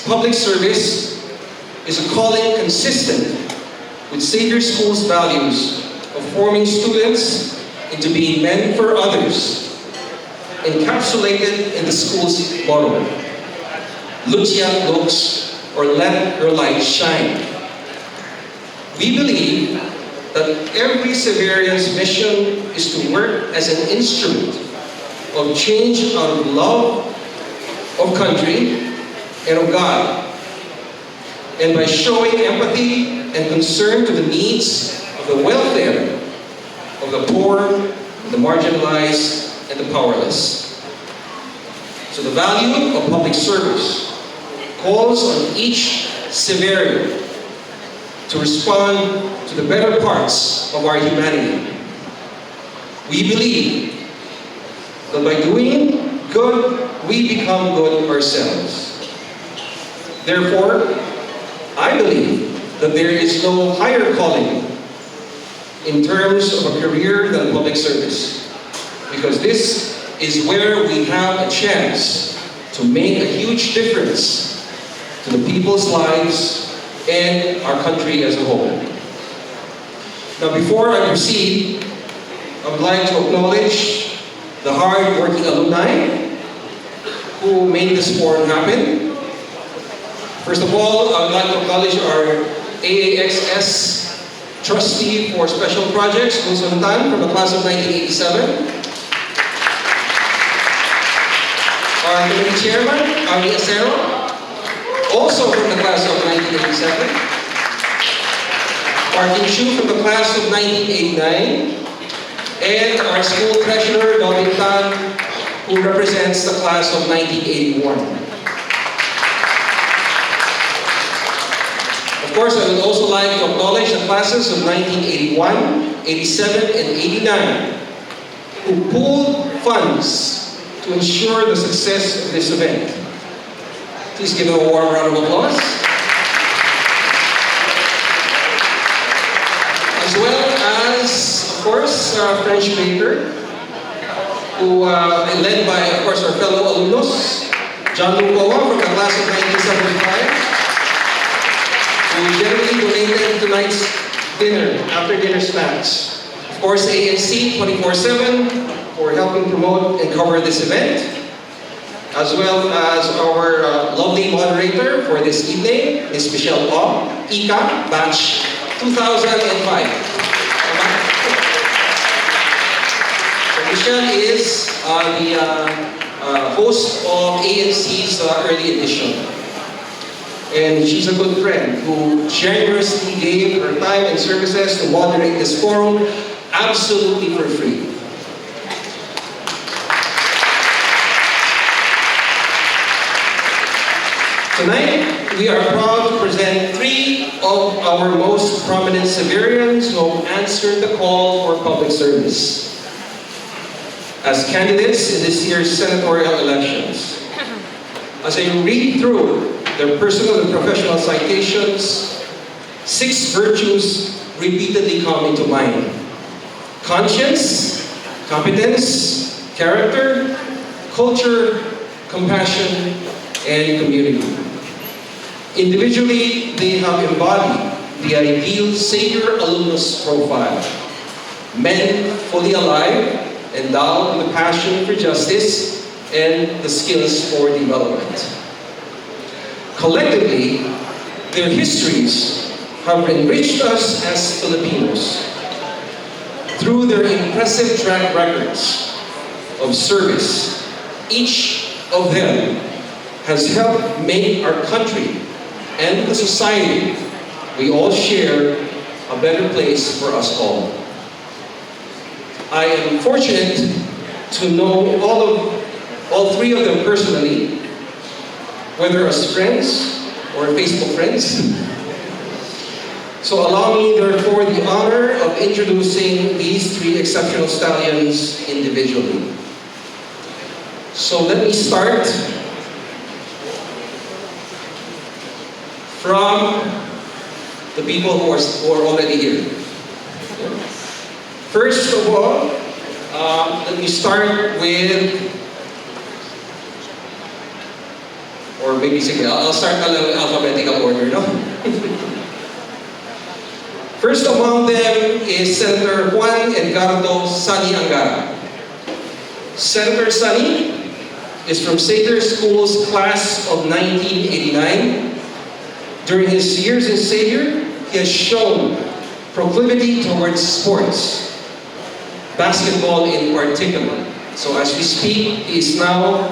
public service is a calling consistent with Xavier School's values of forming students into being men for others, encapsulated in the school's motto, Lucia Lux, or let your light shine. We believe that every Xaverian's mission is to work as an instrument of change out of love of country and of God, and by showing empathy and concern to the needs of the welfare of the poor, the marginalized, and the powerless. So the value of public service calls on each Xaverian to respond to the better parts of our humanity. We believe that by doing good, we become good ourselves. Therefore, I believe that there is no higher calling in terms of a career than public service, because this is where we have a chance to make a huge difference to the people's lives and our country as a whole. Now, before I proceed, I would like to acknowledge the hard-working alumni who made this forum happen. First of all, I would like to acknowledge our AAXS trustee for special projects, Wilson Tan, from the class of 1987. Our committee chairman, Ari Acero, also from the class of 1987. Parking Chu from the class of 1989. And our school treasurer, Dominic Tan, who represents the class of 1981. Of course, I would also like to acknowledge the classes of 1981, 87, and 89, who pooled funds to ensure the success of this event. Please give them a warm round of applause. As well as, of course, our French baker, who led by, of course, our fellow alumnus, John Lucoa from the class of 1975, who generally donated tonight's dinner, after dinner snacks. Of course, ANC 24/7 for helping promote and cover this event, as well as our lovely moderator for this evening, Ms. Michelle O, Ika, batch 2005. So Michelle is the host of ANC's early edition. And she's a good friend who generously gave her time and services to moderate this forum absolutely for free. Tonight, we are proud to present three of our most prominent Xaverians who have answered the call for public service as candidates in this year's senatorial elections. As I read through their personal and professional citations, 6 virtues repeatedly come into mind: conscience, competence, character, culture, compassion, and community. Individually, they have embodied the ideal Xavier alumnus profile: men fully alive, endowed with a passion for justice and the skills for development. Collectively, their histories have enriched us as Filipinos through their impressive track records of service. Each of them has helped make our country and the society we all share a better place for us all. I am fortunate to know all three of them personally, whether as friends or Facebook friends. So allow me, therefore, the honor of introducing these 3 exceptional stallions individually. So let me start from the people who are already here. First of all, let me start with, or Or maybe, sige, I'll start na lang in alphabetical order, no? First among them is Senator Juan Edgardo Sani Angara. Senator Sani is from Xavier School's class of 1989. During his years in Xavier, he has shown proclivity towards sports, basketball in particular. So as we speak, he is now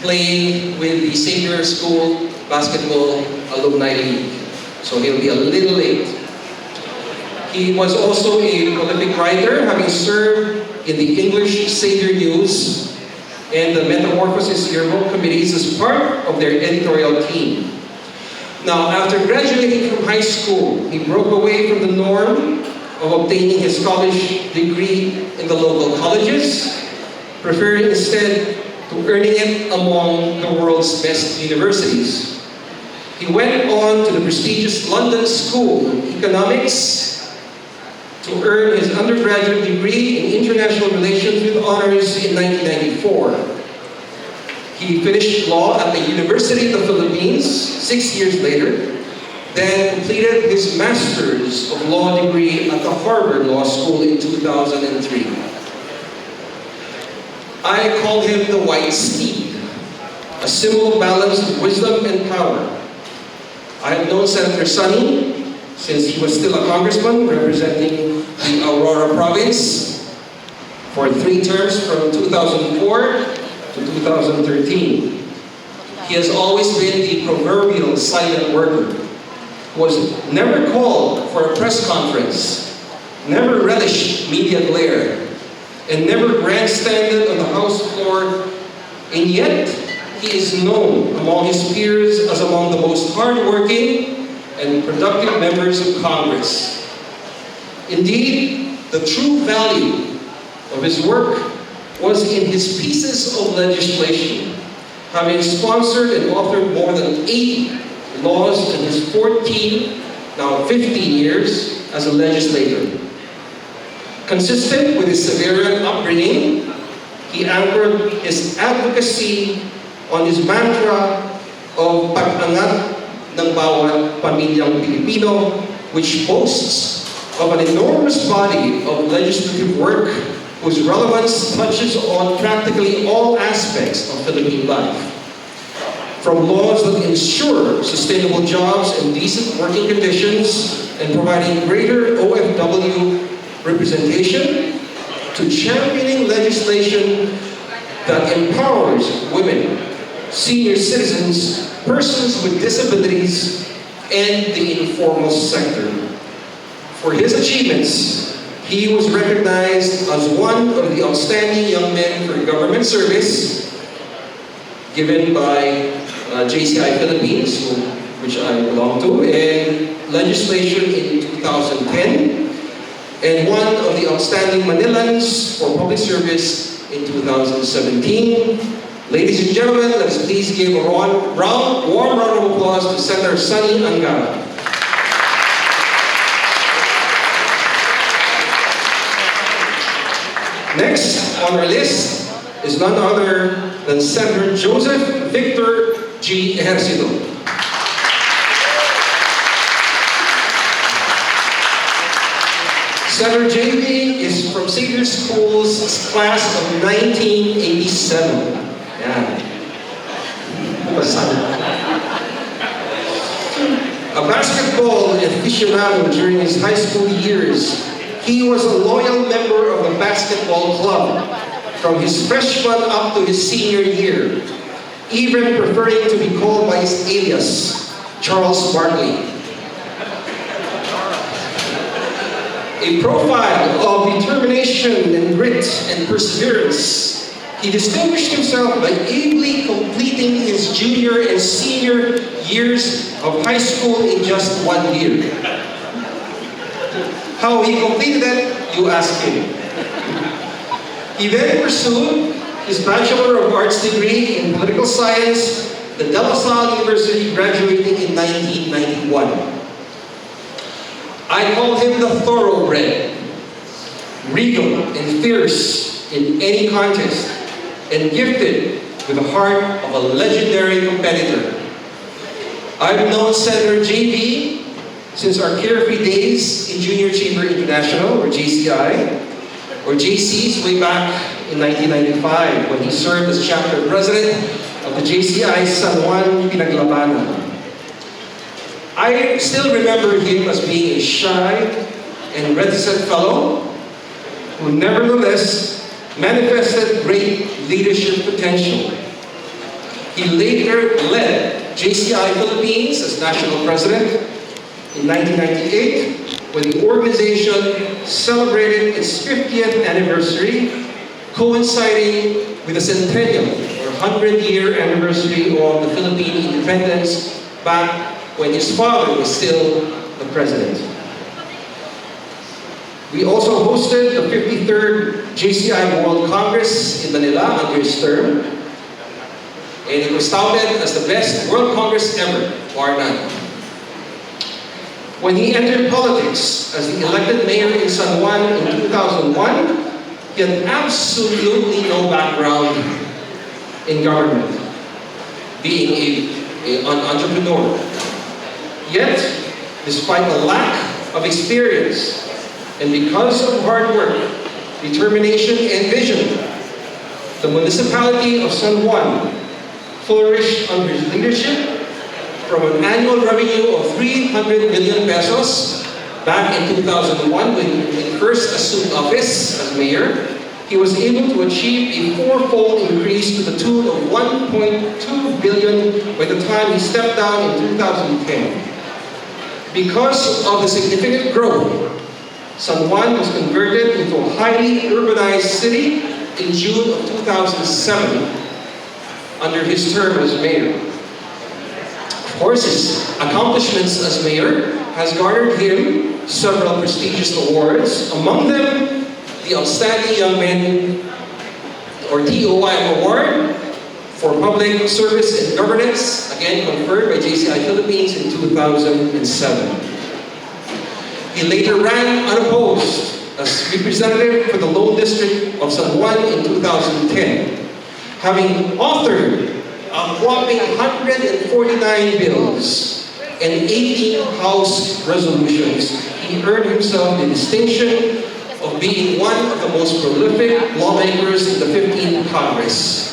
playing with the Xavier School Basketball Alumni League. So he'll be a little late. He was also a prolific writer, having served in the English Xavier News and the Metamorphosis Yearbook committees as part of their editorial team. Now, after graduating from high school, he broke away from the norm of obtaining his college degree in the local colleges, preferring instead to earning it among the world's best universities. He went on to the prestigious London School of Economics to earn his undergraduate degree in international relations with honors in 1994. He finished law at the University of the Philippines 6 years later, then completed his Master's of Law degree at the Harvard Law School in 2003. I call him the White Steed, a symbol of balance of wisdom and power. I have known Senator Sani since he was still a congressman representing the Aurora province for 3 terms from 2004 to 2013. He has always been the proverbial silent worker, who was never called for a press conference, never relished media glare, and never grandstanded on the House floor, and yet he is known among his peers as among the most hardworking and productive members of Congress. Indeed, the true value of his work was in his pieces of legislation, having sponsored and authored more than 80 laws in his 14, now 15 years as a legislator. Consistent with his Xaverian upbringing, he anchored his advocacy on his mantra of pag-angat ng bawat pamilyang Pilipino, which boasts of an enormous body of legislative work whose relevance touches on practically all aspects of Philippine life. From laws that ensure sustainable jobs and decent working conditions and providing greater OFW representation, to championing legislation that empowers women, senior citizens, persons with disabilities, and the informal sector. For his achievements, he was recognized as one of the outstanding young men for government service given by JCI Philippines, which I belong to, and legislation in 2010, and one of the outstanding Manilans for public service in 2017. Ladies and gentlemen, let's please give a warm round of applause to Senator Sani Angara. Next on our list is none other than Senator Joseph Victor G. Ejercito. Senator JV is from Xavier School's class of 1987. Yeah. A basketball aficionado during his high school years, he was a loyal member of the basketball club from his freshman up to his senior year, even preferring to be called by his alias, Charles Barkley. A profile of determination and grit and perseverance, he distinguished himself by ably completing his junior and senior years of high school in just 1 year. How he completed it, you ask him. He then pursued his Bachelor of Arts degree in Political Science at the De La Salle University, graduating in 1991. I call him the thoroughbred, regal and fierce in any contest, and gifted with the heart of a legendary competitor. I've known Senator JV since our carefree days in Junior Chamber International, or JCI, or JCs way back in 1995 when he served as chapter president of the JCI San Juan Pinaglabanan. I still remember him as being a shy and reticent fellow who nevertheless manifested great leadership potential. He later led JCI Philippines as national president in 1998 when the organization celebrated its 50th anniversary, coinciding with the centennial or 100-year anniversary of the Philippine independence back when his father was still the president. We also hosted the 53rd JCI World Congress in Manila under his term, and it was touted as the best World Congress ever, bar none. When he entered politics as the elected mayor in San Juan in 2001, he had absolutely no background in government, being an entrepreneur. Yet, despite a lack of experience, and because of hard work, determination, and vision, the municipality of San Juan flourished under his leadership from an annual revenue of 300 million pesos back in 2001 when he first assumed office as mayor. He was able to achieve a fourfold increase to the tune of 1.2 billion by the time he stepped down in 2010. Because of the significant growth, San Juan was converted into a highly urbanized city in June of 2007 under his term as mayor. Of course, his accomplishments as mayor has garnered him several prestigious awards, among them the Outstanding Young Men or TOI Award for Public Service and Governance, again conferred by JCI Philippines in 2007. He later ran unopposed as representative for the Lone District of San Juan in 2010, having authored a whopping 149 bills and 18 House resolutions. He earned himself the distinction of being one of the most prolific lawmakers in the 15th Congress.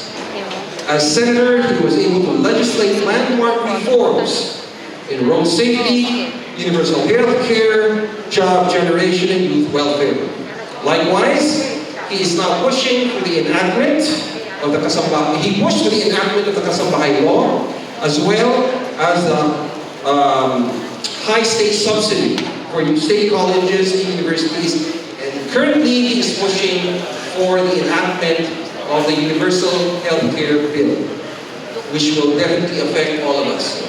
As senator, he was able to legislate landmark reforms in road safety, universal health care, job generation, and youth welfare. Likewise, he is now pushing for the enactment of the Kasambahay. He pushed for the enactment of the Kasambahay law, as well as the high state subsidy for state colleges and universities. And currently, he is pushing for the enactment of the universal health care bill, which will definitely affect all of us.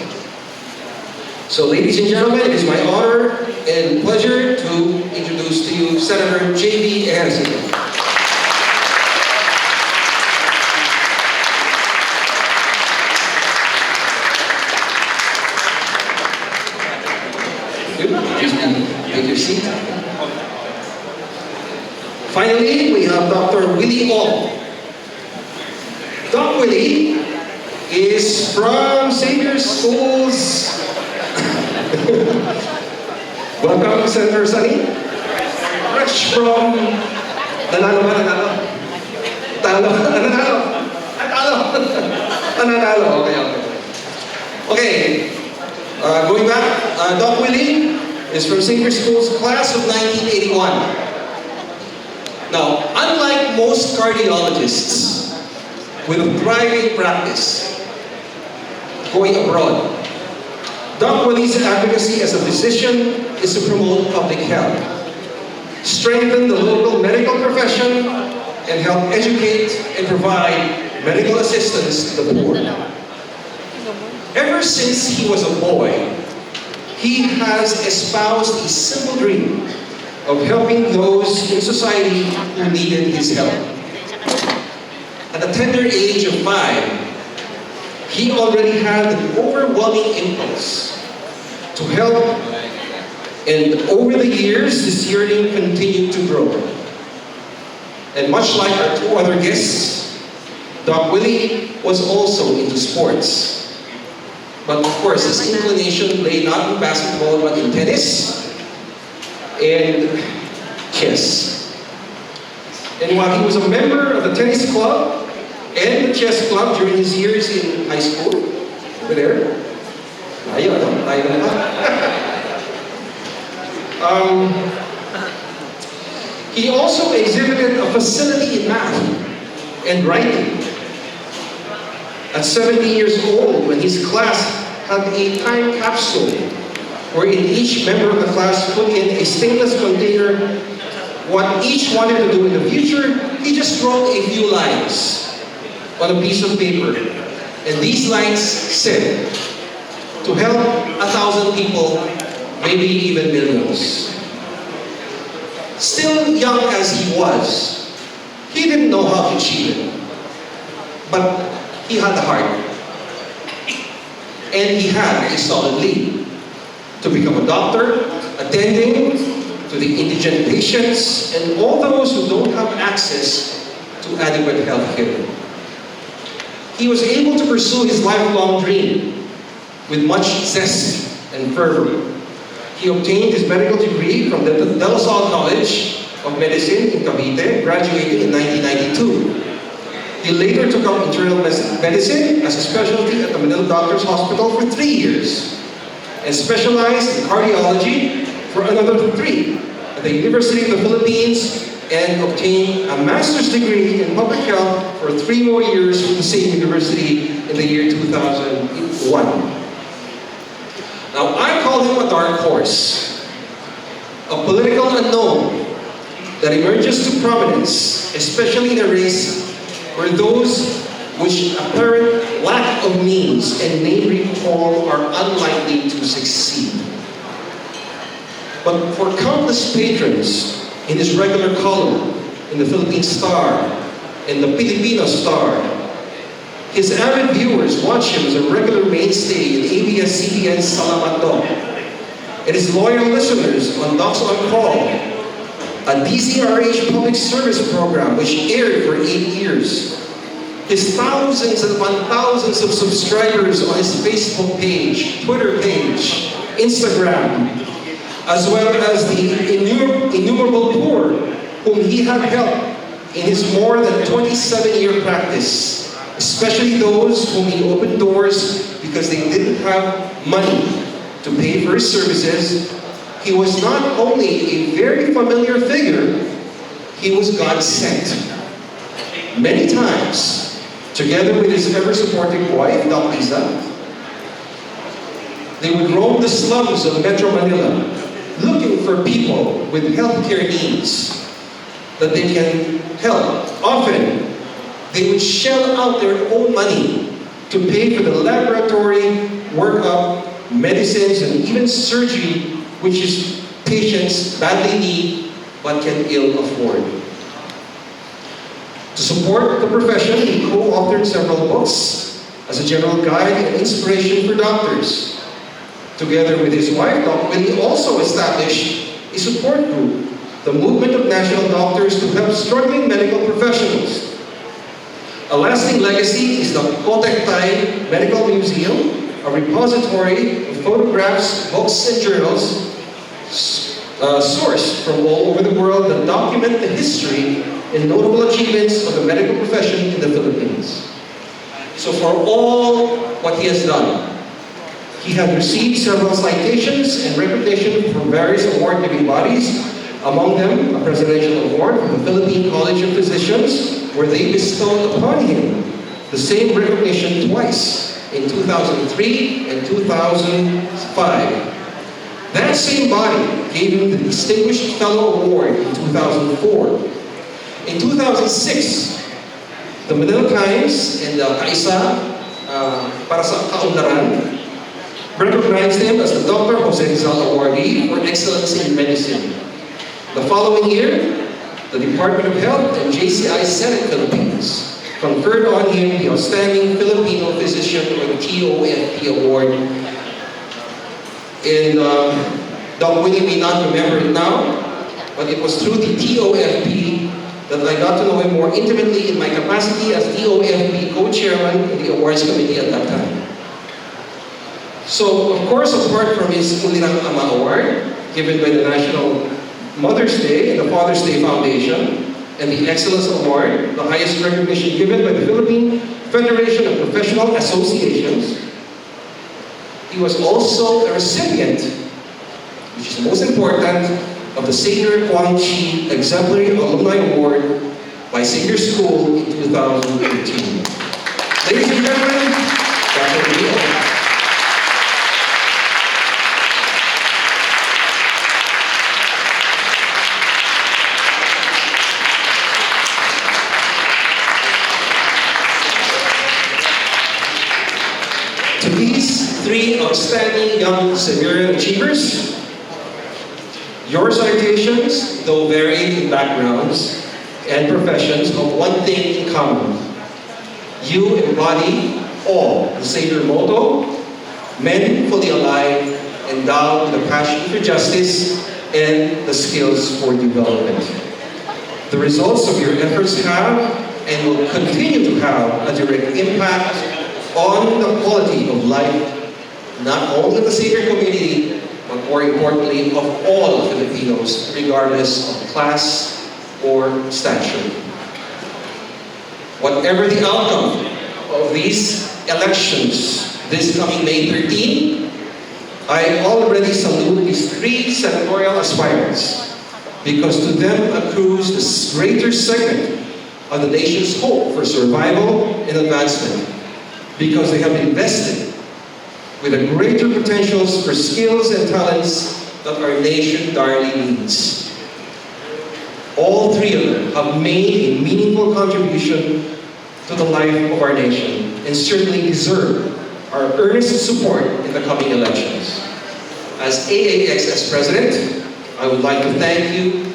So, ladies and gentlemen, it is my honor and pleasure to introduce to you Senator J.B. Xavier. Just take your seat. Finally, we have Dr. Willie Ong. Doc Willie is from Xavier Schools. Welcome, Senator Sunny. Fresh from Nanalo. Okay. Going back, Doc Willie is from Xavier Schools, class of 1981. Now, unlike most cardiologists with a thriving practice going abroad, Doc Willie's advocacy as a physician is to promote public health, strengthen the local medical profession, and help educate and provide medical assistance to the poor. Ever since he was a boy, he has espoused a simple dream of helping those in society who needed his help. At the tender age of 5, he already had an overwhelming impulse to help, and over the years, this yearning continued to grow. And much like our 2 other guests, Doc Willie was also into sports. But of course, his inclination lay not in basketball, but in tennis and chess. And while he was a member of the tennis club and the chess club during his years in high school, over there, he also exhibited a facility in math and writing. At 70 years old, when his class had a time capsule wherein each member of the class put in a stainless container what each wanted to do in the future, he just wrote a few lines on a piece of paper. And these lines said, to help 1,000 people, maybe even millions. Still young as he was, he didn't know how to achieve it. But he had the heart. And he had a solid lead to become a doctor, attending to the indigent patients and all those who don't have access to adequate health care. He was able to pursue his lifelong dream with much zest and fervor. He obtained his medical degree from the De La Salle College of Medicine in Cavite, graduating in 1992. He later took up internal medicine as a specialty at the Manila Doctors Hospital for 3 years and specialized in cardiology for another 3 at the University of the Philippines and obtained a master's degree in public health for 3 more years from the same university in the year 2001. Now, I call him a dark horse, a political unknown that emerges to prominence, especially in a race where those which apparent lack of means and name recall are unlikely to succeed. But for countless patrons in his regular column in the Philippine Star and the Filipino Star, his avid viewers watch him as a regular mainstay in ABS-CBN's Salamat Do, and his loyal listeners on Docs on Call, a DZRH public service program which aired for 8 years. His thousands and thousands of subscribers on his Facebook page, Twitter page, Instagram, as well as the innumerable poor whom he had helped in his more than 27-year practice, especially those whom he opened doors because they didn't have money to pay for his services. He was not only a very familiar figure, he was God sent. Many times, together with his ever-supporting wife, Doc Lisa, they would roam the slums of Metro Manila, looking for people with healthcare needs that they can help. Often, they would shell out their own money to pay for the laboratory, workup, medicines, and even surgery which his patients badly need but can ill afford. To support the profession, he co-authored several books as a general guide and inspiration for doctors. Together with his wife, Doc Willie also established a support group, the Movement of National Doctors, to help struggling medical professionals. A lasting legacy is the Kotek Medical Museum, a repository of photographs, books, and journals sourced from all over the world that document the history and notable achievements of the medical profession in the Philippines. So for all what he has done, he has received several citations and recognition from various award-giving bodies, among them a presidential award from the Philippine College of Physicians, where they bestowed upon him the same recognition twice, in 2003 and 2005. That same body gave him the Distinguished Fellow Award in 2004. In 2006, the Manila Times and the Kaisa para sa Kaunlaran recognized him as the Dr. Jose Rizal Awardee for Excellence in Medicine. The following year, the Department of Health and JCI Senate Philippines conferred on him the Outstanding Filipino Physician or the TOFP Award. And Doc Willie may not remember it now, but it was through the TOFP that I got to know him more intimately in my capacity as TOFP co-chairman in the awards committee at that time. So, of course, apart from his Ulirang Ama Award, given by the National Mother's Day and the Father's Day Foundation, and the Excellence Award, the highest recognition given by the Philippine Federation of Professional Associations, he was also a recipient, which is most important, of the Xavier Kwang Chi Exemplary Alumni Award by Xavier School in 2013. Ladies and gentlemen, Dr. Leo. To these three outstanding young Xaverian achievers, your citations, though varied in backgrounds and professions, have one thing in common. You embody all the Xavier motto, men fully alive, endowed with a passion for justice and the skills for development. The results of your efforts have and will continue to have a direct impact on the quality of life, not only of the Xavier community, but more importantly, of all Filipinos, regardless of class or stature. Whatever the outcome of these elections this coming May 13, I already salute these three senatorial aspirants because to them accrues the greater segment of the nation's hope for survival and advancement, because they have invested with a greater potentials for skills and talents that our nation direly needs. All three of them have made a meaningful contribution to the life of our nation and certainly deserve our earnest support in the coming elections. As AAXS President, I would like to thank you,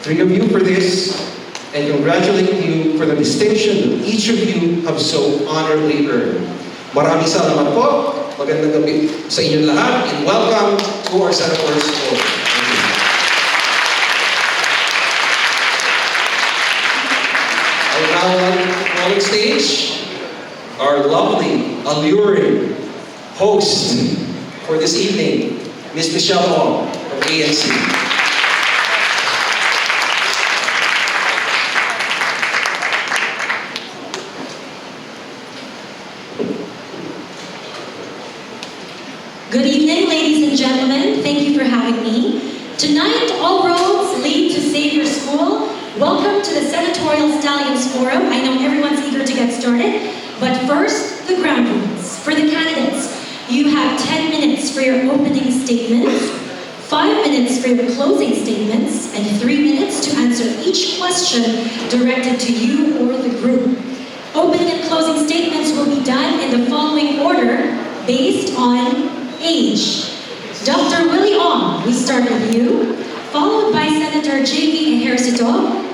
three of you, for this and congratulate you for the distinction that each of you have so honorably earned. Maraming salamat po. Magandang gabi sa inyong lahat, and welcome to our Senator's School. I would now like to call on stage our lovely, alluring host for this evening, Ms. Michelle Ong from ANC. Good evening, ladies and gentlemen. Thank you for having me. Tonight, all roads lead to Xavier School. Welcome to the Senatorial Stallions Forum. I know everyone's eager to get started, but first, the ground rules. For the candidates, you have 10 minutes for your opening statements, 5 minutes for your closing statements, and 3 minutes to answer each question directed to you or the group. Opening and closing statements will be done in the following order based on age. Dr. Willie Ong, we start with you, followed by Senator Xavier,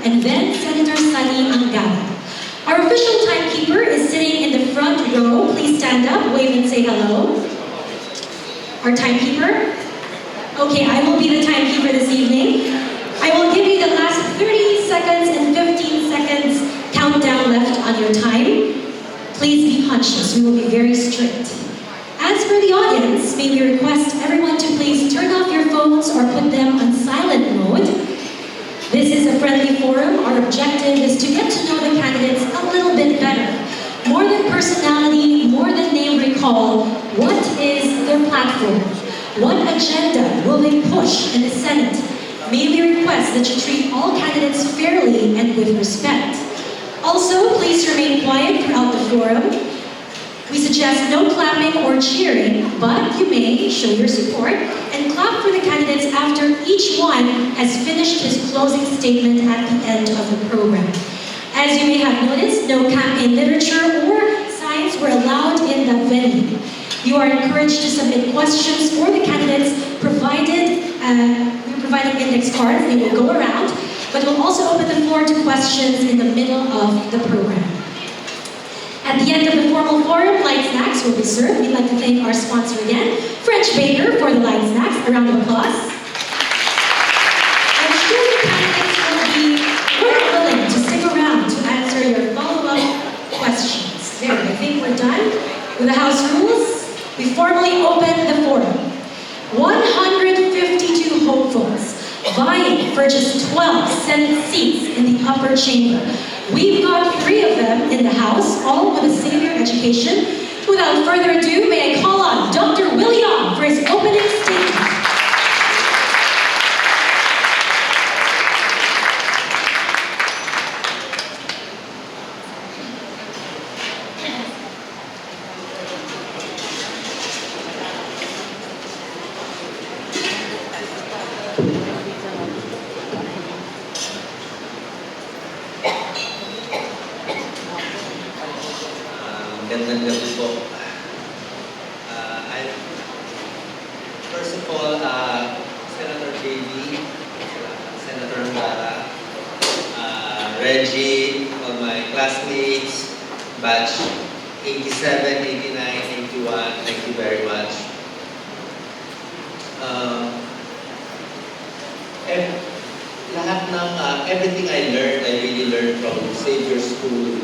and then Senator Sunny Angara. Our official timekeeper is sitting in the front row. Please stand up, wave and say hello. Our timekeeper? Okay, I will be the timekeeper this evening. I will give you the last 30 seconds and 15 seconds countdown left on your time. Please be conscious, we will be very strict. As for the audience, may we request everyone to please turn off your phones or put them on silent mode. This is a friendly forum. Our objective is to get to know the candidates a little bit better. More than personality, more than name recall, what is their platform? What agenda will they push in the Senate? May we request that you treat all candidates fairly and with respect. Also, please remain quiet throughout the forum. We suggest no clapping or cheering, but you may show your support and clap for the candidates after each one has finished his closing statement at the end of the program. As you may have noticed, no campaign literature or signs were allowed in the venue. You are encouraged to submit questions for the candidates provided. We're providing index cards, they will go around, but we'll also open the floor to questions in the middle of the program. At the end of the formal forum, light snacks will be served. We'd like to thank our sponsor again, French Baker, for the light snacks. A round of applause. I'm sure the candidates will be more willing to stick around to answer your follow-up questions. There, I think we're done with the House rules. We formally open vying for just 12 Senate seats in the upper chamber. We've got 3 of them in the House, all with a Xavier education. Without further ado, may I call on Dr. Willie Ong for his opening statement. Magandang gabi po. First of all, Senator JB, Senator Ngara, Reggie, all my classmates, batch 87, 89, 81, thank you very much. Lahat ng everything I learned, I really learned from Xavier School.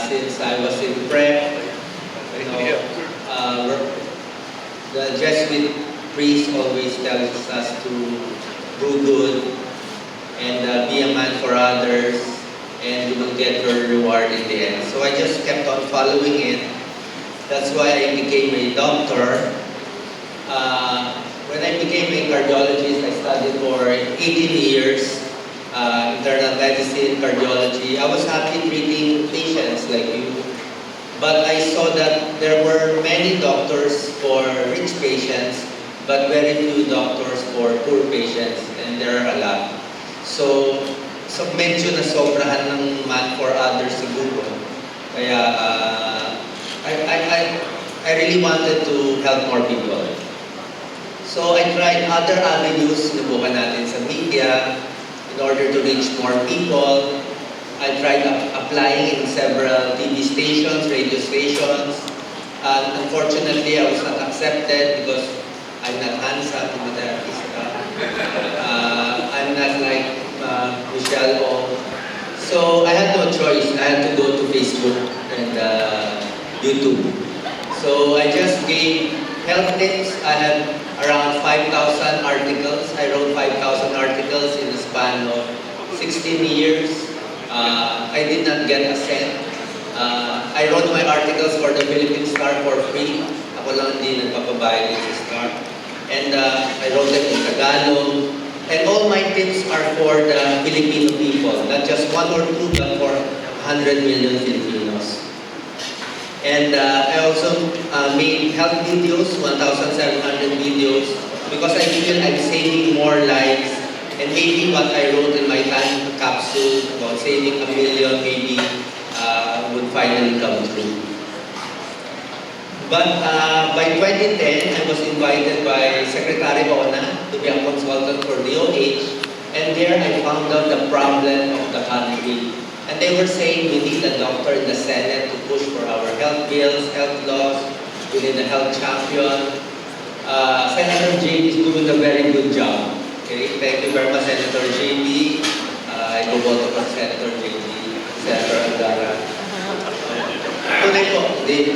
Since I was in prep, the Jesuit priest always tells us to do good and be a man for others, and you will get your reward in the end. So I just kept on following it. That's why I became a doctor. When I became a cardiologist, I studied for 18 years. Internal medicine, cardiology. I was happy treating patients like you. But I saw that there were many doctors for rich patients, but very few doctors for poor patients, and there are a lot. So medyo nasobrahan ng man for others siguro. Kaya I really wanted to help more people. So I tried other avenues, sinubukan natin sa media, in order to reach more people. I tried applying in several TV stations, radio stations. Unfortunately, I was not accepted because I'm not handsome, I'm not an artista. I'm not like Michelle Ong. So I had no choice. I had to go to Facebook and YouTube. So I just gave health tips. I had around 5,000 articles. I wrote 5,000 articles in the span of 16 years. I did not get a cent. I wrote my articles for the Philippine Star for free. Ako lang hindi nagpapabayad sa Star. And I wrote them in Tagalog. And all my tips are for the Filipino people. Not just 1 or 2, but for 100 million Filipinos. And I also made health videos, 1,700 videos, because I feel I'm saving more lives. And maybe what I wrote in my time capsule about saving 1 million maybe would finally come true. But by 2010, I was invited by Secretary Bona to be a consultant for DOH. And there I found out the problem of the country. And they were saying we need a doctor in the Senate to push for our health bills, health laws. We need a health champion. Senator JB is doing a very good job. Okay, thank you very much, Senator JB. I boboto for Senator JB, Senator Andara. Tunay po, hindi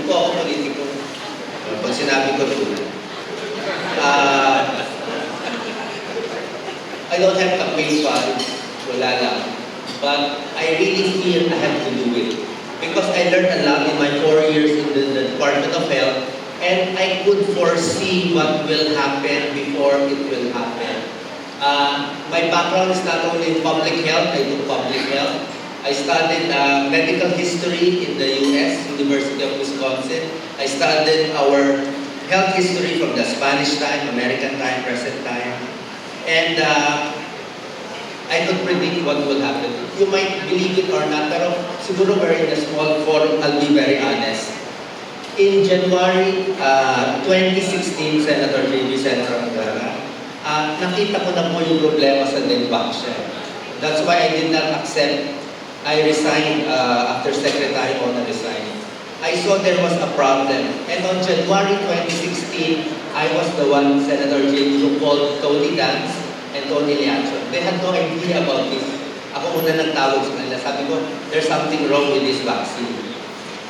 po ako politiko. Pag sinabi ko tunay. I don't have campaign funds, wala lang. But I really feel I have to do it. Because I learned a lot in my 4 years in the Department of Health, and I could foresee what will happen before it will happen. My background is not only in public health, I do public health. I studied medical history in the U.S., University of Wisconsin. I studied our health history from the Spanish time, American time, present time. And I could predict what will happen. You might believe it or not, pero siguro we're in a small forum, I'll be very honest. In January 2016, Senator JB, Senator Angara, nakita ko na po yung problema sa deduction. That's why I did not accept. I resigned after Secretary Ona resigned. I saw there was a problem. And on January 2016, I was the one, Senator JB, who called Tony Dance and Tony Liacho. They had no idea about this. Ako una nagtawag sa kanila. Sabi ko, there's something wrong with this vaccine.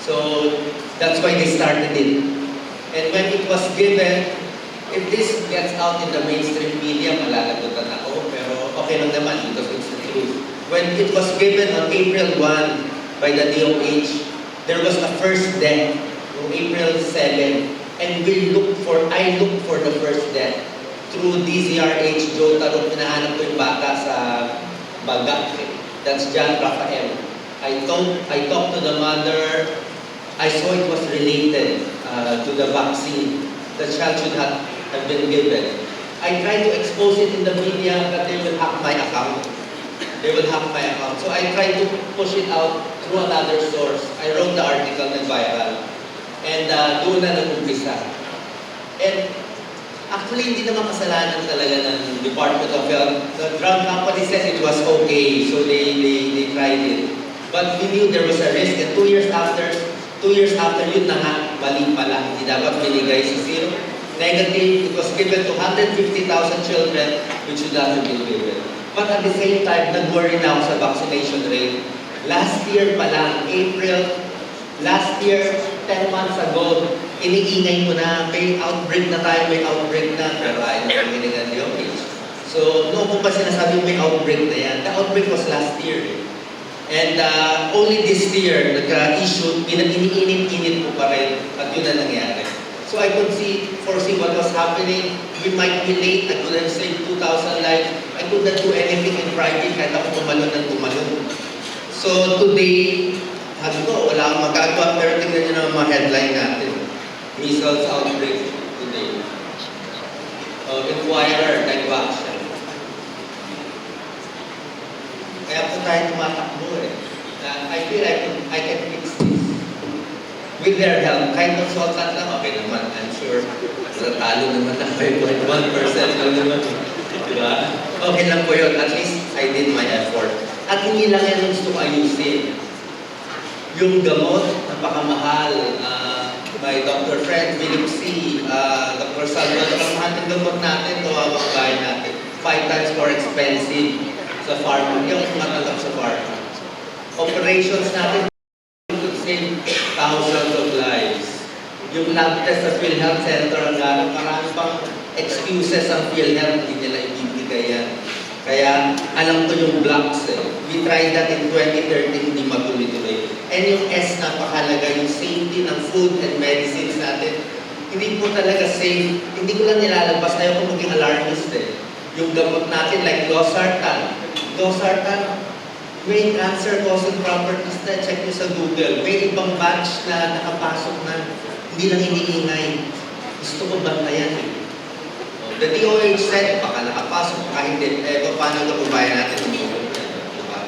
So, that's why they started it. And when it was given, If this gets out in the mainstream media, malalagutan ako, pero okay lang naman because it's the truth. When it was given on April 1 by the DOH, there was a first death on April 7, and I looked for the first death through DZRH, Joe Tarot, pinahanap ko yung bata sa Bagat. That's John Rafael. I talked to the mother. I saw it was related to the vaccine the child should have been given. I tried to expose it in the media, but they will hack my account. So I tried to push it out through another source. I wrote the article na viral. And doon na nag-umpisa. And actually, hindi naman kasalanan talaga ng Department of Health. The drug company says it was okay, so they tried it. But we knew there was a risk, and 2 years after, yun na nga, mali pala. Hindi dapat binigay sa zero. Negative, it was given to 150,000 children, which should not have been given. But at the same time, nag-worry na ako sa vaccination rate. Last year pa lang, April, 10 months ago, iniingay mo na, may outbreak na, pero ayaw na kami ng DOH. So, noong ko pa sinasabi may outbreak na yan, the outbreak was last year. And only this year, nagka-issue, iniinit-init ko pa rin, at yun na nangyari. So I could foresee what was happening. We might be late. I could have saved 2,000 lives. I could not do anything in Friday kahit ako tumalon. So today, sabi ko, wala akong magagawa, pero tingnan nyo naman mga headline natin. Measles outbreak today. Inquirer, type action. Kaya po tayo tumatakbo eh. I feel I can fix this. With their help, kahit consultant lang, okay naman. I'm sure, talo naman na 5.1% lang naman. Diba? Okay lang po yun. At least, I did my effort. At hindi lang yan gusto ko ayusin. Yung gamot, napakamahal. My Dr. Fred, Philip C., Dr. Salvador, ang mahal ng gamot natin, kawawang bahay natin. 5 times more expensive sa pharma. Yung matanggap sa pharma. Operations natin, save thousands of lives. Yung lab test sa PhilHealth Center, ang gano'n, marami pang excuses ang PhilHealth, hindi nila ibibigay yan. Kaya alam ko yung blocks eh. We tried that in 2013, hindi matuloy-tuloy. And yung S, napakalaga, yung safety ng food and medicines natin. Hindi po talaga safe. Hindi ko lang nilalabas, ayaw ko maging alarmist eh. Yung gamot natin like losartan. May cancer causing properties na, check nyo sa Google. May ibang batch na nakapasok na hindi lang iniingay. Gusto ko bantayan eh. The DOH said, baka nakapasok, baka hindi. Paano ito kubayan natin? Diba?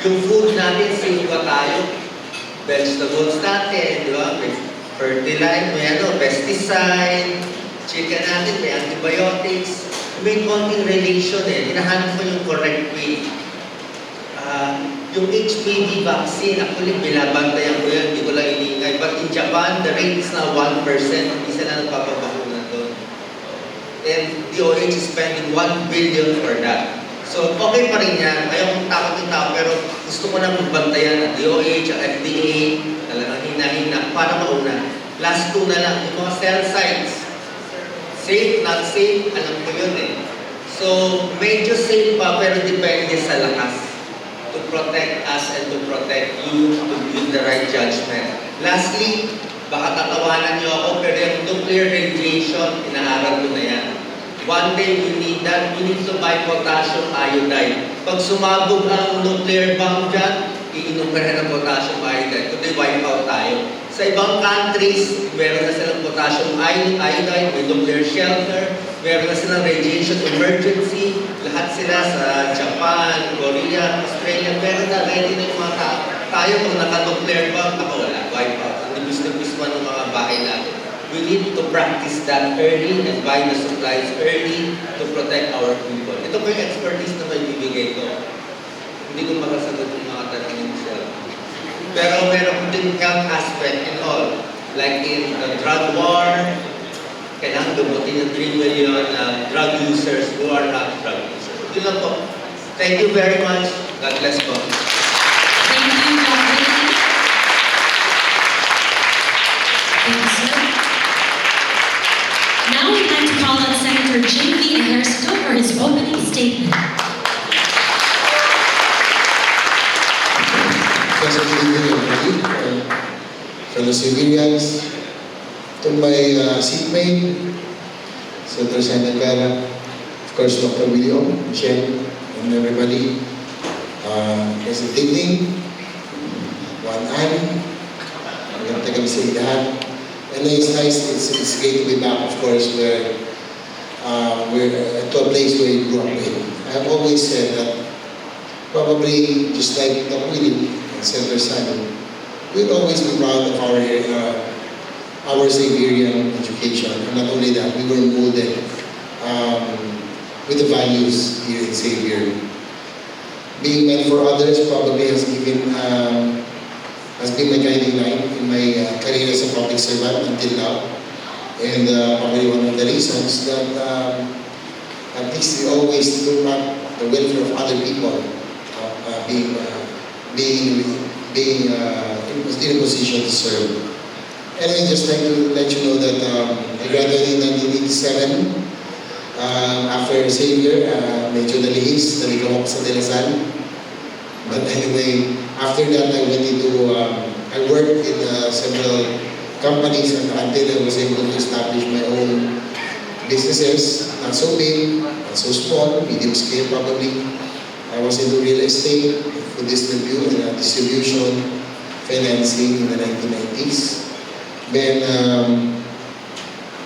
Yung food natin, safe ba tayo? Vegetables natin, di ba? May fertilizer, may pesticide, chicken natin, may antibiotics. May konting relation eh. Hinahanap ko yung correct way. Yung HPV vaccine, actually, binabantayan ko yan, hindi ko lang iniingay. But in Japan, the rate is now 1%, hindi sila nagpapabakuna doon. And DOH is spending 1 billion for that. So, okay pa rin yan. Ayaw kong takot yung tao, pero gusto ko na magbantayan ang DOH, ang FDA, talagang hina-hina, para mauna. Last 2 na lang, yung mga cell sites. Safe, not safe, alam ko yun eh. So, medyo safe pa, pero depende sa lakas. To protect us and to protect you, to give the right judgment. Lastly, baka tatawanan niyo ako, pero yung nuclear radiation, inaaral ko na yan. One day we need that. We need to buy potassium iodide. Pag sumabog ang nuclear bomb dyan, iinom ka na ng potassium iodide. Kundi wipe out tayo. Sa ibang countries, meron na silang potassium iodide, may nuclear shelter, meron na silang radiation emergency. Lahat sila sa Japan, Korea, Australia, meron na ready na yung mga tao. Tayo kung naka-nuclear bomb, wala, wipe out. Ang ibis na ng mga bahay natin. We need to practice that early and buy the supplies early to protect our people. Ito po yung expertise na may bibigay ko. Hindi ko makasagot yung mga tanongin siya. Pero meron din health aspect in all. Like in the drug war, kailangan gumutin yung 3 million drug users who are not drug users. Yun lang po. Thank you very much. God bless po. Thank you, Xavier. Thank you, sir. Now we'd like to call on Senator Xavier for his opening statement. Pleasant evening, everybody. Fellow civilians, to my seatmate, Senator Senatoriable, of course, Dr. William, Michelle, and everybody. Pleasant evening. Magandang gabi sa lahat. And it's nice, it's great to be back, of course, where we're to a place where we grew up in. I've always said that probably just like Dr. William and Senator Simon, we'll always be proud of our Xaverian education. And not only that, we were molded with the values here in Xavier. Being meant for others probably has been my guiding light in my career as a public servant until now. And probably one of the reasons that at least we always look at the welfare of other people being in a position to serve. Anyway, just like to let you know that I graduated in 1987 after Xavier, medyo nalihis, naligaw ako sa De La Salle. But anyway, after that I went into, I worked in several companies and until I was able to establish my own businesses, not so big, not so small, medium scale probably. I was into real estate, food distribution, financing in the 1990s. Then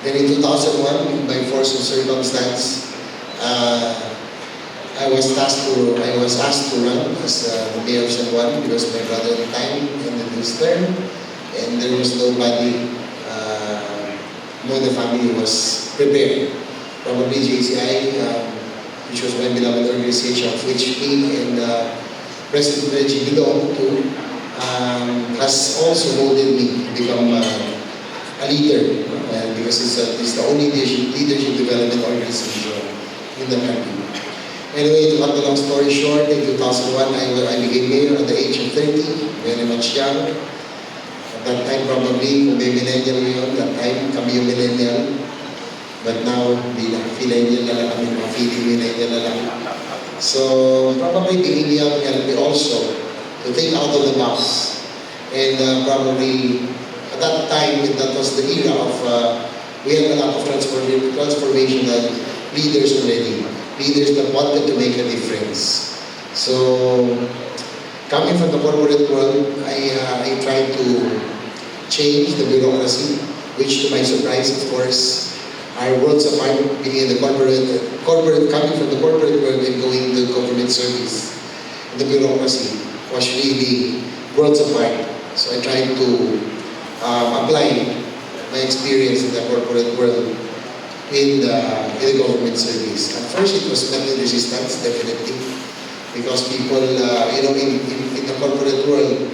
in 2001, by force of circumstance, I was asked to run as the mayor of San Juan because my brother at the time ended his term, and there was nobody. No, the family was prepared. Probably JCI, which was my beloved organization, of which me and President Reggie belong to, has also molded me to become a leader, because it's the only leadership development organization in the country. Anyway, to cut the long story short, in 2001, I became mayor at the age of 30, very much young. At that time, probably, kung may millennial yun, that time, kami yung millennial. But now, millennial na lang kami, mga feeling millennial na lang. So, probably being young helped me also to think out of the box. And probably, at that time, that was the era of, we had a lot of transformational leaders already. Leaders that wanted to make a difference. So, coming from the corporate world, I tried to change the bureaucracy, which to my surprise, of course, are worlds apart, being in the corporate, coming from the corporate world and going to government service. The bureaucracy was really worlds apart. So I tried to apply my experience in the corporate world in the government service. At first, it was met with resistance, definitely, because people, in the corporate world,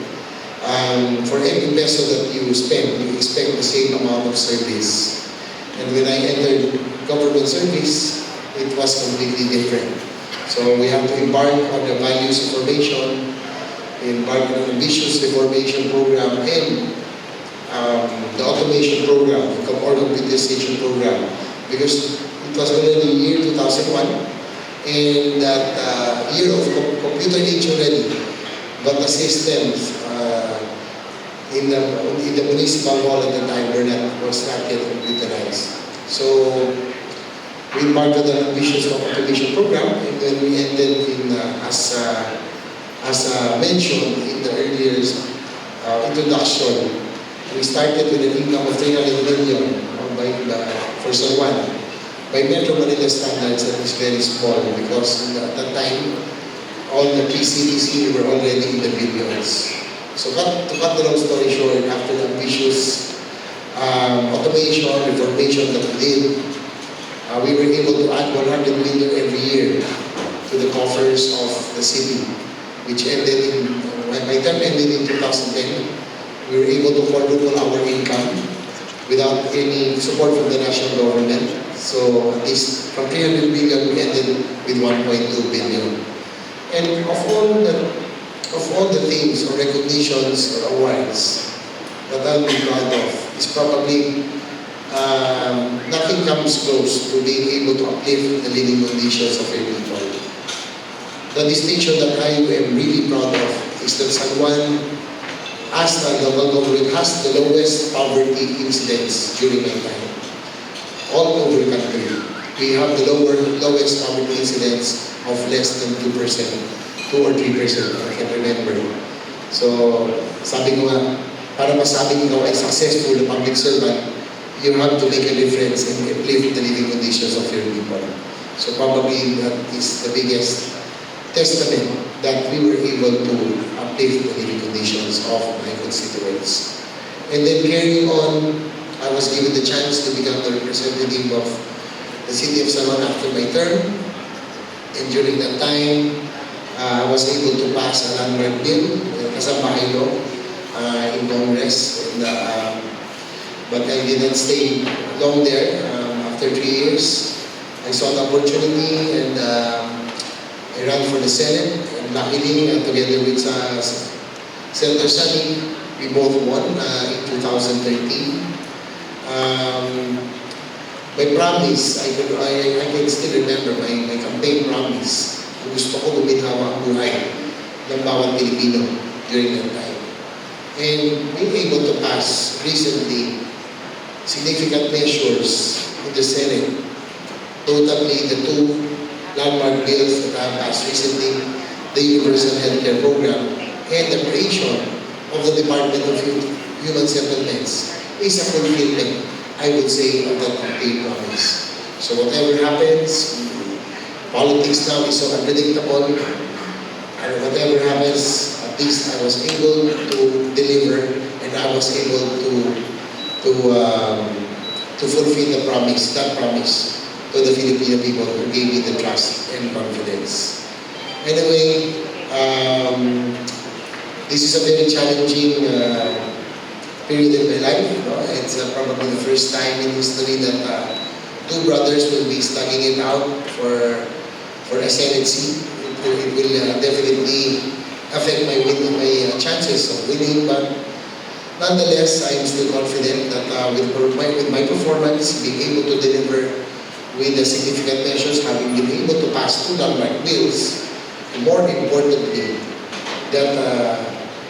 for every peso that you spend, you expect the same amount of service. And when I entered government service, it was completely different. So we have to embark on the values formation, embark on an ambitious reformation program, and the automation program, the computerization program. Because it was already year 2001, and that year of computer age already, but the systems in the municipal hall at the time was not yet computerized. So we embarked on an ambitious automation program, and then we ended in, as mentioned in the earlier introduction, we started with an income of 300 million for San Juan. By Metro Manila standards, that is very small because at that time, all the PCDC were already in the billions. So to cut the long story short, after the ambitious automation, reformation that we did, we were able to add 100 million every year to the coffers of the city, which ended by the time ended in 2010, we were able to quadruple our income without any support from the national government. So at least from 300 million, we ended with 1.2 billion. And of all the things or recognitions or awards that I'll be proud of is probably nothing comes close to being able to uplift the living conditions of your people. The distinction that I am really proud of is that San Juan, as a local government, has the lowest poverty incidence during my time. All over the country, we have the lowest poverty incidence of less than 2%, 2 or 3%, I can't remember. So, sabi ko nga, para masabing ikaw ay successful na public servant, you have to make a difference and uplift the living conditions of your people. So probably that is the biggest testament that we were able to uplift the living conditions of my constituents. And then carrying on, I was given the chance to become the representative of the city of San Juan after my term. And during that time, I was able to pass a landmark bill, kasambahay law, in Congress. And, but I didn't stay long there. After 3 years, I saw the opportunity and I ran for the Senate. And luckily, together with Senator Sunny, we both won in 2013. My promise, I can still remember my campaign promise. Gusto ko guminhawa ang buhay ng bawat Pilipino during that time. And being able to pass recently significant measures in the Senate, notably the 2 landmark bills that have passed recently, the Universal Healthcare Program and the creation of the Department of Human Settlements, is a fulfillment, I would say, of that campaign promise. So whatever happens, politics now is so unpredictable, and whatever happens, at least I was able to deliver, and I was able to fulfill that promise to the Filipino people who gave me the trust and confidence. Anyway, this is a very challenging period in my life. No? It's probably the first time in history that 2 brothers will be studying it out for a Senate seat. It will definitely affect my chances of winning, but nonetheless, I am still confident that with my performance, being able to deliver with the significant measures, having been able to pass 2 landmark bills, and more importantly, that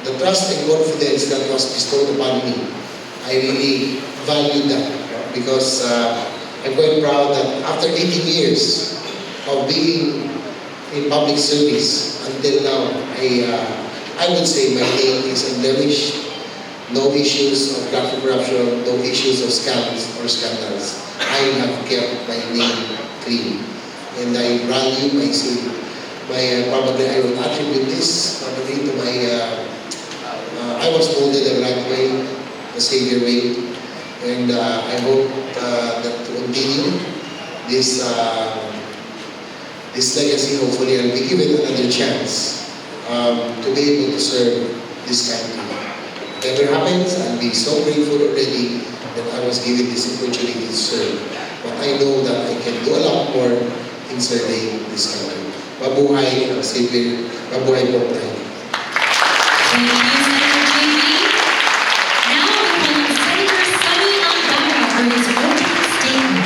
the trust and confidence that was bestowed upon me, I really value that, because I'm quite proud that after 18 years of being in public service, until now, I would say my name is embellished. No issues of corruption, no issues of scams or scandals. I have kept my name clean. And I value probably I will attribute this probably to I was molded the right way, the Xavier way. And I hope that to continue this legacy. Hopefully I'll be given another chance to be able to serve this country. Whatever happens, I'll be so grateful already that I was given this opportunity to serve. But I know that I can do a lot more in serving this country. Mabuhay ang Xavier. Mabuhay po tayo. Thank you, Senator Xavier. Now we welcome Senator Sunny Angara for his opening statement.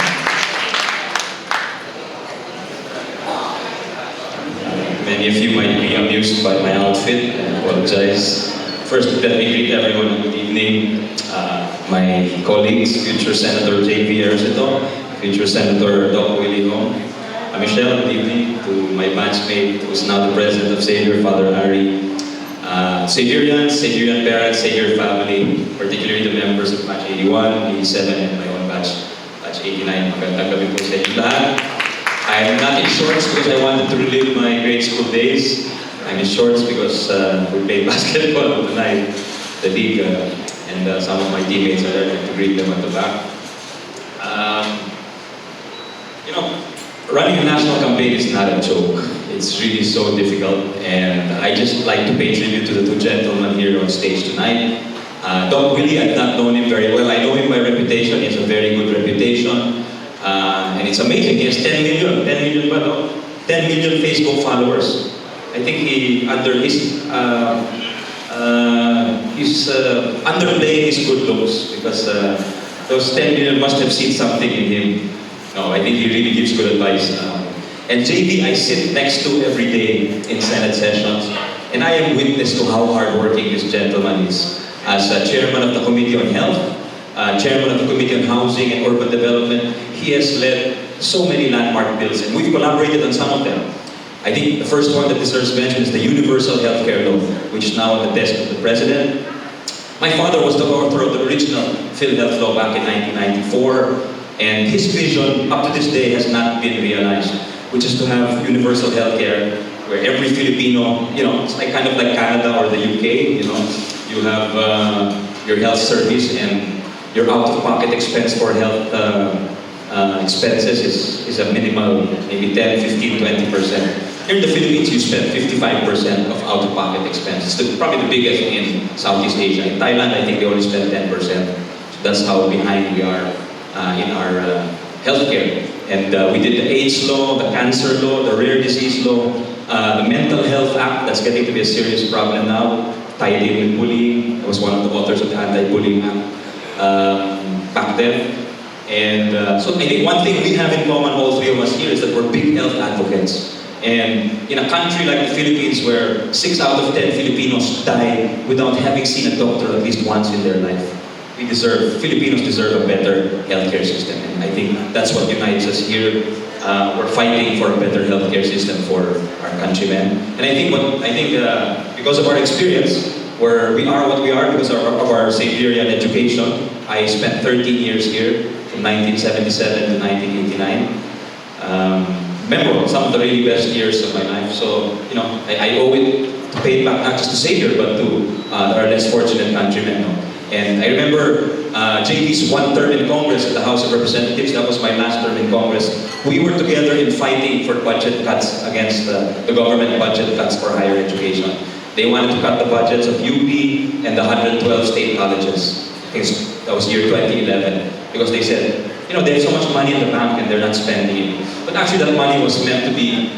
Many of you might be amused by my outfit. I apologize. First, let me greet everyone. Good evening. My colleagues, future Senator Xavier, future Senator Doc Willie Hong, Michelle, good evening. To my batchmate, who is now the president of Xavier, Father Harry, Xavierians, Xavierian parents, Xavier family, particularly the members of batch 81, 87, and my own batch 89. Magandang gabi po sa inyo lahat. I'm not in shorts because I wanted to relive my grade school days. I'm in shorts because we played basketball tonight, the league, and some of my teammates are there to greet them at the back. Running a national campaign is not a joke. It's really so difficult, and I just like to pay tribute to the 2 gentlemen here on stage tonight. Doc Willie, I've not known him very well. I know him by reputation. He has a very good reputation. And it's amazing. He has 10 million Facebook followers. I think he's underplaying his good looks because those 10 million must have seen something in him. No, I think he really gives good advice. And JB, I sit next to every day in Senate sessions, and I am witness to how hardworking this gentleman is. As chairman of the Committee on Health, chairman of the Committee on Housing and Urban Development, he has led so many landmark bills, and we've collaborated on some of them. I think the first one that deserves mention is the Universal Healthcare Law, which is now on the desk of the President. My father was the author of the original PhilHealth Law back in 1994, and his vision up to this day has not been realized, which is to have universal healthcare where every Filipino, it's like kind of like Canada or the UK, you have your health service and your out-of-pocket expense for health expenses is a minimal, maybe 10, 15, 20%. Here in the Philippines, you spend 55% of out-of-pocket expenses. It's probably the biggest in Southeast Asia. In Thailand, I think they only spend 10%. So that's how behind we are in our healthcare. And we did the AIDS law, the cancer law, the rare disease law, the Mental Health Act, that's getting to be a serious problem now, tied in with bullying. I was one of the authors of the Anti-Bullying Act back then. And so I think one thing we have in common, all three of us here, is that we're big health advocates. And in a country like the Philippines, where 6 out of 10 Filipinos die without having seen a doctor at least once in their life, Filipinos deserve a better healthcare system. And I think that's what unites us here. We're fighting for a better healthcare system for our countrymen. And I think because of our experience, where we are what we are because of our Xavierian education. I spent 13 years here, from 1977 to 1989. Memorable, some of the really best years of my life. So, I owe it to pay it back not just to Xavier, but to our less fortunate countrymen. And I remember JD's one term in Congress at the House of Representatives. That was my last term in Congress. We were together in fighting for budget cuts against the government budget cuts for higher education. They wanted to cut the budgets of UP and the 112 state colleges. I think that was year 2011. Because they said, they have so much money in the bank and they're not spending it. But actually that money was meant to be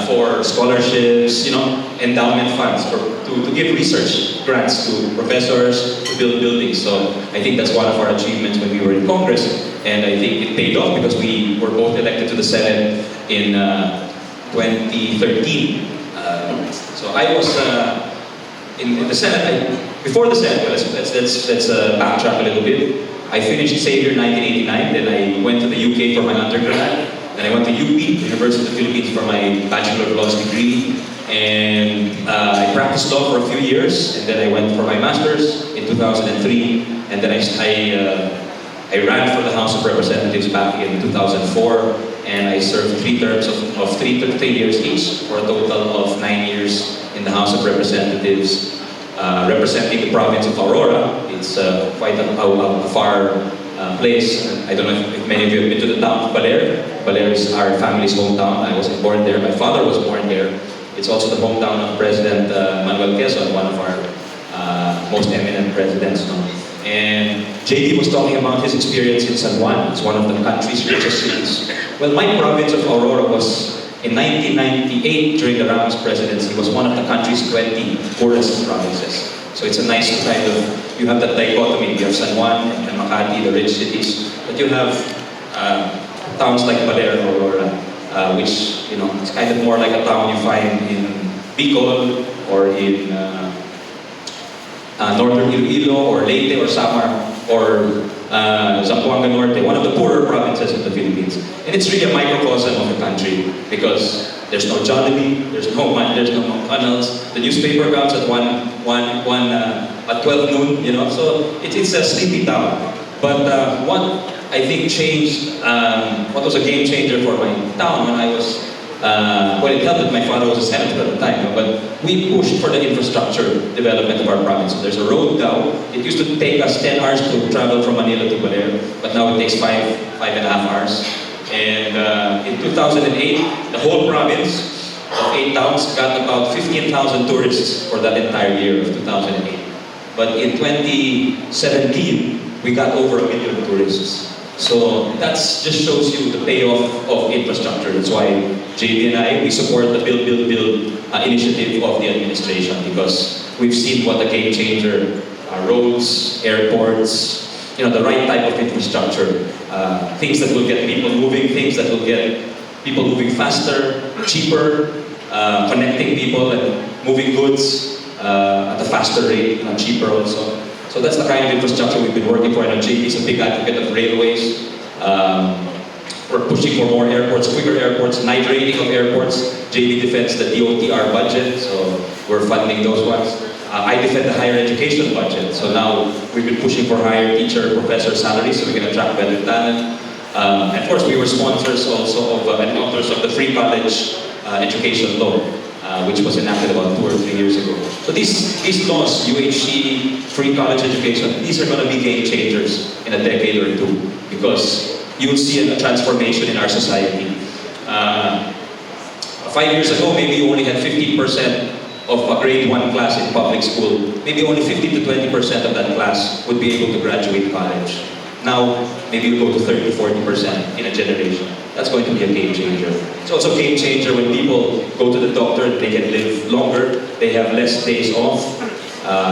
for scholarships, endowment funds, to give research grants to professors, to build buildings. So I think that's one of our achievements when we were in Congress. And I think it paid off because we were both elected to the Senate in 2013. So I was in the Senate. Before the Senate, let's backtrack a little bit. I finished Xavier in 1989, then I went to the UK for my undergrad, then I went to UP, University of the Philippines, for my Bachelor of Laws degree, and I practiced law for a few years, and then I went for my Master's in 2003, and then I ran for the House of Representatives back in 2004, and I served 3 terms of 3 years each, for a total of 9 years in the House of Representatives, representing the province of Aurora. It's quite a far place. I don't know if many of you have been to the town of Baler. Baler is our family's hometown. I wasn't born there. My father was born there. It's also the hometown of President Manuel Quezon, one of our most eminent presidents. And JD was talking about his experience in San Juan. It's one of the country's richest cities. Well, my province of Aurora was, in 1998, during the Ramos presidency, was one of the country's 20 poorest provinces. So it's a nice kind of, you have that dichotomy. You have San Juan and Makati, the rich cities, but you have towns like Baler and Aurora, which, it's kind of more like a town you find in Bicol or in Northern Iloilo or Leyte or Samar or Zamboanga Norte, one of the poorer provinces of the Philippines. And it's really a microcosm of the country because there's no Jollibee, there's no McDonald's. The newspaper comes at 12 noon, so it's a sleepy town. But what I think changed, what was a game changer for my town when I was, it helped that my father was a senator at the time, but we pushed for the infrastructure development of our province. So there's a road now. It used to take us 10 hours to travel from Manila to Baler, but now it takes 5.5 hours. And in 2008, the whole province of 8 towns got about 15,000 tourists for that entire year of 2008. But in 2017, we got over 1 million tourists. So that just shows you the payoff of infrastructure. That's why JB and we support the Build initiative of the administration because we've seen what a game changer roads, airports, the right type of infrastructure, things that will get people moving, things that will get people moving faster, cheaper, connecting people and moving goods at a faster rate, cheaper also. So that's the kind of infrastructure we've been working for. I know JP is a big advocate of railways. We're pushing for more airports, quicker airports, night rating of airports. JP defends the DOTR budget, so we're funding those ones. I defend the higher education budget, so now we've been pushing for higher teacher, professor salaries so we can attract better talent. And of course, we were sponsors also of and authors of the free college education law, which was enacted about 2 or 3 years ago. So these laws, UHC, free college education, these are going to be game changers in a decade or two because you'll see a transformation in our society. 5 years ago, maybe you only had 15% of a grade 1 class in public school. Maybe only 15 to 20% of that class would be able to graduate college. Now, maybe you go to 30 to 40% in a generation. That's going to be a game changer. It's also a game changer when people go to the doctor and they can live longer, they have less days off.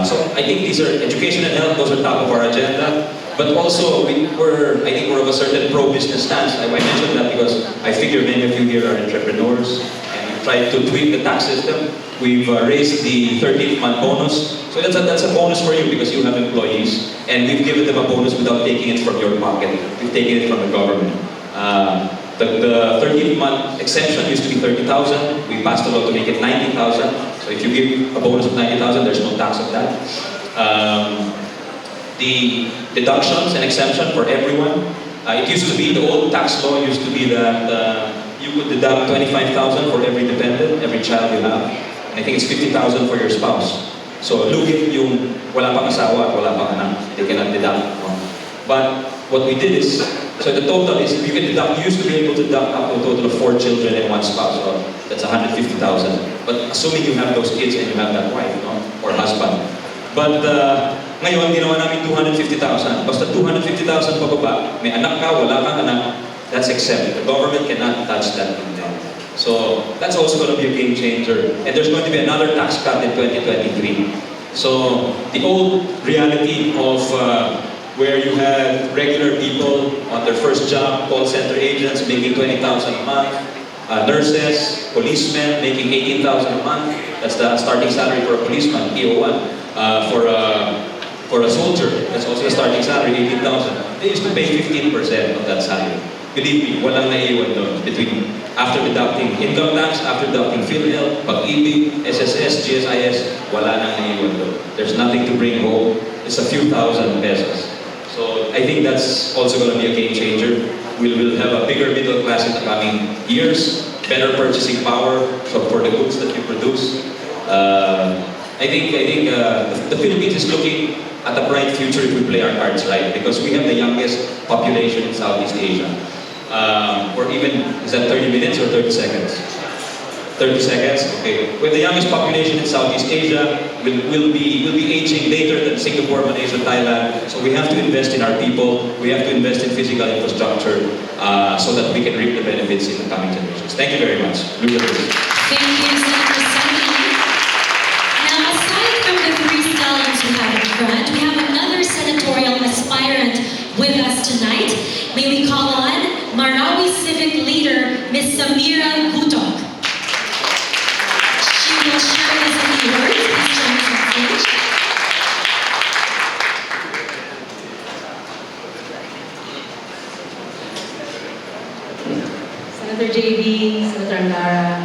So I think these are education and health, those are top of our agenda. But also, I think we're of a certain pro-business stance. I mentioned that because I figure many of you here are entrepreneurs and we've tried to tweak the tax system. We've raised the 13th month bonus. So that's a bonus for you because you have employees. And we've given them a bonus without taking it from your pocket. We've taken it from the government. The 13th month exemption used to be 30,000. We passed a law to make it 90,000. So if you give a bonus of 90,000, there's no tax on that. The deductions and exemption for everyone. It used to be, the old tax law used to be that you could deduct 25,000 for every dependent, every child you have. And I think it's 50,000 for your spouse. So lugit yung wala pang asawa at wala pang anak. They cannot deduct. But what we did is, so the total is, you can deduct, you used to be able to deduct up to a total of 4 children and 1 spouse. So that's 150,000. But assuming you have those kids and you have that wife, or husband. But ngayon, ginawa namin 250,000. Basta 250,000 pababa, may anak ka, wala kang anak, that's exempt. The government cannot touch that income. So that's also going to be a game changer. And there's going to be another tax cut in 2023. So the old reality of where you had regular people on their first job, call center agents making 20,000 a month, nurses, policemen making 18,000 a month. That's the starting salary for a policeman, PO1. For a soldier, that's also the starting salary, 18,000. They used to pay 15% of that salary. Believe me, walang naiiwan doon between after deducting income tax, after deducting PhilHealth, Pag-ibig, SSS, GSIS, wala nang naiiwan doon. There's nothing to bring home. It's a few thousand pesos. So I think that's also going to be a game changer. We'll have a bigger middle class in the coming years, better purchasing power for the goods that you produce. I think the Philippines is looking at a bright future if we play our cards right, because we have the youngest population in Southeast Asia. Or even, is that 30 minutes or 30 seconds? 30 seconds? Okay. We have the youngest population in Southeast Asia. We'll be aging later than Singapore, Malaysia, Thailand. So we have to invest in our people. We have to invest in physical infrastructure so that we can reap the benefits in the coming generations. Thank you very much. Thank you, Senator Sunny. Now, aside from the 3 stallions we have in front, we have another senatorial aspirant with us tonight. May we call on Marawi Civic Leader, Ms. Samira Gutok. She will share with us a few words. Please join us on stage. Senator JB, Senator Angara,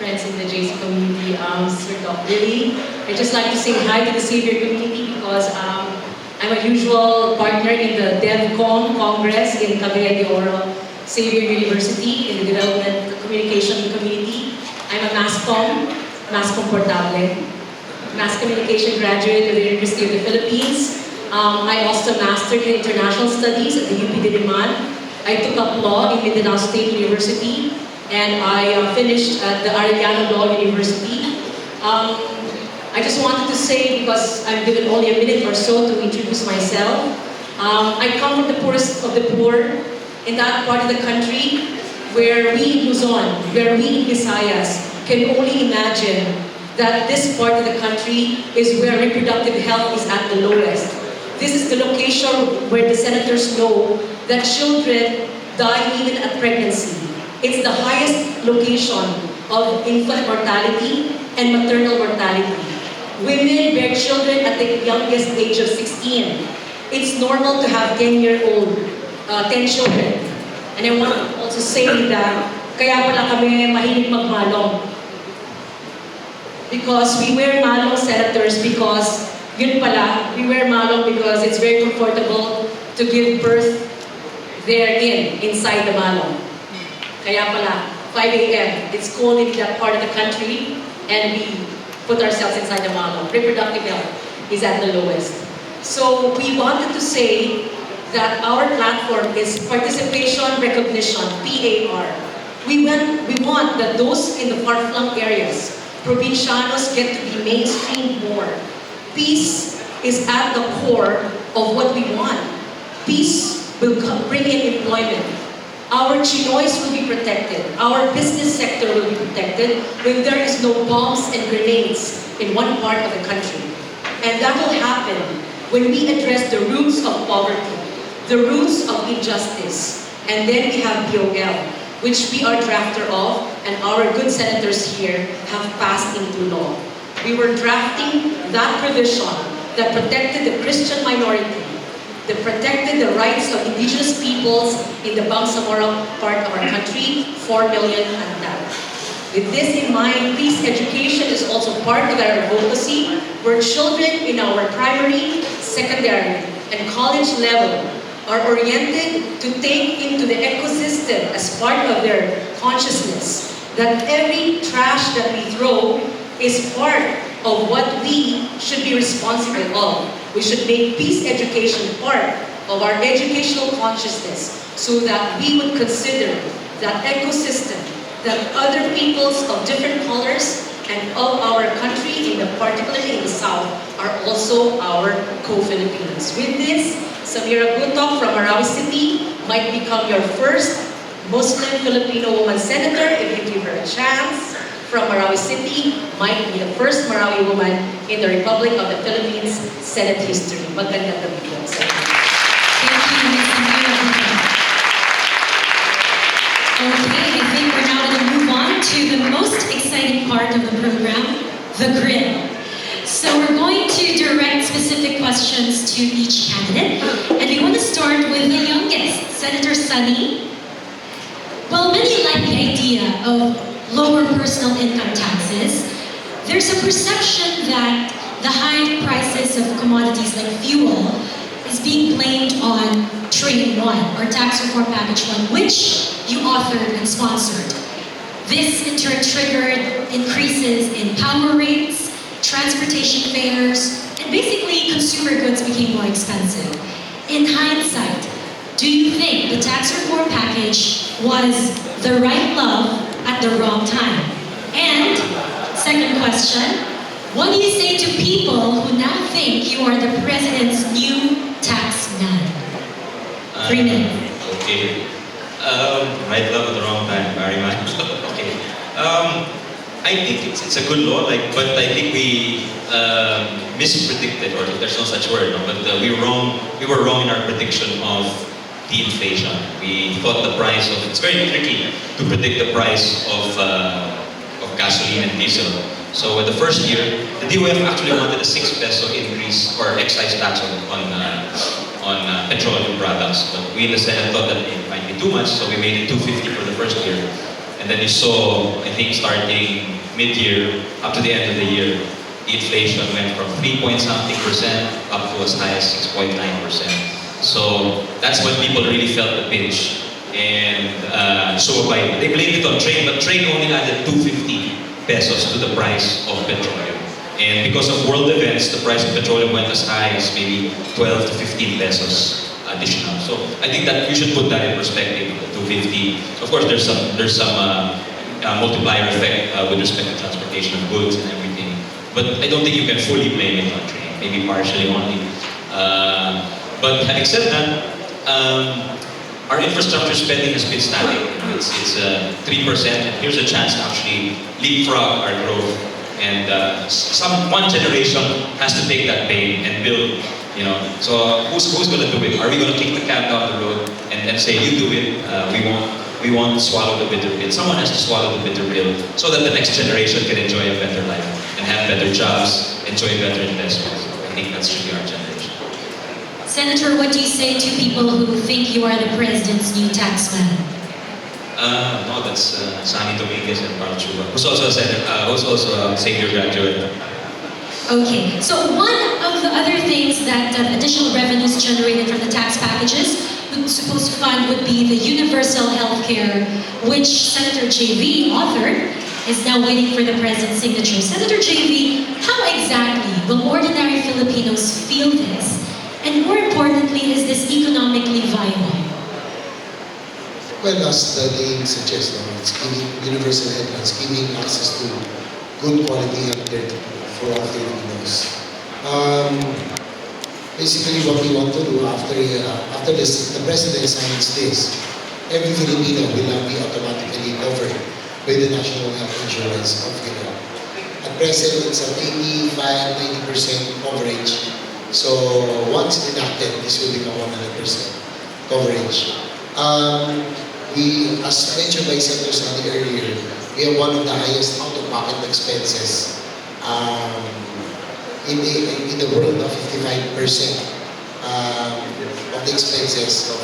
friends in the JC community, Sir Doc Lily. I'd just like to say hi to the Xavier community because I'm a usual partner in the DevCom Congress in Cagayan de Oro, Xavier University, in the Development Communication Community. I'm a Mass Portable, Mass Communication graduate of the University of the Philippines. I also mastered in International Studies at the UP Diliman. I took up law in Mindanao State University, and I finished at the Arellano Law University. I just wanted to say, because I'm given only a minute or so to introduce myself, I come from the poorest of the poor in that part of the country where we in Luzon, where we in Visayas can only imagine that this part of the country is where reproductive health is at the lowest. this is the location where the senators know that children die even at pregnancy. It's the highest location of infant mortality and maternal mortality. Women bear children at the youngest age of 16. It's normal to have 10-year-old, 10 children. And I want to also say that kaya pala kami mahilig magmalong. Because we wear malong, senators, because yun pala, we wear malong because it's very comfortable to give birth inside the malong. Kaya pala, 5 a.m., it's cold in that part of the country, and we put ourselves inside the malong. Reproductive health is at the lowest. So we wanted to say that our platform is participation, recognition, PAR. We want that those in the far-flung areas, provincianos, get to be mainstreamed more. Peace is at the core of what we want. Peace will bring in employment. Our chinoys will be protected. Our business sector will be protected when there is no bombs and grenades in one part of the country. And that will happen when we address the roots of poverty, the roots of injustice. And then we have BOL, which we are drafter of, and our good senators here have passed into law. We were drafting that provision that protected the Christian minority, that protected the rights of indigenous peoples in the Bangsamoro part of our country, 4 million untapped. With this in mind, peace education is also part of our advocacy, where children in our primary, secondary, and college level are oriented to take into the ecosystem as part of their consciousness that every trash that we throw is part of what we should be responsible of. We should make peace education part of our educational consciousness so that we would consider that ecosystem, that other peoples of different colors and of our country, particularly in the South, are also our co-Filipinos. With this, Samira Gutok from Marawi City might become your first Muslim Filipino woman senator if you give her a chance. From Marawi City might be the first Marawi woman in the Republic of the Philippines Senate history. Magandang gabi po sa inyo. Thank you, Ms. Samira Gutok. Okay, I think we're now going to move on to the most exciting part of the program, the grill. So we're going to direct specific questions to each candidate, and we want to start with the youngest, Senator Sunny. Well, many like the idea of lower personal income taxes. There's a perception that the high prices of commodities like fuel is being blamed on Train 1, or Tax Reform Package 1, which you authored and sponsored. This in turn triggered increases in power rates, transportation fares, and basically consumer goods became more expensive. In hindsight, do you think the tax reform package was the right love at the wrong time? And second question, what do you say to people who now think you are the president's new tax man? 3 minutes. Okay. Right love at the wrong time, very much. Okay. I think it's a good law, but I think we mispredicted, or there's no such word, no, but we were wrong in our prediction of the inflation. We thought the price of, it's very tricky to predict the price of gasoline and diesel. So in the first year, the DOF actually wanted a 6 peso increase or excise tax on petroleum products. But we in the Senate thought that it might be too much, so we made it 250 for the first year. And then you saw, I think starting mid-year up to the end of the year, the inflation went from 3-point-something% up to as high as 6.9%. So that's when people really felt the pinch. And so they blamed it on Train, but Train only added 250 pesos to the price of petroleum. And because of world events, the price of petroleum went as high as maybe 12 to 15 pesos additional. So I think that we should put that in perspective, 250. Of course, there's some multiplier effect with respect to transportation of goods and everything. But I don't think you can fully blame it on Train, maybe partially only. But having said that, our infrastructure spending has been static. It's 3%, and here's a chance to actually leapfrog our growth. And one generation has to take that pain and build You know, so who's going to do it? Are we going to kick the can down the road and say, you do it, we won't swallow the bitter pill. Someone has to swallow the bitter pill so that the next generation can enjoy a better life and have better jobs, enjoy better investments. I think that should be our generation. Senator, what do you say to people who think you are the president's new taxman? No, that's Sani Dominguez and Carl Chuba, who's also a Xavier graduate. Okay, so one of the other things that additional revenues generated from the tax packages supposed to fund would be the universal health care, which Senator JV authored, is now waiting for the president's signature. Senator JV, how exactly will ordinary Filipinos feel this? And more importantly, is this economically viable? Well, as the name suggests, it's giving universal health, it's giving access to good quality healthcare for all Filipinos. Basically, what we want to do after this, the president signs this, every Filipino will now be automatically covered by the national health insurance of Philippines. At present, it's at 85-90% coverage. So once enacted, this will become 100% coverage. As mentioned by Senator Sani earlier, we have one of the highest out-of-pocket expenses in the world of 55% of the expenses of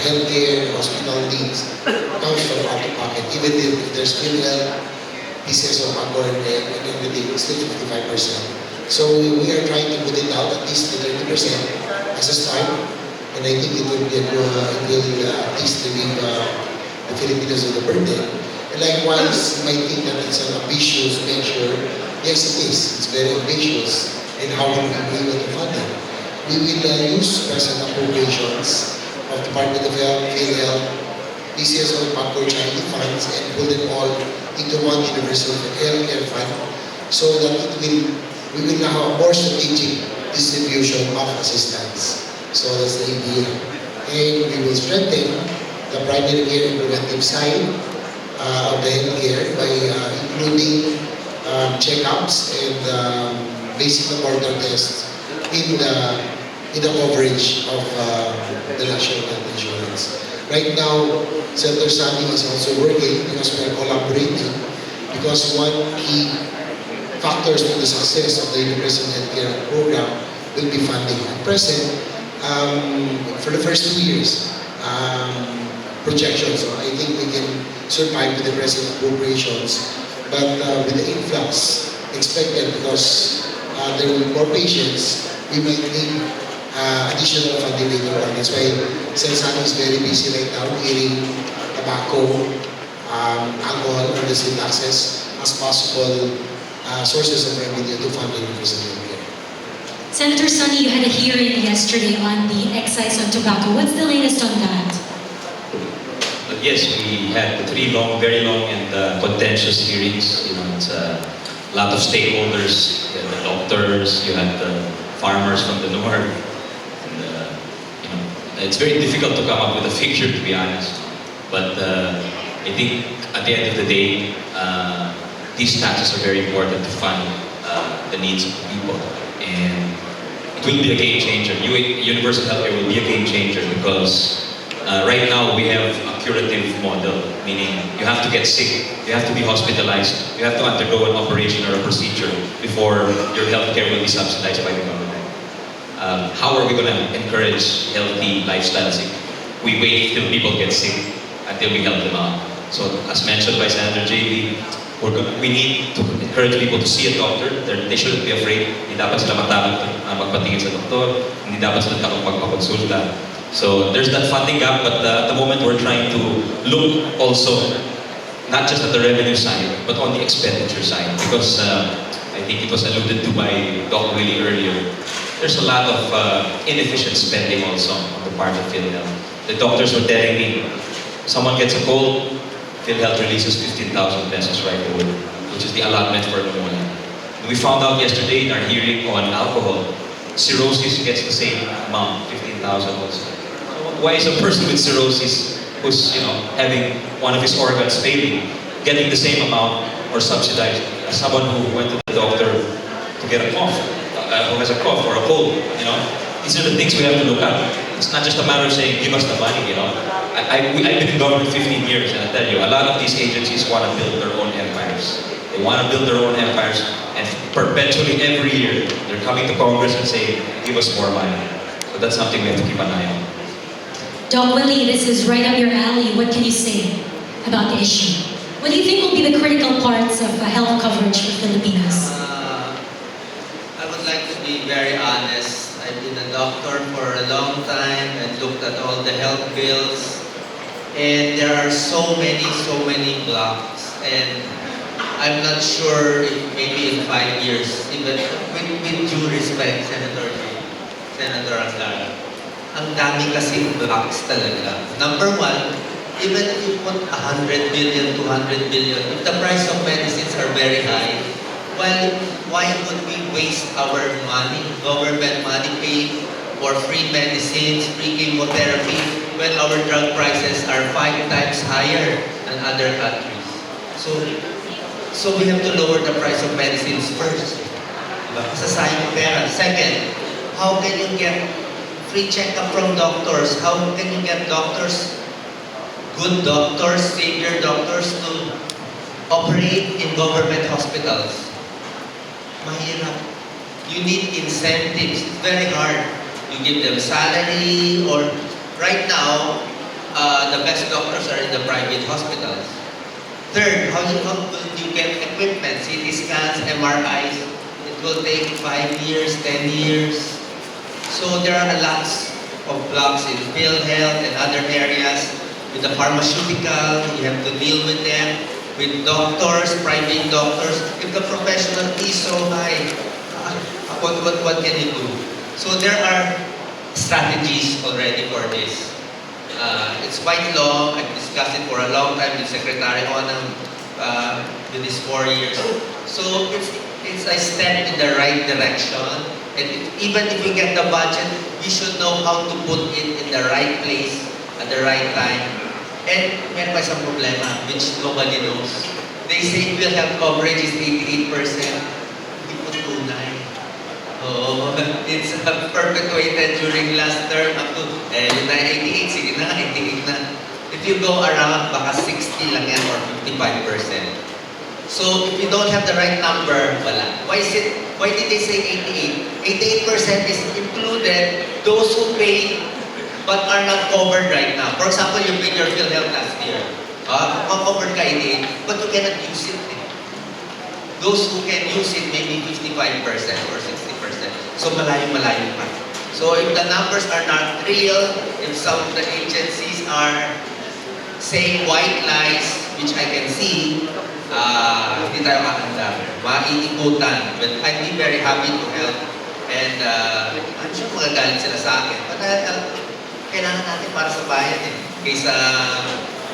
healthcare, hospital needs comes from out-of-pocket. Even if there's criminal pieces of accord and everything, it's still 55%. So we are trying to put it out at least to 30% as a start. And I think it will at least relieve the Filipinos of the burden. And likewise, you might think that it's an ambitious measure. Yes, it is. It's very ambitious. And how will we be able to fund it? We will use present appropriations of the Department of Health, PhilHealth, PCSO, Backward Charity funds, and put them all into one universal healthcare fund so that we will now have a more strategic distribution of assistance. So that's the idea. And we will strengthen the primary care and preventive side of the healthcare by including checkups and basic laboratory tests in the coverage of the national health insurance. Right now, Senator Sani is also working because we are collaborating because one key factors to the success of the universal healthcare program will be funding. At present, for the first 2 years, projections, I think we can survive with the present appropriations, but with the influx expected because there will be more patients, we might need additional funding later on. That's why Senator is very busy right now hearing tobacco, alcohol, or the same taxes as possible sources of revenue to fund the universal healthcare. Senator Sonny, you had a hearing yesterday on the excise on tobacco. What's the latest on that? Yes, we had 3 very long and contentious hearings. You know, it's a lot of stakeholders. You had the doctors, you had the farmers from the north. And, you know, it's very difficult to come up with a figure, to be honest. But I think at the end of the day, these taxes are very important to fund the needs of the people. And it will be a game changer. Universal healthcare will be a game changer because right now we have a curative model, meaning you have to get sick, you have to be hospitalized, you have to undergo an operation or a procedure before your healthcare will be subsidized by the government. How are we going to encourage healthy lifestyles if we wait till people get sick until we help them out? So as mentioned by Senator JV, we need to encourage people to see a doctor. They shouldn't be afraid. Hindi dapat sila matakot magpatingin sa doktor. Hindi dapat sila takot magpakonsulta. So there's that funding gap, but at the moment we're trying to look also not just at the revenue side, but on the expenditure side. Because I think it was alluded to by Doc Willie earlier, there's a lot of inefficient spending also on the part of PhilHealth. The doctors were telling me, someone gets a cold, PhilHealth releases 15,000 pesos right away, which is the allotment for pneumonia. We found out yesterday in our hearing on alcohol, cirrhosis gets the same amount, 15,000 also. So why is a person with cirrhosis who's having one of his organs failing getting the same amount or subsidized as someone who went to the doctor to get a cough, who has a cough or a cold, you know. These are the things we have to look at. It's not just a matter of saying, give us the money, you know. I've been in government 15 years, and I tell you, a lot of these agencies want to build their own empires. They want to build their own empires, and perpetually every year, they're coming to Congress and saying, give us more money. So that's something we have to keep an eye on. Doc Willie, this is right up your alley. What can you say about the issue? What do you think will be the critical parts of health coverage for Filipinos? I would like to be very honest. I've been a doctor for a long time and looked at all the health bills. And there are so many blocks. And I'm not sure if maybe in 5 years, even with due respect, Senator Angara, ang dami kasing blocks talaga. Number one, even if you put 100 billion, 200 billion, if the price of medicines are very high, why would we waste our money, government money, paying for free medicines, free chemotherapy, when our drug prices are 5 times higher than other countries? So we have to lower the price of medicines first. Masasayang pera. Second, how can you get free checkup from doctors? How can you get doctors, good doctors, Xavier doctors to operate in government hospitals? Mahirap. You need incentives. It's very hard. You give them salary, or right now, the best doctors are in the private hospitals. Third, how will you get equipment, CT scans, MRIs? It will take 5 years, 10 years. So there are lots of blocks in PhilHealth and other areas. With the pharmaceutical, you have to deal with them. With doctors, private doctors, if the professional is so high, what can you do? So there are strategies already for this. It's quite long. I've discussed it for a long time with Secretary Onam with these 4 years. So it's a step in the right direction. And even if we get the budget, we should know how to put it in the right place at the right time. And meron pa isang problema, which nobody knows. They say PhilHealth coverage is 88%. Hindi po tunay. Oh, it's perpetuated during last term up to, yun na 88, sige na, 88 na. If you go around, baka 60 lang yan or 55%. So if you don't have the right number, wala. Why did they say 88? 88% is included those who pay but are not covered right now. For example, you paid your PhilHealth last year. Covered ka 88, but you cannot use it. Those who can use it, maybe 55% or 60%. So malayo-malayo pa. So if the numbers are not real, if some of the agencies are saying white lies, which I can see, hindi tayo kakanda. Maiikutan. But I'd be very happy to help. And I'm sure magagalit sila sa akin. But kailangan natin para sa bayan eh. Kaysa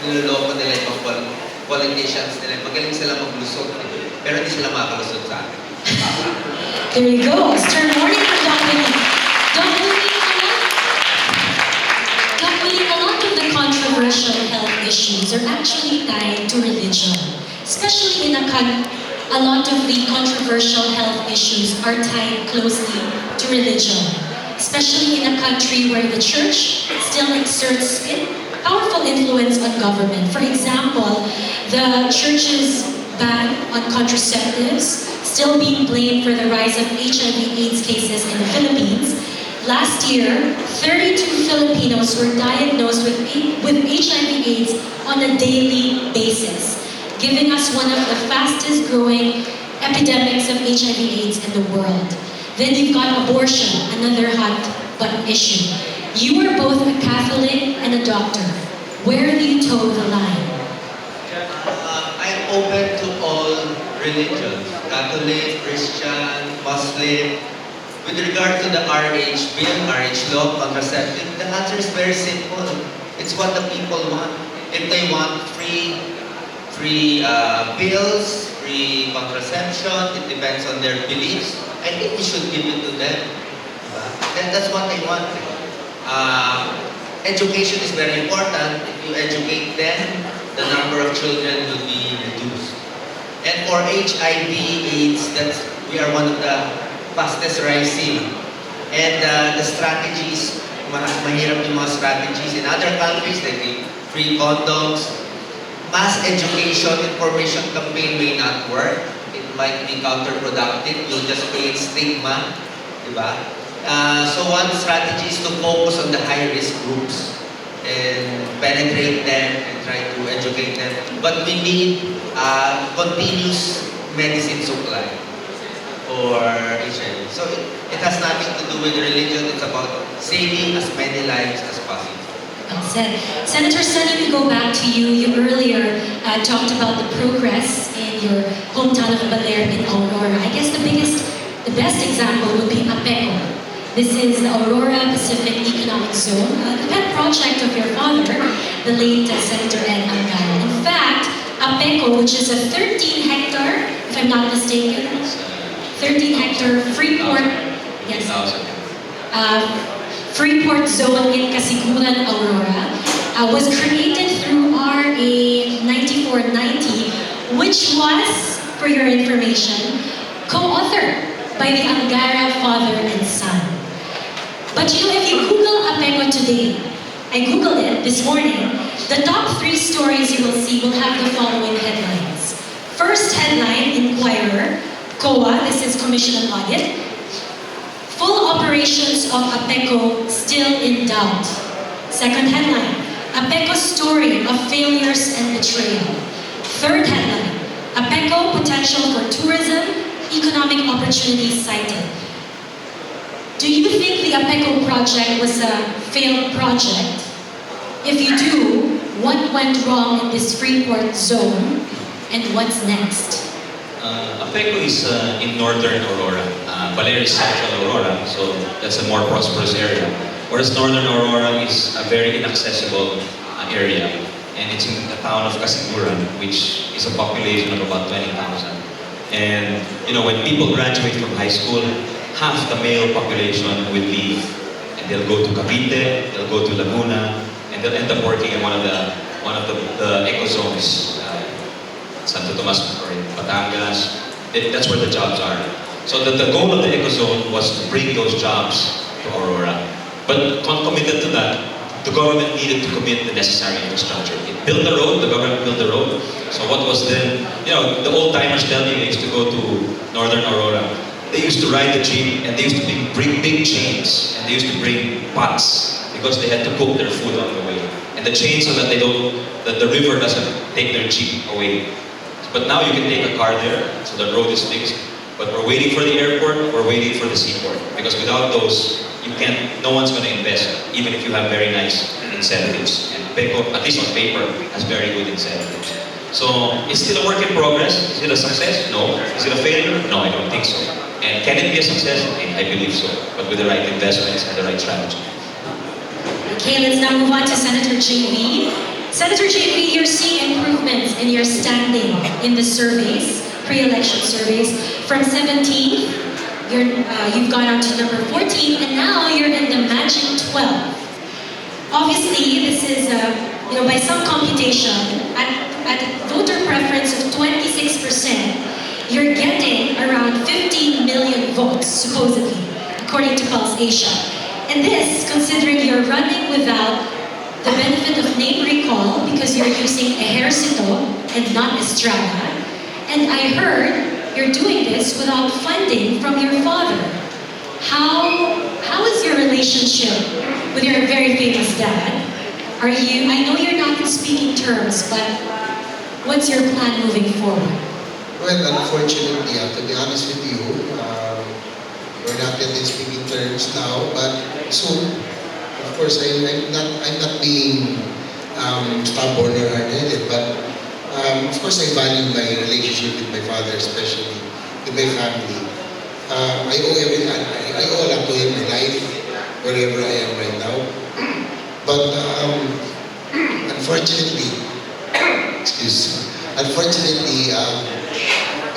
niloloko nila ibang politicians nila. Magaling sila maglusot. Pero hindi sila makalusot sa akin. There you go. Stern warning from Doc Willie. Doc Willie, a lot of the controversial health issues are actually tied to religion. Especially in a lot of the controversial health issues are tied closely to religion. Especially in a country where the church still exerts powerful influence on government. For example, the church's ban on contraceptives still being blamed for the rise of HIV/AIDS cases in the Philippines. Last year, 32 Filipinos were diagnosed with HIV/AIDS on a daily basis, giving us one of the fastest growing epidemics of HIV/AIDS in the world. Then you've got abortion, another hot button issue. You are both a Catholic and a doctor. Where do you toe the line? I'm open to all religions, Catholic, Christian, Muslim. With regard to the RH bill, RH law, contraceptive, the answer is very simple. It's what the people want. If they want free pills, free contraception, it depends on their beliefs. I think we should give it to them. And that's what they want. Education is very important. If you educate them, the number of children will be reduced. And for HIV/AIDS, we are one of the fastest rising. And the strategies, mahirap yung mga strategies in other countries, like the free condoms. Mass education information campaign may not work. It might be counterproductive. You'll just create stigma. Diba? So one strategy is to focus on the high-risk groups and penetrate them and try to educate them. But we need continuous medicine supply for HIV. So it has nothing to do with religion. It's about saving as many lives as possible. Well said. Senator Sunny, we go back to you. You earlier talked about the progress in your hometown of Baler in Aurora. I guess the best example would be APECO. This is the Aurora Pacific Economic Zone, the pet project of your father, the late Senator Ed Angara. In fact, APECO, which is a 13-hectare, if I'm not mistaken, 13-hectare Freeport, yes, Freeport Zone in Kasiguran, Aurora, was created through RA 9490, which was, for your information, co-authored by the Angara father and son. But you know, if you Google APECO today, I Googled it this morning, the top 3 stories you will see will have the following headlines. First headline, Inquirer, COA, this is Commission on Audit, full operations of APECO still in doubt. Second headline, APECO story of failures and betrayal. Third headline, APECO potential for tourism, economic opportunities cited. Do you think the APECO project was a failed project? If you do, what went wrong in this Freeport zone and what's next? APECO is in northern Aurora. Baler is central Aurora, so that's a more prosperous area. Whereas northern Aurora is a very inaccessible area. And it's in the town of Kasiguran, which is a population of about 20,000. And you know, when people graduate from high school, half the male population will leave. And they'll go to Cavite, they'll go to Laguna, and they'll end up working in one of the eco zones. Santo Tomas or in Batangas. That's where the jobs are. So the goal of the eco zone was to bring those jobs to Aurora. But concomitant to that, the government needed to commit the necessary infrastructure. It built the road, the government built the road. So what was then, you know, the old timers tell me they used to go to northern Aurora. They used to ride the jeep and they used to bring big chains and they used to bring pots because they had to cook their food on the way. And the chains so that the river doesn't take their jeep away. But now you can take a car there, so the road is fixed. But we're waiting for the airport, we're waiting for the seaport. Because without those, no one's going to invest, even if you have very nice incentives. And APECO, at least on paper, has very good incentives. So, it's still a work in progress. Is it a success? No. Is it a failure? No, I don't think so. And can it be a success? I believe so. But with the right investments and the right strategy. Okay, let's now move on to Senator JV. Senator JV, you're seeing improvements in your standing in the surveys, pre-election surveys. From 17, you've gone on to number 14, and now you're in the magic 12. Obviously, this is, by some computation, at voter preference of 26%, you're getting around 15 million votes, supposedly, according to Pulse Asia. And this, considering you're running without the benefit of name recall because you're using Ejercito and not Estrada. And I heard you're doing this without funding from your father. How is your relationship with your very famous dad? I know you're not in speaking terms, but what's your plan moving forward? Well, unfortunately, to be honest with you, we're not yet in speaking terms now, but soon. Of course, I'm not being stubborn or hard-headed, but of course I value my relationship with my father, especially with my family. I owe a lot to him in life, wherever I am right now. But unfortunately,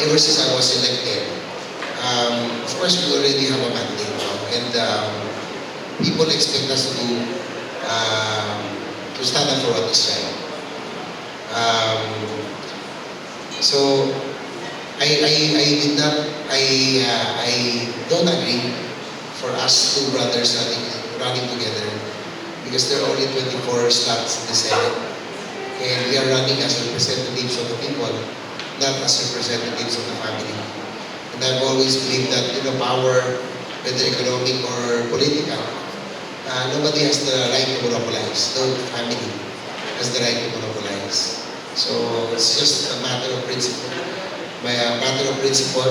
ever since I was elected, of course we already have a mandate now, and people expect us to stand up for what is right. So I don't agree for us two brothers running together because there are only 24 slots in the Senate. And we are running as representatives of the people, not as representatives of the family. And I've always believed that power, whether economic or political, nobody has the right to monopolize. No family has the right to monopolize. So it's just a matter of principle. By a matter of principle,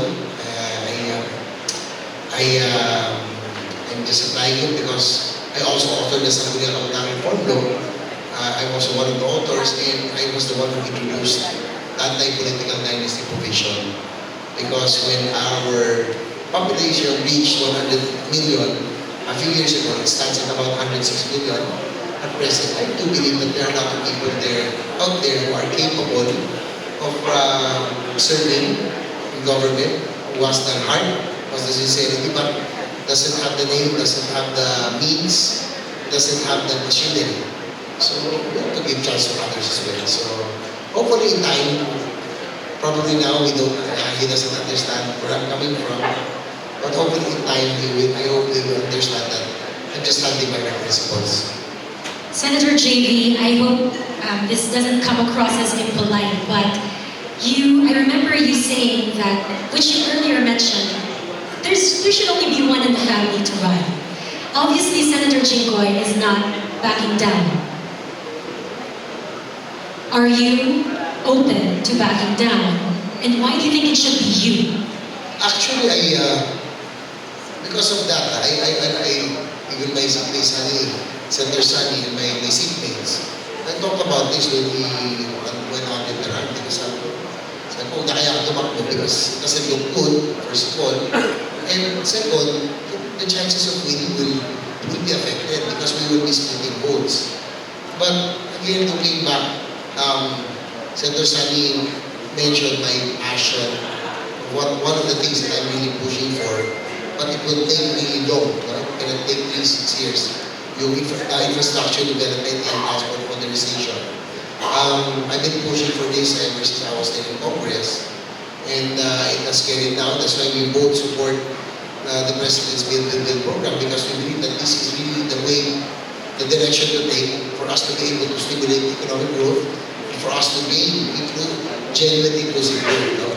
I'm just applying it because I also authored the Sangguniang Kabataan Reform Law. I'm also one of the authors, and I was the one who introduced anti-political dynasty provision. Because when our population reached 100 million a few years ago, it stands at about 106 million. At present, I do believe that there are a lot of people out there who are capable of serving in government, who has the heart, who has the sincerity, but doesn't have the name, doesn't have the means, doesn't have the machinery. So we have to give chance to others as well. So hopefully in time, probably now he doesn't understand where I'm coming from, but hopefully in time I hope he will understand that I'm just standing by my principles. Senator JV, I hope this doesn't come across as impolite, but I remember you saying that, which you earlier mentioned, there should only be one in the family to run. Obviously, Senator Jinggoy is not backing down. Are you open to backing down? And why do you think it should be you? Actually, because of that, even my Senator Sunny and my seatmates, I talked about this when he went on in the run because sabi ko, na kaya ako tumakbo because it doesn't look good, first of all. And second, the chances of winning will be affected because we will be splitting votes. But again, looking back, Senator Sunny mentioned my passion, one of the things that I'm really pushing for, but it will take really long, right? It will take 3-6 years. Yung infrastructure development and transport modernization. I've been pushing for this ever since I was in Congress, and it has carried down. That's why we both support the President's Build program because we believe that this is really the way, the direction to take for us to be able to stimulate economic growth, and for us to gain genuine inclusive growth. No?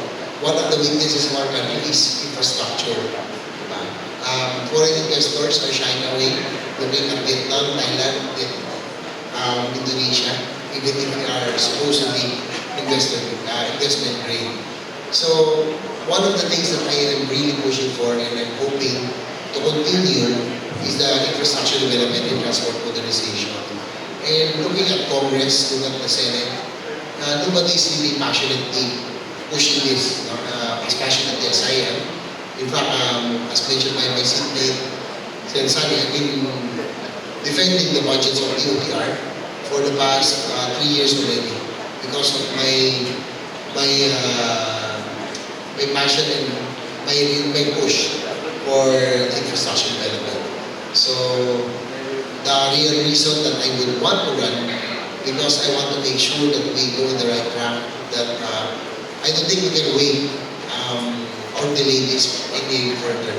One of the weaknesses of our country is infrastructure. Foreign investors are shying away, looking at Vietnam, Thailand, Indonesia, even if we are supposedly investment grade. So one of the things that I am really pushing for and I'm hoping to continue is the infrastructure development and transport modernization. And looking at Congress, looking at the Senate, nobody is really passionately pushing this, as passionately as I am. In fact, as mentioned by my seatmate, Sen. Sunny, I've been defending the budgets of DOTR for the past 3 years already because of my passion and my push for the infrastructure development. So the real reason that I would want to run because I want to make sure that we go in the right track, that I don't think we can wait or delay this any further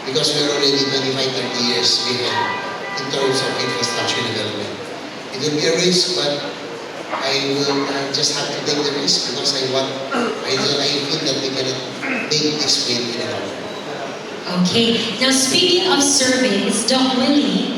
because we're already 25-30 years behind in terms of infrastructure development. It will be a risk, but I will just have to take the risk because I feel that we cannot make this wait any longer. Okay, now speaking of surveys, Doc Willie,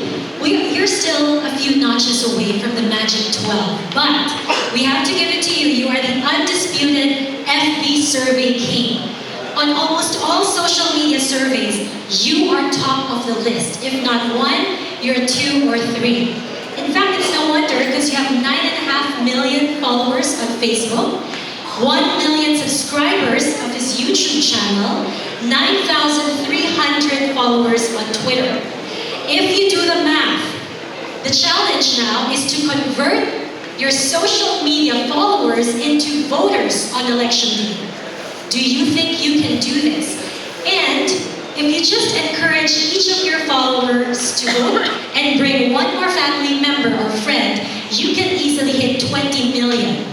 you're still a few notches away from the magic 12, but we have to give it to you. You are the undisputed FB survey king. On almost all social media surveys, you are top of the list. If not one, you're 2 or 3. In fact, it's no wonder because you have 9.5 million followers on Facebook, 1 million subscribers of his YouTube channel, 9,300 followers on Twitter. If you do the math, the challenge now is to convert your social media followers into voters on election day. Do you think you can do this? And if you just encourage each of your followers to vote and bring one more family member or friend, you can easily hit 20 million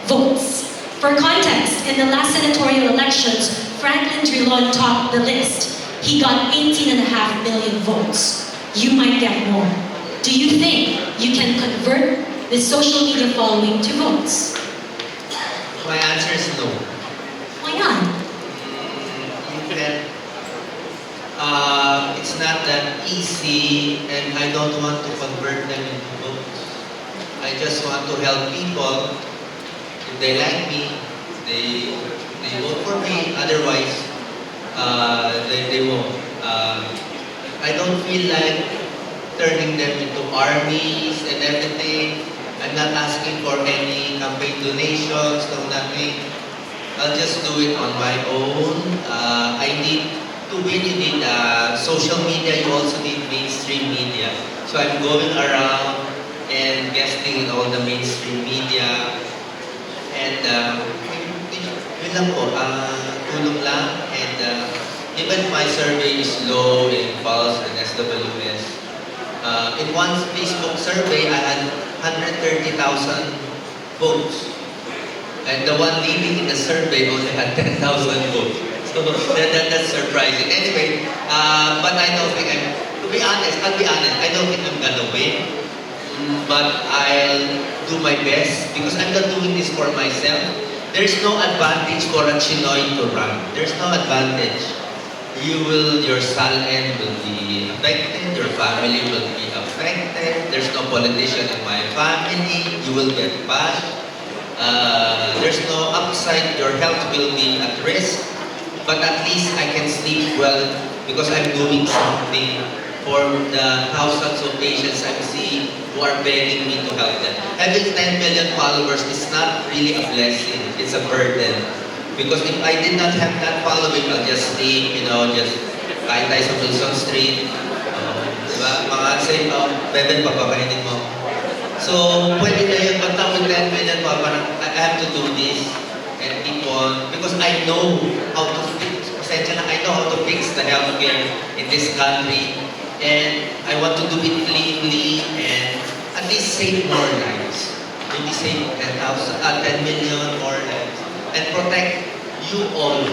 votes. For context, in the last senatorial elections, Franklin Trilon topped the list. He got 18.5 million votes. You might get more. Do you think you can convert this social media following to votes? My answer is no. Why not? You can. It's not that easy, and I don't want to convert them into votes. I just want to help people. If they like me, they vote for me. Otherwise, they won't. I don't feel like turning them into armies and everything. I'm not asking for any campaign donations, no nothing. I'll just do it on my own. I need to really need social media. You also need mainstream media. So I'm going around and guesting in all the mainstream media. And yun lang po, tulong lang. And even my survey is low in Pulse and SWS. In one Facebook survey, I had 130,000 votes. And the one leading in the survey only had 10,000 votes. So that's surprising. Anyway, but I don't think I'll be honest, I don't think I'm gonna win. But I'll do my best because I'm not doing this for myself. There's no advantage for a Chinoy to run. There's no advantage. Your stallion will be affected, your family will be affected, there's no politician in my family, you will get bashed. There's no upside, your health will be at risk, but at least I can sleep well because I'm doing something for the thousands of patients I'm seeing who are begging me to help them. Having 10 million followers is not really a blessing, it's a burden. Because if I did not have that following, I'll just sleep, just kain tayo sa Wilson Street. Diba? Mga say, Beben, papakainin mo. So, pwede na yun, but now with 10 million, parang I have to do this and keep on. Because I know how to fix, I know how to fix the healthcare in this country. And I want to do it cleanly and at least save more lives. Maybe save 10 million more lives. And protect you all.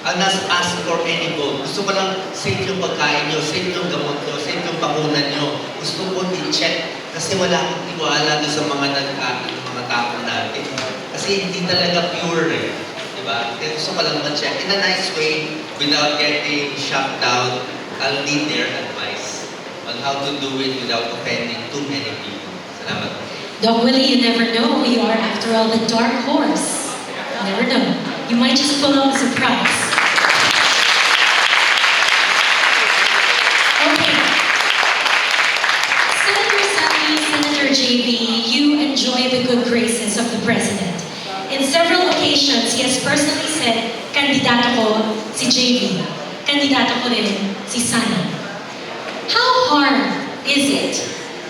I'm not asking for any vote. Gusto ko lang safe yung pagkain nyo, safe yung gamot nyo, safe yung bakunan nyo. Gusto ko i-check kasi wala akong tiwala doon sa mga mga tao natin. Kasi hindi talaga pure eh. Diba? Kaya gusto ko lang ma-check in a nice way without getting shut down. I'll need their advice on how to do it without offending too many people. Salamat. Doc Willie, you never know. You are, after all, the dark horse. You never know. You might just pull out a surprise. Okay. Senator Sally, Senator JV, you enjoy the good graces of the President. In several occasions, he has personally said, kandidato ko si JV. Kandidato ko rin si Sana. How hard is it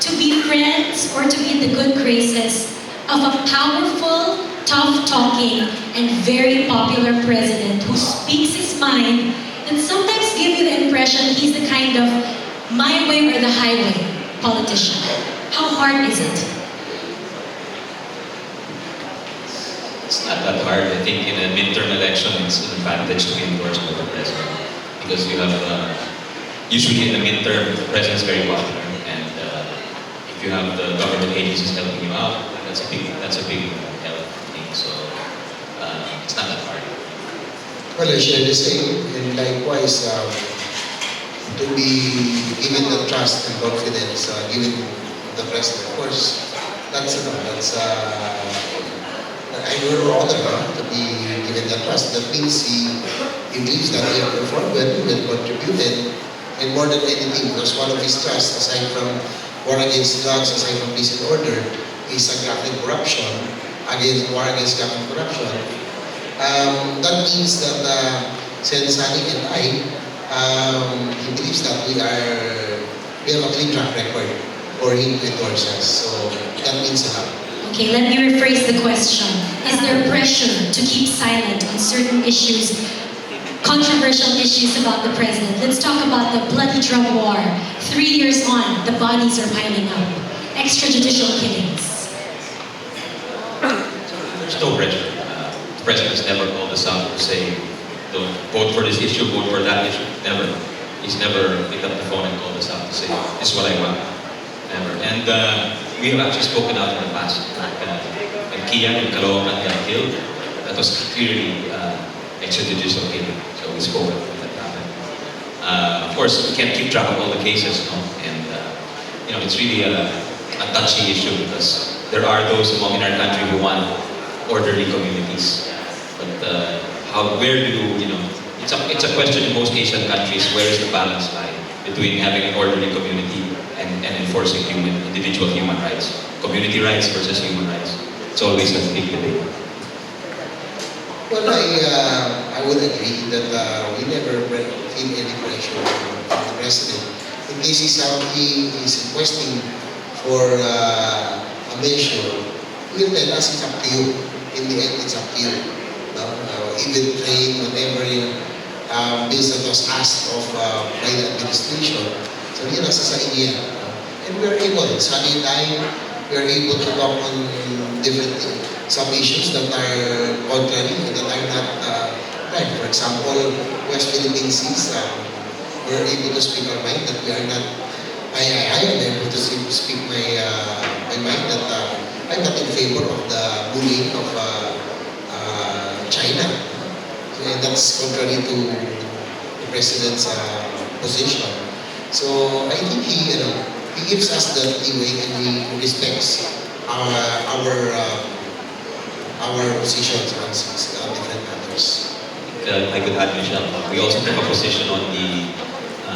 to be friends or to be in the good graces of a powerful, tough-talking, and very popular president who speaks his mind and sometimes gives you the impression he's the kind of my way or the highway politician? How hard is it? It's not that hard. I think in a midterm election, it's an advantage to be endorsed by the president because you have usually in the midterm, the president is very popular, and if you have the government agencies helping you out, that's a big help. I think so. It's not that hard. Well, I share the same, and likewise, to be given the trust and confidence given the president. Of course, we're honored to be given the trust. That means he believes that we have performed well, we have contributed, and more than anything, because one of his trusts, aside from war against drugs, aside from peace and order, is graft corruption, war against graft corruption. That means that Sen Sani and I, he believes that we have a clean track record for him to endorse us. So that means a lot. Okay, let me rephrase the question. Is there pressure to keep silent on certain issues, controversial issues about the president? Let's talk about the bloody drug war. 3 years on, the bodies are piling up. Extrajudicial killings. There's no pressure. president has never called us out to say, don't vote for this issue, vote for that issue. Never. He's never picked up the phone and called us out to say, this is what I want. Never. And we have actually spoken out in the past. When Kian and Caloocan got killed, that was clearly extrajudicial killing. So we spoke out when that happened. Of course, we can't keep track of all the cases, no? And it's really a touchy issue because there are those among in our country who want orderly communities. But where do it's a question in most Asian countries, where is the balance lie between having an orderly community and enforcing individual human rights? Community rights versus human rights. It's always a big debate. Well, I would agree that we never feel any pressure from the president. In case he is requesting for a measure, we'll tell us it's up to you. In the end, it's up to you. Even train, whatever bills that was asked of by the administration. So yun nasa sa inyo. And we're able, Sunny and I, we're able to talk on different some issues that are contrary and that are not right. For example, West Philippine Seas, we're able to speak our mind that we are not, I am able to speak my mind that I'm not in favor of the bullying of China. And that's contrary to the President's position. So I think he gives us the leeway and he respects our positions on different matters. I could add, Michelle, we also took a position on the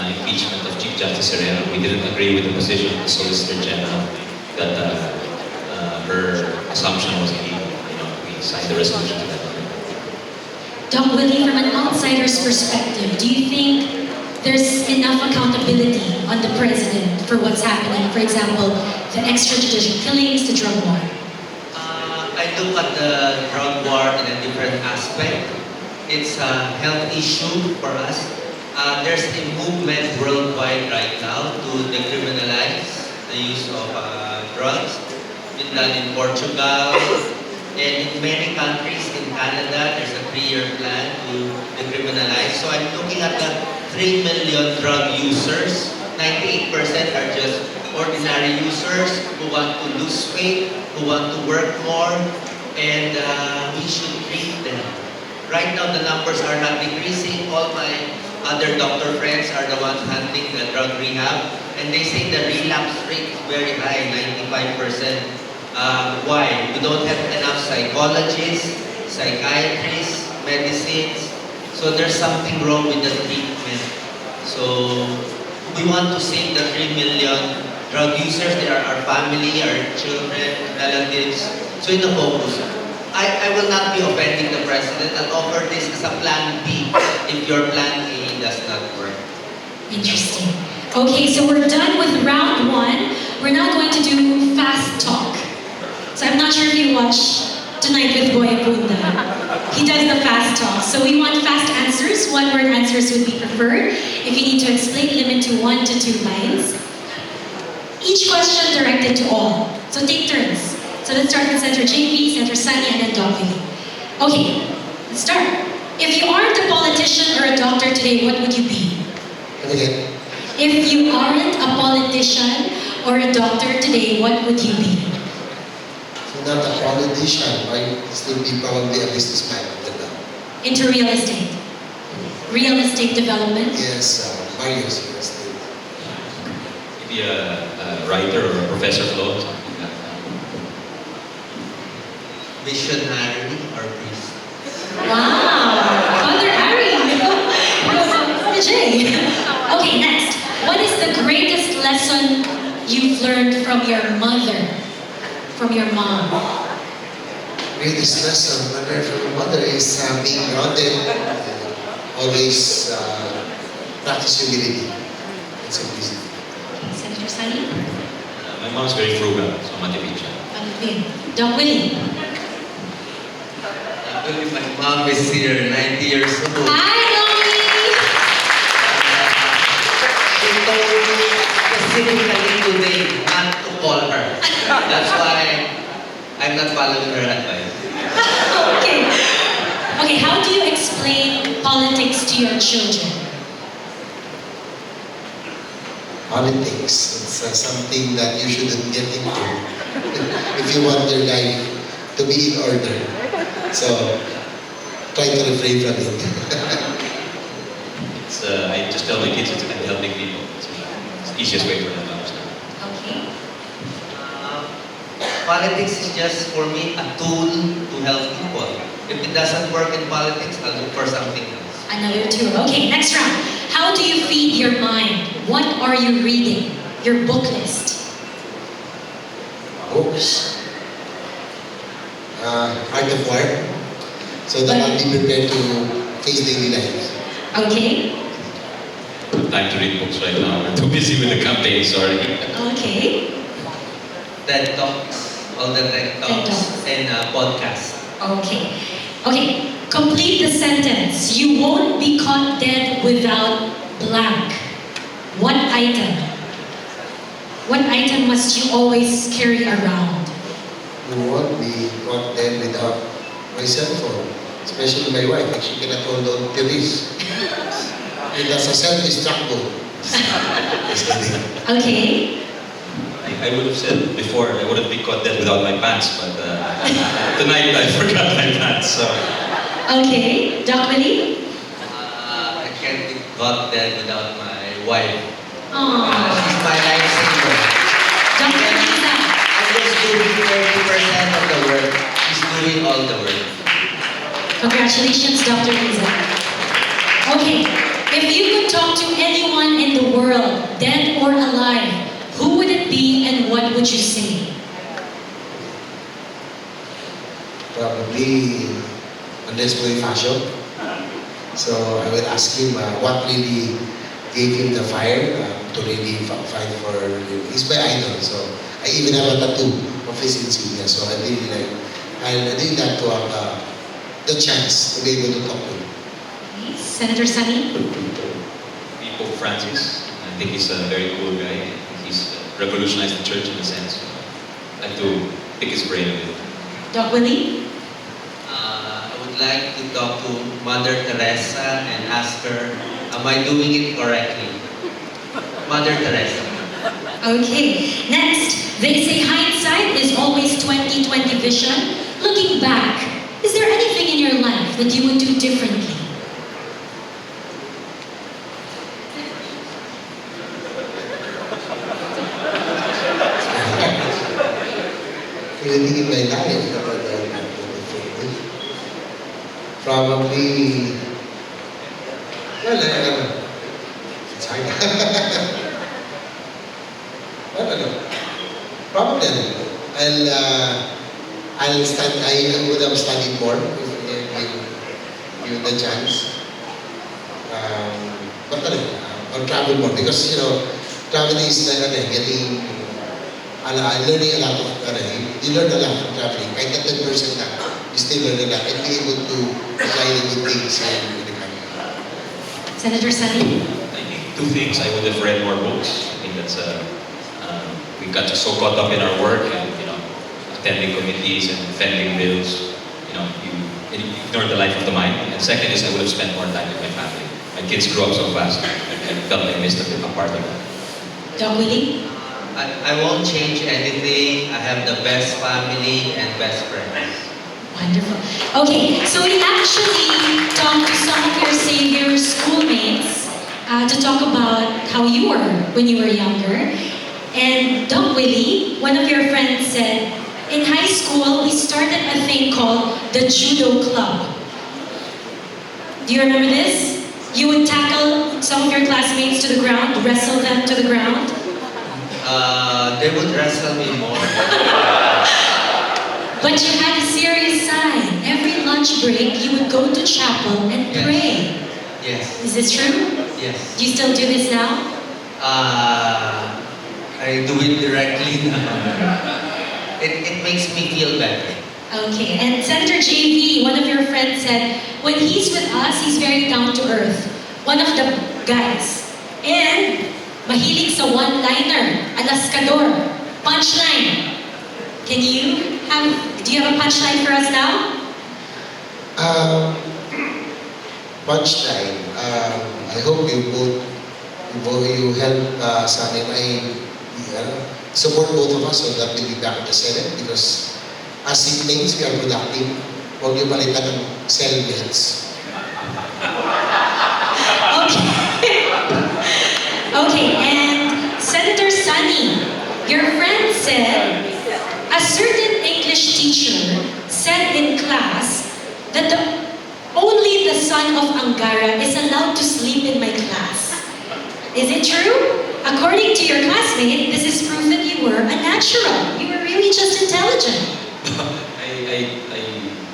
impeachment of Chief Justice Herrera. We didn't agree with the position of the Solicitor General that her assumption was illegal. We signed the resolution to that. Doc Willie, from an outsider's perspective, do you think there's enough accountability on the president for what's happening? For example, the extrajudicial killings, the drug war. I look at the drug war in a different aspect. It's a health issue for us. There's a movement worldwide right now to decriminalize the use of drugs. It's done in Portugal, and in many countries in Canada, there's a 3-year plan to decriminalize. So I'm looking at the 3 million drug users. 98% are just ordinary users who want to lose weight, who want to work more, and we should treat them. Right now, the numbers are not decreasing. All my other doctor friends are the ones handling the drug rehab, and they say the relapse rate is very high, 95%. Why? We don't have enough psychologists, psychiatrists, medicines. So there's something wrong with the treatment. So we want to save the 3 million drug users. They are our family, our children, relatives. So in the focus, I will not be offending the president. I'll offer this as a plan B if your plan A does not work. Interesting. Okay, so we're done with round 1. We're now going to do fast talk. So I'm not sure if you watch Tonight with Boy Abunda. He does the fast talk. So we want fast answers. 1-word answers would be preferred. If you need to explain, limit to 1 to 2 lines. Each question directed to all. So take turns. So let's start with Senator JP, Senator Sunny, and then Doc Willie. Okay, let's start. If you aren't a politician or a doctor today, what would you be? Again, If you aren't a politician or a doctor today, what would you be? so not a politician, right? Still be probably a businessman. Into real estate. Real estate development. Yes, various real estate. Maybe a writer or a professor of law, something like that. Missionary or priest? Wow! Father Ari! Jay. Okay, next. What is the greatest lesson you've learned from your mother? From your mom? Greatest lesson I learned from my mother is being grounded, always practice humility and simplicity. Senator Sunny? My mom's very frugal, so matipid siya. Doc Willie? Actually, my mom is here, 90 years old. Hi, Mommy! She told me specifically today not to call her. That's why I'm not following her advice. Okay. to your children? Politics, it's something that you shouldn't get into if you want your life to be in order. So, try to refrain from it. I just tell my kids it's about helping people. It's the easiest way for them to understand. Okay. Politics is just for me a tool to help people. If it doesn't work in politics, I'll look for something else. Another two. Okay, next round. How do you feed your mind? What are you reading? Your book list. Books. Art of War. So that I'll be prepared to face daily life. Okay. Time to read books right now. We're too busy with the campaign, sorry. Okay. TED Talks, all the TED Talks, and podcasts. Okay. Okay. Complete the sentence. You won't be caught dead without blank. What item? What item must you always carry around? You won't be caught dead without my cell phone, especially my wife. She cannot hold on to this. It has a self-destruct mode. Just kidding. Okay. I would have said before I wouldn't be caught dead without my pants, but tonight I forgot my pants, so. Okay. Doc Willie? I can't be caught dead without my wife. Aww. She's my lifesaver. Dr. Lisa? I'm just doing 30% of the work. She's doing all the work. Congratulations, Dr. Lisa. Okay. If you could talk to anyone in the world, dead or alive, who would it be and what would you say? Probably Andres Bonifacio. So I will ask him what really gave him the fire to really fight for. He's my idol. So I even have a tattoo of his insignia. So I really like to have the chance to be able to talk to him. Okay. Senator Sunny? Pope Francis. I think he's a very cool guy. He's revolutionized the church in a sense. I like to pick his brain a bit. Doc Willie? I would like to talk to Mother Teresa and ask her, am I doing it correctly? Mother Teresa. Okay. Next, they say hindsight is always 20/20 vision. Looking back, is there anything in your life that you would do differently? Anything in my life probably, well, it's hard. I don't know. Probably, I would have studied more if given the chance. But or travel more because traveling is getting. Learning a lot of, you learn a lot from traveling. Kahit na 10% na, you still learn a lot and be able to apply the good things in the country. Senator Sunny? I think two things. I would have read more books. I think that's we got so caught up in our work and attending committees and defending bills. You ignore the life of the mind. And second is I would have spent more time with my family. My kids grew up so fast. I felt I missed a part of that. Doc Willie? I won't change anything. I have the best family and best friends. Wonderful. Okay, so we actually talked to some of your Xavier schoolmates to talk about how you were when you were younger. And Doc Willie, one of your friends said, in high school, we started a thing called the Judo Club. Do you remember this? You would tackle some of your classmates to the ground, wrestle them to the ground. They would wrestle me more. But you had a serious side. Every lunch break, you would go to chapel and Yes. pray. Yes, Is this true? yes. Do you still do this now? I do it directly now. It makes me feel better. Okay, and Senator JV, one of your friends said, when he's with us, he's very down to earth. One of the guys. And mahilig sa one-liner, alaskador, punchline. Do you have a punchline for us now? punchline. I hope you help San and I support both of us so that we'll be back in the Senate because as siblings, we are productive. Huwag niyo palitan ng cell mates. Okay. Okay, and Senator Sunny, your friend said a certain English teacher said in class that only the son of Angara is allowed to sleep in my class. Is it true? According to your classmate, this is proof that you were a natural. You were really just intelligent.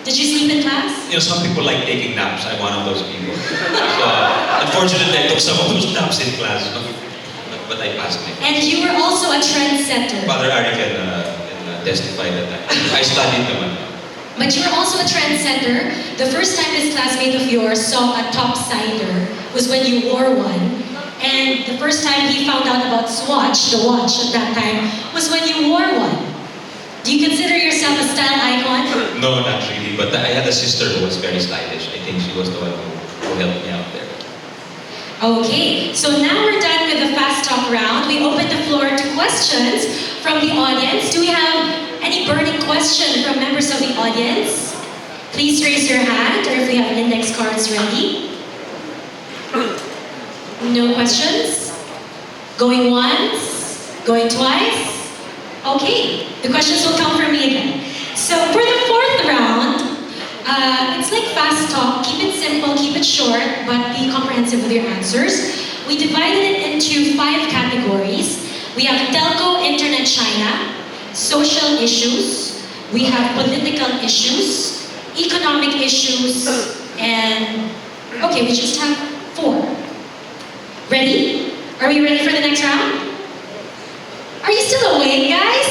Did you sleep in class? Some people like taking naps. I'm one of those people. So, unfortunately, I took some of those naps in class, but I passed it. And you were also a trendsetter. Father Ari can testify that I studied naman. But you were also a trendsetter. The first time this classmate of yours saw a topsider was when you wore one. And the first time he found out about Swatch, the watch at that time, was when you wore one. Do you consider yourself a style icon? No, not really. But I had a sister who was very stylish. I think she was the one who helped me out there. Okay, so now we're done with the fast talk round. We open the floor to questions from the audience. Do we have any burning question from members of the audience? Please raise your hand, or if we have index cards ready. No questions? Going once? Going twice? Okay, the questions will come from me again. So for the fourth round, it's like fast talk. Keep it simple, keep it short, but be comprehensive with your answers. We divided it into 5 categories. We have telco, internet, China, social issues, we have political issues, economic issues, and okay, we just have 4. Ready? Are we ready for the next round? Are you still awake, guys?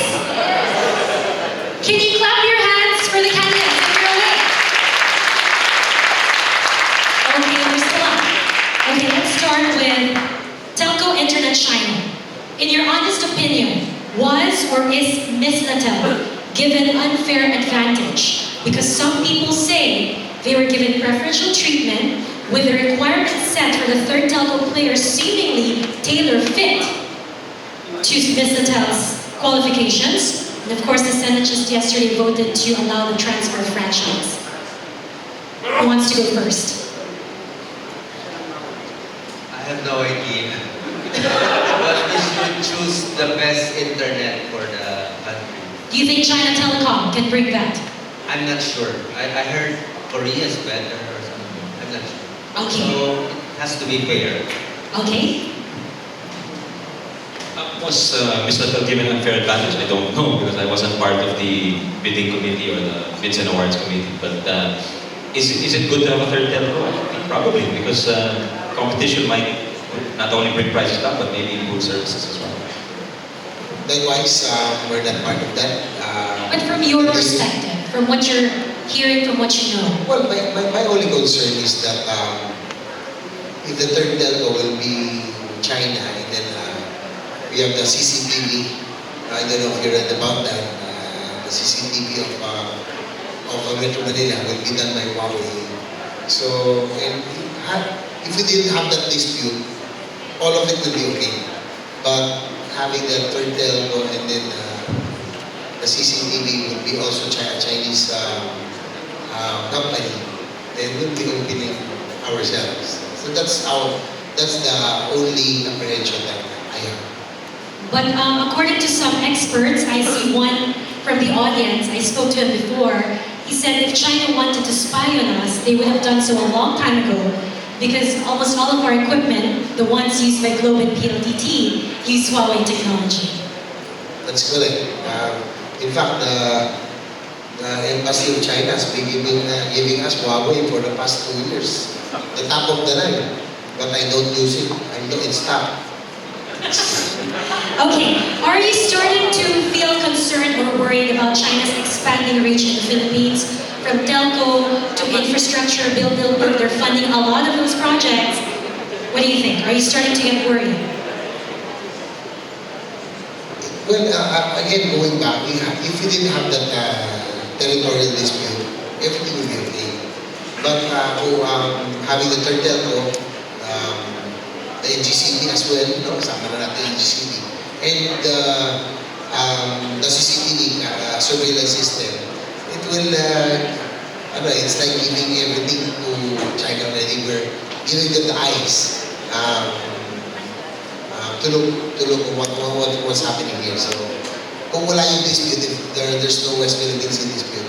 Can you clap your hands for the candidates if you're awake? Okay, we're still up. Okay, let's start with telco, internet, China. In your honest opinion, was or is Miss Natel given unfair advantage? Because some people say they were given preferential treatment with the requirements set for the third telco player seemingly tailor-fit to Miss Natel's qualifications. And of course, the Senate just yesterday voted to allow the transfer of franchise. Who wants to go first? I have no idea. But we should choose the best internet for the country. Do you think China Telecom can bring that? I'm not sure. I heard Korea is better or something. I'm not sure. Okay. So it has to be fair. Okay. Was Ms. Natal given unfair advantage? I don't know because I wasn't part of the bidding committee or the bids and awards committee. But is it good to have a third telco? I think probably because competition might not only bring prices down but maybe improve services as well. Likewise, we're not part of that. But from your perspective, from what you're hearing, from what you know. Well, my only concern is that if the third telco will be China, and then we have the CCTV. I don't know if you read about that. The CCTV of Metro Manila will be done by Huawei. So, and if we didn't have that dispute, all of it would be okay. But having the third telco and then the CCTV would be also Chinese company, then we'll be opening ourselves. So that's the only apprehension that I have. But according to some experts, I see one from the audience, I spoke to him before, he said if China wanted to spy on us, they would have done so a long time ago because almost all of our equipment, the ones used by Globe and PLDT, use Huawei technology. That's correct. In fact, the Embassy of China has been giving us Huawei for the past 2 years. The top of the line. But I don't use it. I know it's top. Okay, are you starting to feel concerned or worried about China's expanding reach in the Philippines? From telco to infrastructure, build. They're funding a lot of those projects. What do you think? Are you starting to get worried? Well, again, going back, if we didn't have that territorial dispute, everything would be okay. But having the third telco, the NGCT as well, no? Kasama na natin yung NGCT. And the CCTV surveillance system, it will, it's like giving everything to China already. We're giving them the eyes to look at what's happening here. So, kung wala yung dispute, if there's no West Philippines in dispute,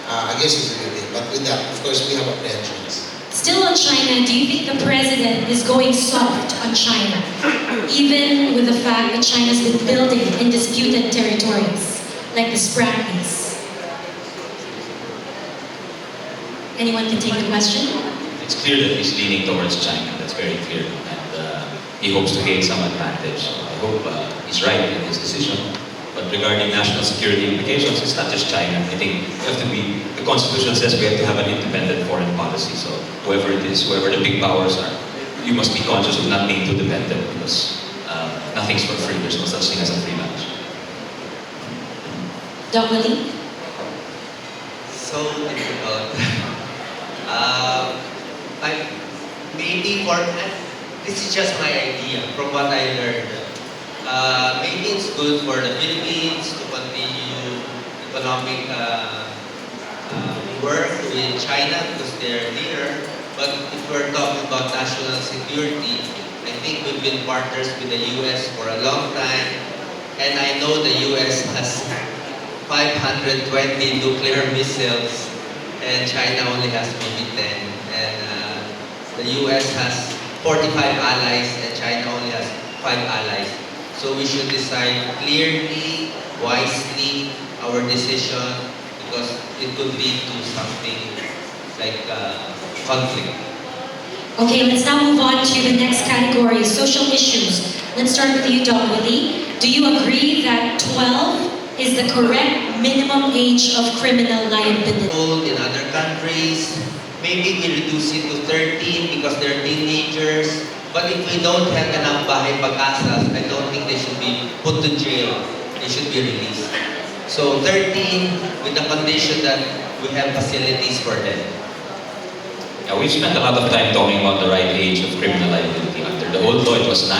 I guess it will be. But with that, of course, we have apprehensions. Still on China, do you think the president is going soft on China, even with the fact that China's been building in disputed territories, like the Spratlys? Anyone can take the question? It's clear that he's leaning towards China. That's very clear, and he hopes to gain some advantage. I hope he's right in his decision. But regarding national security implications, it's not just China. I think we have to be. The Constitution says we have to have an independent foreign policy. So whoever it is, whoever the big powers are, you must be conscious of not being too dependent because nothing's for free. There's no such thing as a free lunch. Dr. Lee? So difficult. Maybe this is just my idea from what I learned. Maybe it's good for the Philippines to continue economic work with China because they're near. But if we're talking about national security, I think we've been partners with the US for a long time. And I know the US has 520 nuclear missiles and China only has maybe 10. And the US has 45 allies and China only has 5 allies. So we should decide clearly, wisely, our decision because it could lead to something like conflict. Okay, let's now move on to the next category, social issues. Let's start with you, Dr. Lee. Do you agree that 12 is the correct minimum age of criminal liability? In other countries, maybe we reduce it to 13 because they're teenagers. But if we don't have enough bahay pag-asas, I don't think they should be put to jail. They should be released. So 13 with the condition that we have facilities for them. Yeah, we've spent a lot of time talking about the right age of criminal liability. Under the old law, it was 9,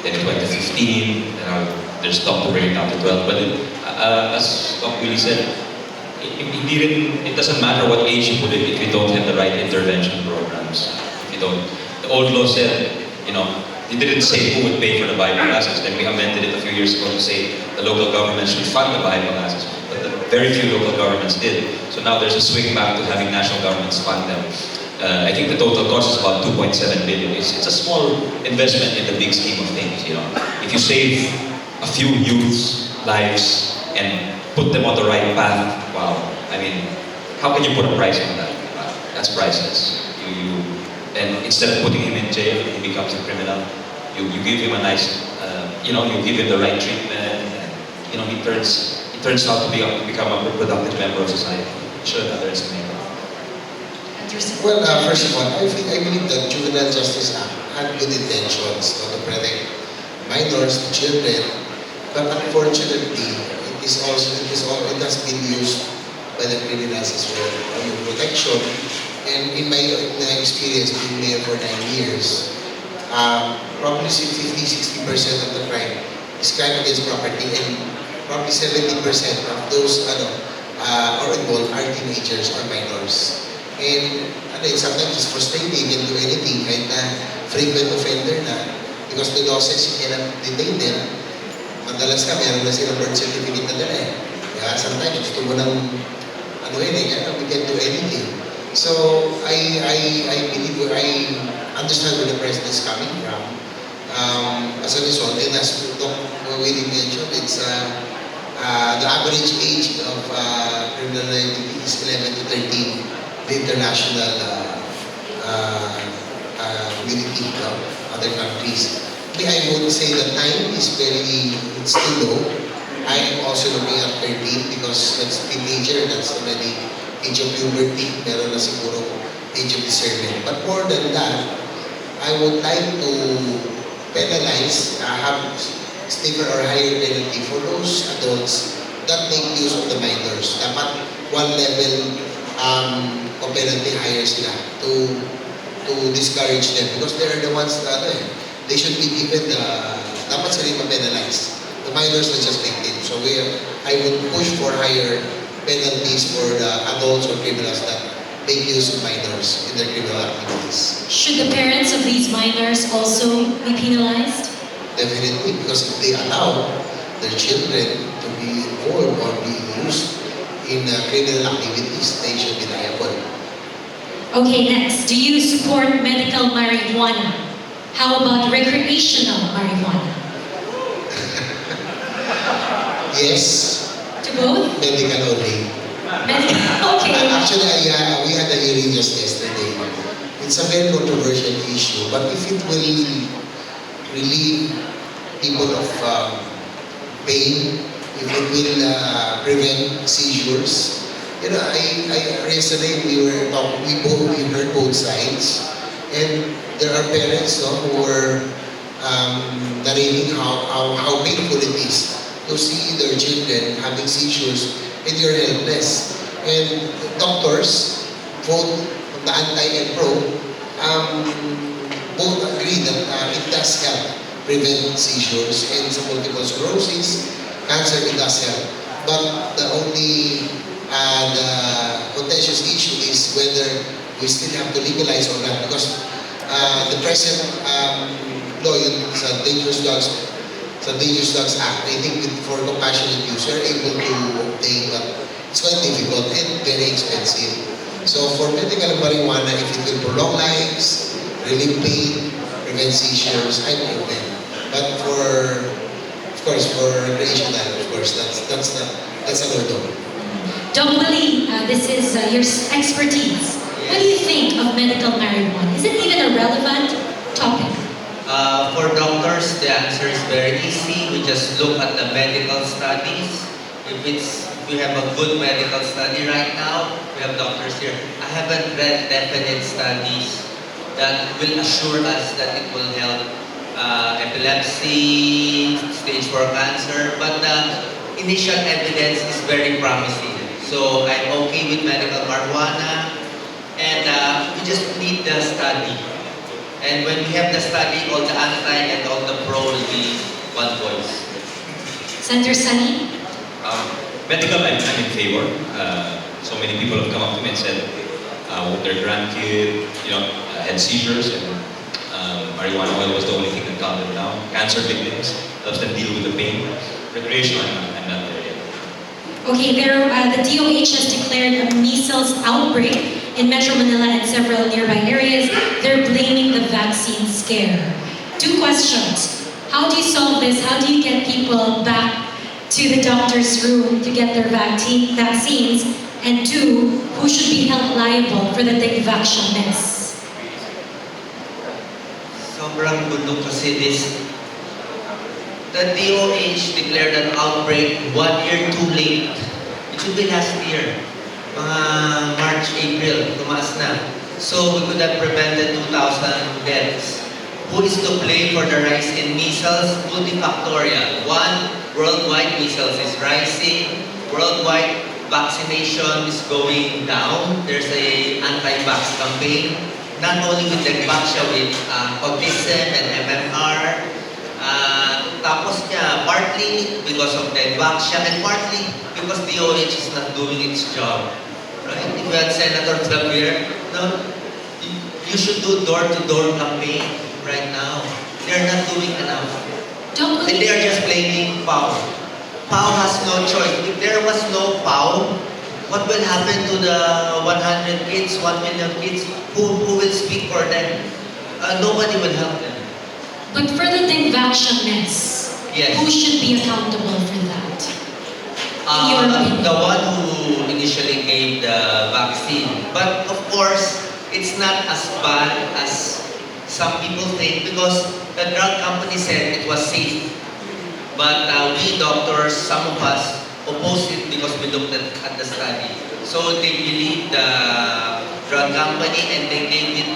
then it went to 15, and there's talk to bring it down to 12. But as Doc Willie said, it doesn't matter what age you put it if you don't have the right intervention programs. If you don't. The old law said, it didn't say who would pay for the bahay pag-asas. Then we amended it a few years ago to say the local government should fund the bahay pag-asas. But very few local governments did. So now there's a swing back to having national governments fund them. I think the total cost is about 2.7 billion. It's a small investment in the big scheme of things. If you save a few youths' lives and put them on the right path, wow. I mean, how can you put a price on that? That's priceless. And instead of putting him in jail, he becomes a criminal. You give him a nice, you give him the right treatment. And, he turns out to become a productive member of society. Should underestimate that. Well, first of all, I believe that Juvenile Justice Act had good intentions to protect minors, children, but unfortunately, it has been used by the criminals as well. Yung protection. And in my experience, being mayor for 9 years, probably 50-60% of the crime is crime against property, and probably 70% of those are involved are teenagers or minors. And sometimes it's frustrating, you can do anything, kahit na frequent offender na, because the law says you cannot detain them. Madalas ka, meron na silang birth certificate na dala eh. Kaya sometimes gusto mo ng we can do anything. So I believe, I understand where the president is coming from. As a result, and as Dr. Willie mentioned, it's the average age of criminal liability is 11 to 13. The international community of other countries. I would say that 9 is it's too low. I am also looking at 13 because that's teenager, that's already age of puberty, meron na siguro age of discernment. But more than that, I would like to penalize, have stiffer or higher penalty for those adults that make use of the minors. Dapat one level of penalty higher sila to to discourage them because they are the ones that they should be given the dapat sila yung ma-penalize. The minors are just victims. So I would push for higher penalties for the adults or criminals that make use of minors in their criminal activities. Should the parents of these minors also be penalized? Definitely, because if they allow their children to be involved or be used in criminal activities, they should be liable. Okay, next. Do you support medical marijuana? How about recreational marijuana? Yes, To both? medical only. Okay. Actually, we had a hearing just yesterday. It's a very controversial issue, but if it will relieve people of pain, if it will prevent seizures, yesterday we heard both sides, and there are parents who were narrating how painful it is to see their children having seizures and you're helpless. And doctors, both the anti and pro, both agree that it does help prevent seizures and some multiple sclerosis, cancer, it does help. But the only the contentious issue is whether we still have to legalize or not, because the present law sa Dangerous Drugs Act, I think for compassionate use, you're able to obtain, but it's quite difficult and very expensive. So for medical marijuana, if it will prolong lives, relieve pain, prevent seizures, I'm open. But of course, for recreational, of course, that's a no-no. Doc Willie, this is your expertise. What do you think of medical marijuana? Is it even a relevant topic? For doctors, the answer is very easy. We just look at the medical studies. If we have a good medical study right now, we have doctors here. I haven't read definite studies that will assure us that it will help epilepsy, stage 4 cancer, but the initial evidence is very promising. So I'm okay with medical marijuana, and we just need the study. And when we have the study, all the anti and all the pro will be one voice. Senator Sunny? Medical, I'm in favor. So many people have come up to me and said their grandkid, had seizures, and marijuana oil was the only thing that calmed them down. Cancer victims helps them deal with the pain. Recreational, I'm not there yet. Okay, the DOH has declared a measles outbreak in Metro Manila and several nearby areas. They're blaming the vaccine scare. 2 questions. How do you solve this? How do you get people back to the doctor's room to get their vaccines? And 2, who should be held liable for the deduction miss? Sobrang gulo kasi this. The DOH declared an outbreak 1 year too late. It should be last year. Mga March, April, tumaas na. So we could have prevented 2,000 deaths. Who is to blame for the rise in measles? Multifactorial. 1, worldwide measles is rising. Worldwide vaccination is going down. There's a anti-vax campaign. Not only with the vaccine, with autism and MMR. Tapos niya, partly because of the vaccine and partly because the DOH is not doing its job. Right? If we had Senator Xavier, you should do door-to-door campaign right now. They're not doing enough. And they are just blaming PAO. PAO has no choice. If there was no PAO, what will happen to the 100 kids, 1 million kids? Who will speak for them? Nobody will help them. But for the vaccine miss, yes. Who should be accountable for that? In your opinion? The one who initially gave the vaccine. But of course, it's not as bad as some people think because the drug company said it was safe. But we doctors, some of us, opposed it because we looked at the study. So they believed the drug company and they gave it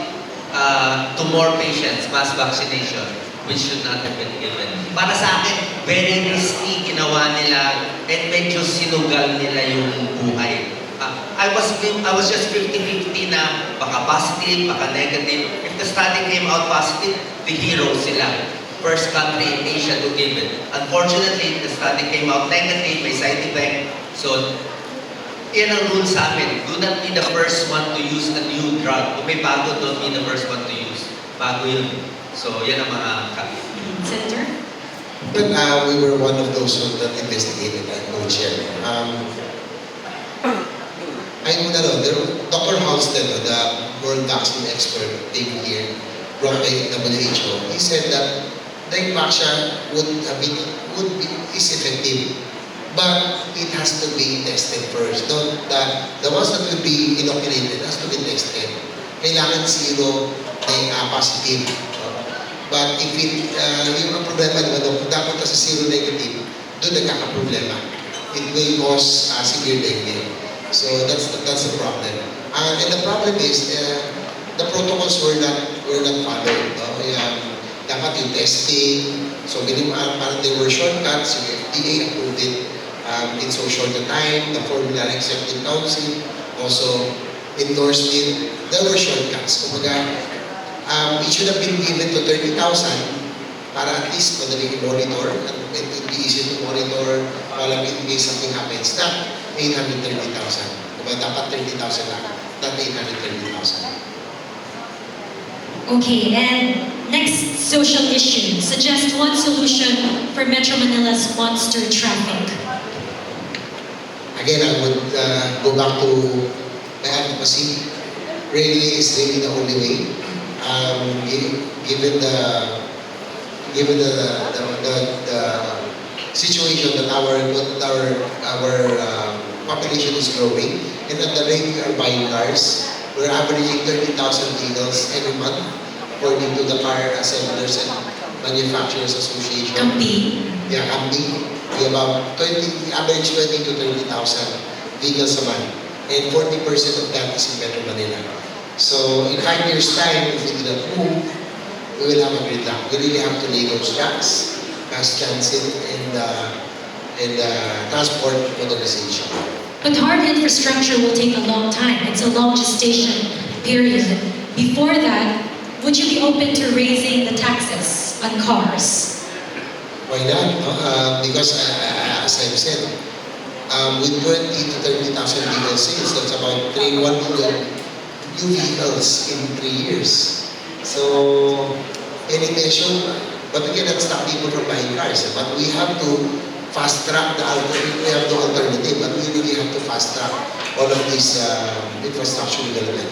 to more patients, mass vaccination, which should not have been given. Para sa akin, very risky ginawa nila and medyo sinugal nila yung buhay. I was just 50-50 na baka positive, baka negative. If the study came out positive, the hero sila. First country in Asia to give it. Unfortunately, the study came out negative, may side effect. So, yan ang rule sa amin. Do not be the first one to use a new drug. Kung may bago, don't be the first one to use. Bago yun. So, yan ang mga Senator? But we were one of those that investigated and co-chair. I know, Dr. Halsted, the world vaccine expert, came here, brought by WHO. He said that the vaccine is effective, but it has to be tested first. The ones that will be inoculated has to be tested. Kailangan zero positive. But if yung problema naman, kung dapat sa zero negative, doon nagkakaproblema. It will cause severe dengue. So that's the problem. And the problem is, the protocols were not followed. Dapat yung testing, so parang there were shortcuts, yung FDA approved it in so short a time, the Formulary Accepting Council also endorsed it. There were shortcuts. Kumbaga, it should have been given to 30,000 para at least madali i-monitor and it would be easy to monitor while in case something happens. Not 830,000. Diba? Dapat 30,000 lang, not 830,000. Okay, and next social issue. Suggest one solution for Metro Manila's monster traffic. Again, I would go back to the advocacy. Railway is really the only way. Given the situation that our population is growing, and at the rate we are buying cars, we're averaging 30,000 vehicles every month, according to the Car Assemblers and Manufacturers Association. Kampi. Yeah, Kampi. We about average 20 to 30,000 vehicles a month, and 40% of that is in Metro Manila. So in 5 years' time, if we do not move, we will have a great luck. We really have to lay those tracks, mass transit, and transport modernization. But hard infrastructure will take a long time. It's a long gestation period. Before that, would you be open to raising the taxes on cars? Why not? No? Because as I've said, with 20 to 30,000 vehicle sales, that's about 1 million new vehicles in 3 years. So, any measure, but again, that's not people from buying cars. But we have to fast track the alternative. We have the alternative, but we really have to fast track all of this infrastructure development.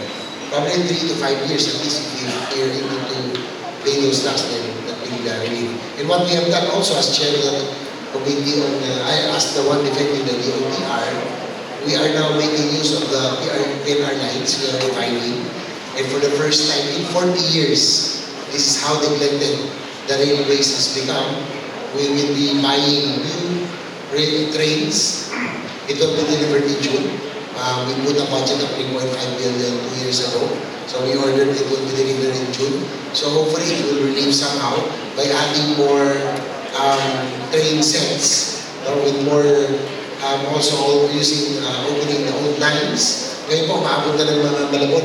Probably in 3 to 5 years, at least, if we are able to lay those tracks, then that will relieve. And what we have done also as chair of the committee on, as the one defending the DOTR, we are now making use of the PNR lines, we are reviving. And for the first time in 40 years, this is how neglected the railways has become. We will be buying new rail trains. It will be delivered in June. We put a budget of 3.5 billion 2 years ago. So we ordered it will be delivered in June. So hopefully it will relieve somehow by adding more train sets with more also using opening the old lines. Ngayon po, maabot na ng mga Malabon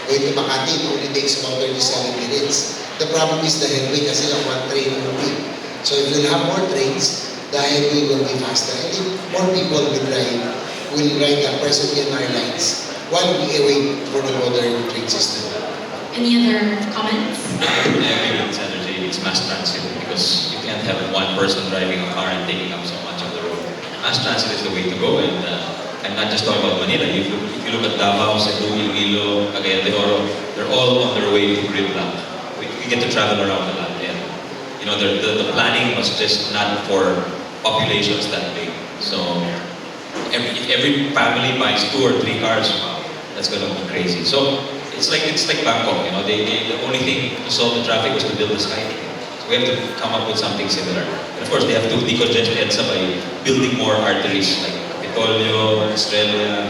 Going to Makati, it only takes about 37 minutes. The problem is the headway kasi lang one train per week. So if we'll have more trains, the headway will be faster. I think more people will ride the present PNR lines while we wait for the modern train system. Any other comments? I agree with Senator Xavier. It's mass transit because you can't have one person driving a car and taking up so much of the road. Mass transit is the way to go, and I'm not just talking about Manila. If you look at Davao, Cebu, Iloilo, Cagayan de Oro, they're all on their way to gridlock. We get to travel around a lot, and you know the planning was just not for populations that big. So if every family buys 2 or 3 cars, wow, that's going to be crazy. So it's like Bangkok. You know, the only thing to solve the traffic was to build the SkyTrain. So we have to come up with something similar. And of course, they have to decongest EDSA by building more arteries like Capitolio, Australia, and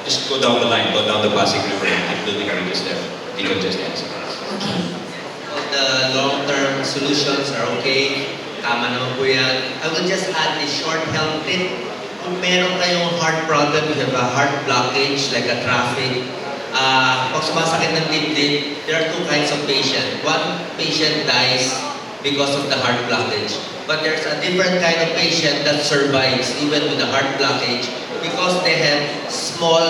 just go down the line, go down the Pasig River and keep building bridges there. Decongest EDSA. Okay. The long-term solutions are okay. Tama naman po yan. I will just add a short health tip. Kung meron kayong heart problem, you have a heart blockage like a traffic, Pag sumasakit ng dibdib, there are two kinds of patient. One patient dies because of the heart blockage. But there's a different kind of patient that survives even with the heart blockage because they have small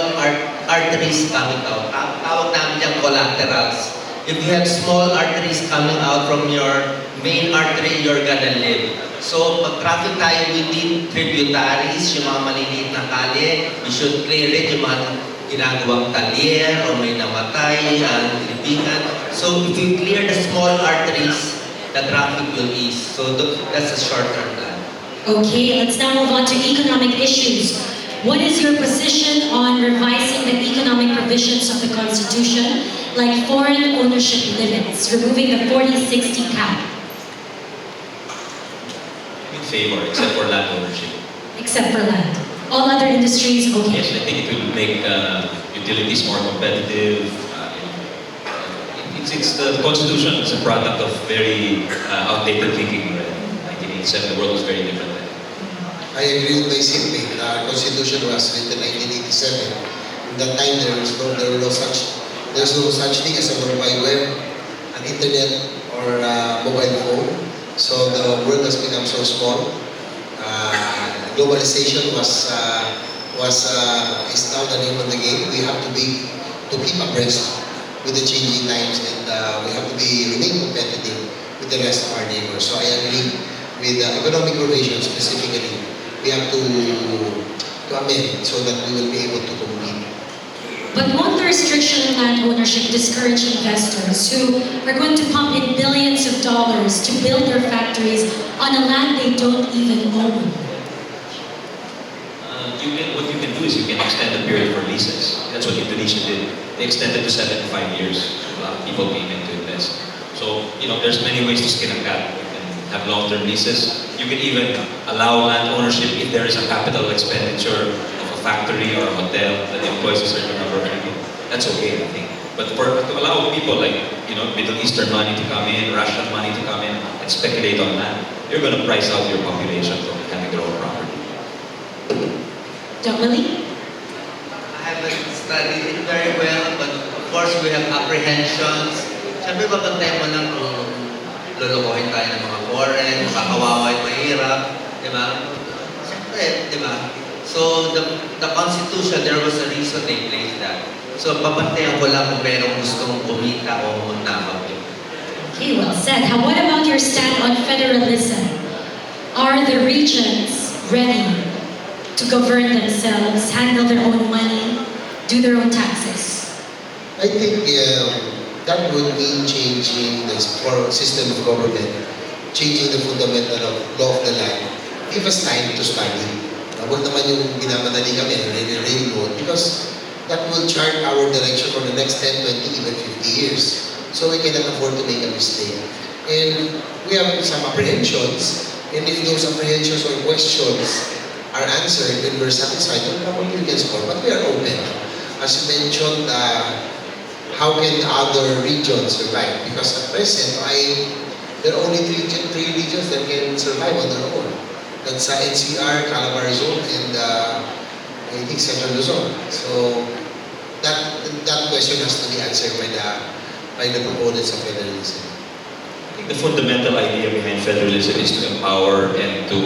arteries coming out. Tawag namin yung collaterals. If you have small arteries coming out from your main artery, you're gonna live. So, pag traffic tayo, we need tributaries, yung mga maliliit na kalye. We should clear it, yung mga ginagawang talyer o may namatay, libingan. So, if you clear the small arteries, the traffic will ease. So, that's a short-term plan. Okay, let's now move on to economic issues. What is your position on revising the economic provisions of the Constitution, like foreign ownership limits, removing the 40-60 cap? In favor, except for land ownership. Except for land. All other industries, okay. Yes, I think it will make utilities more competitive. It's the Constitution is a product of very outdated thinking. 1987, the world was very different then. I agree with my seatmate. Our Constitution was written in 1987. In that time, there's no such thing as a World Wide Web, an internet, or mobile phone. So the world has become so small. Globalization is now the name of the game. We have to keep abreast with the changing times, and we have to remain competitive with the rest of our neighbors. So I agree with the economic provisions specifically. We have to amend so that we will be able to compete. But won't the restriction on land ownership discourage investors who are going to pump in billions of dollars to build their factories on a land they don't even own? What you can do is you can extend the period for leases. That's what Indonesia did. They extended to 75 years. A lot of people came in to invest. So, there's many ways to skin a cat. You can have long-term leases. You can even allow land ownership if there is a capital expenditure of a factory or a hotel that employs a certain number of people. That's okay, I think. But to allow people like, Middle Eastern money to come in, Russian money to come in and speculate on land, you're going to price out your population from having their own property. Really? I haven't studied it very well, but of course we have apprehensions. Siyempre, babantayan mo lang kung lulukohin tayo ng mga foreign, kakawawa yung mahirap, di ba? Siyempre, di ba? So, the Constitution, there was a reason they placed that. So, babantayan ko lang kung merong gustong kumita o humunakap yun. Okay, well said. What about your stand on federalism? Are the regions ready to govern themselves, handle their own money, do their own taxes? I think that would mean changing the system of government, changing the fundamental of law of the land. Give us time to study. Huwag naman yung binamadali kami, railroad, because that will chart our direction for the next 10, 20, even 50 years. So we cannot afford to make a mistake. And we have some apprehensions, and if those apprehensions or questions are answered when we're satisfied, then probably we can score. But we are open. As you mentioned, how can other regions survive? Because at present, there are only three regions that can survive on their own. That's NCR, Calabar Zone, and I think Central Luzon. So that question has to be answered by the proponents of federalism. I think the fundamental idea behind federalism is to empower and to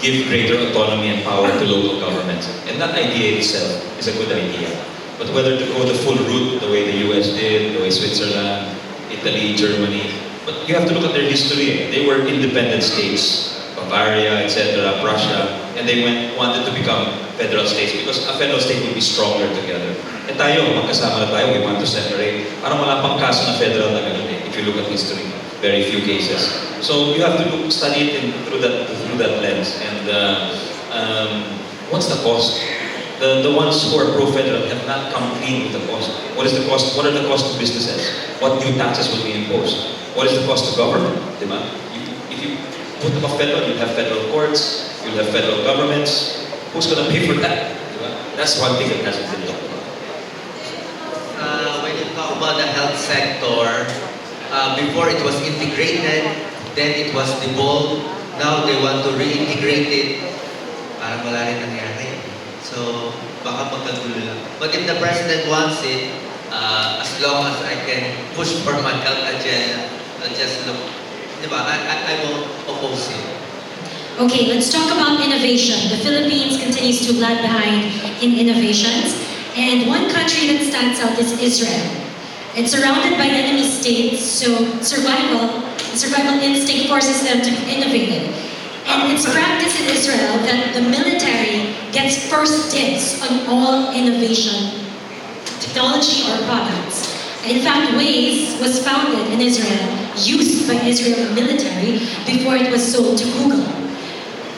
give greater autonomy and power to local governments. And that idea itself is a good idea. But whether to go the full route, the way the US did, the way Switzerland, Italy, Germany, but you have to look at their history. They were independent states, Bavaria, etc., Prussia, and they wanted to become federal states because a federal state would be stronger together. E tayo, magkasama na tayo, we want to separate. Parang wala pang kaso na federal na ganun if you look at history. Very few cases. So you have to study it through that lens. And what's the cost? The ones who are pro-federal have not come clean with the cost. What is the cost? What are the costs to businesses? What new taxes will be imposed? What is the cost to government? Diba? If you put them off federal, you'll have federal courts, you'll have federal governments. Who's going to pay for that? Diba? That's one thing that hasn't been talked about. When you talk about the health sector, before it was integrated, then it was devolved. Now they want to reintegrate it. Parang wala rin nangyari. So, baka magkagulo lang. But if the president wants it, As long as I can push for my health agenda, I'll just look, I won't oppose it. Okay, let's talk about innovation. The Philippines continues to lag behind in innovations. And one country that stands out is Israel. It's surrounded by enemy states, so survival instinct forces them to be innovative. And it's practiced in Israel that the military gets first dibs on all innovation, technology or products. In fact, Waze was founded in Israel, used by Israeli military before it was sold to Google.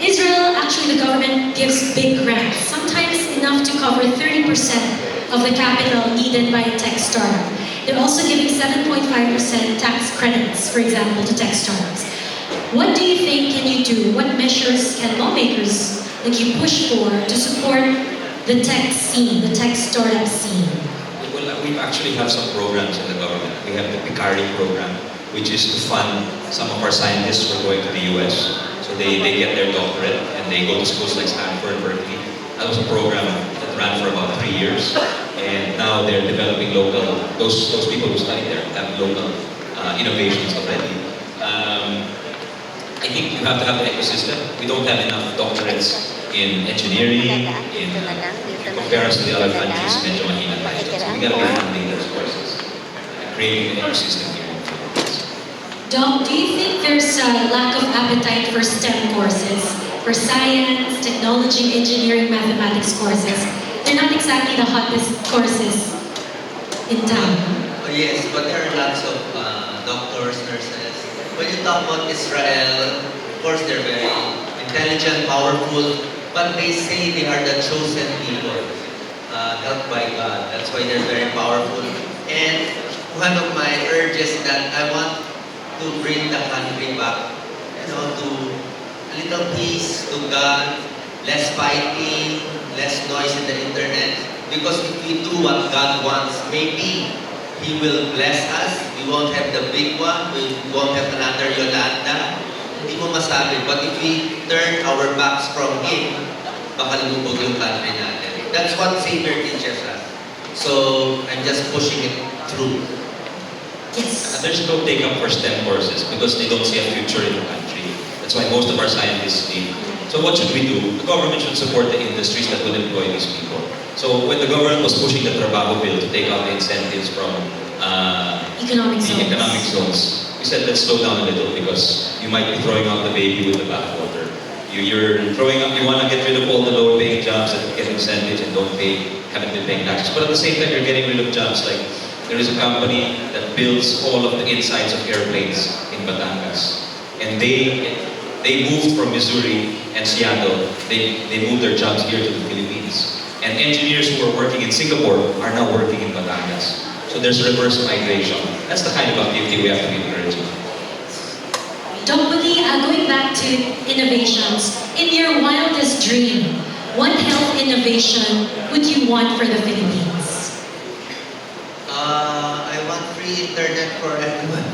Israel, actually the government gives big grants, sometimes enough to cover 30% of the capital needed by a tech startup. They're also giving 7.5% tax credits, for example, to tech startups. What do you think can you do? What measures can lawmakers like you push for to support the tech scene, the tech startup scene? Well, we actually have some programs in the government. We have the Picari program, which is to fund some of our scientists who are going to the US. So they get their doctorate and they go to schools like Stanford, Berkeley. That was a program that ran for about 3 years. And now they're developing local, those people who study there have local innovations already. I think you have to have the ecosystem. We don't have enough doctorates in engineering, in compare us to the other countries, medyo mahina tayo. So we gotta be funding those courses and creating an ecosystem here in the Philippines. Doc, do you think there's a lack of appetite for STEM courses, for science, technology, engineering, mathematics courses? They're not exactly the hottest courses in town. Yes, but there are lots of doctors, nurses. When you talk about Israel, of course they're very intelligent, powerful, but they say they are the chosen people, helped by God. That's why they're very powerful. And one of my urges that I want to bring the country back, to a little peace, to God, less fighting, less noise in the internet. Because if we do what God wants, maybe He will bless us. We won't have the big one. We won't have another Yolanda. Hindi mo masabi. But if we turn our backs from Him, baka lumubog yung country natin. That's what Xavier teaches us. So, I'm just pushing it through. Yes. There's no take-up for STEM courses because they don't see a future in the country. That's why most of our scientists leave. So what should we do? The government should support the industries that will employ these people. So when the government was pushing the Trabajo bill to take out the incentives from Economic zones, we said let's slow down a little because you might be throwing out the baby with the bathwater. You're throwing up, you want to get rid of all the lower paying jobs that get incentives and haven't been paying taxes. But at the same time, you're getting rid of jobs like there is a company that builds all of the insides of airplanes in Batangas. And they moved from Missouri and Seattle. They moved their jobs here to the Philippines. And engineers who were working in Singapore are now working in Batangas. So there's reverse migration. That's the kind of activity we have to be encouraging. Dr. Lee, going back to innovations, in your wildest dream, what health innovation would you want for the Philippines? I want free internet for everyone.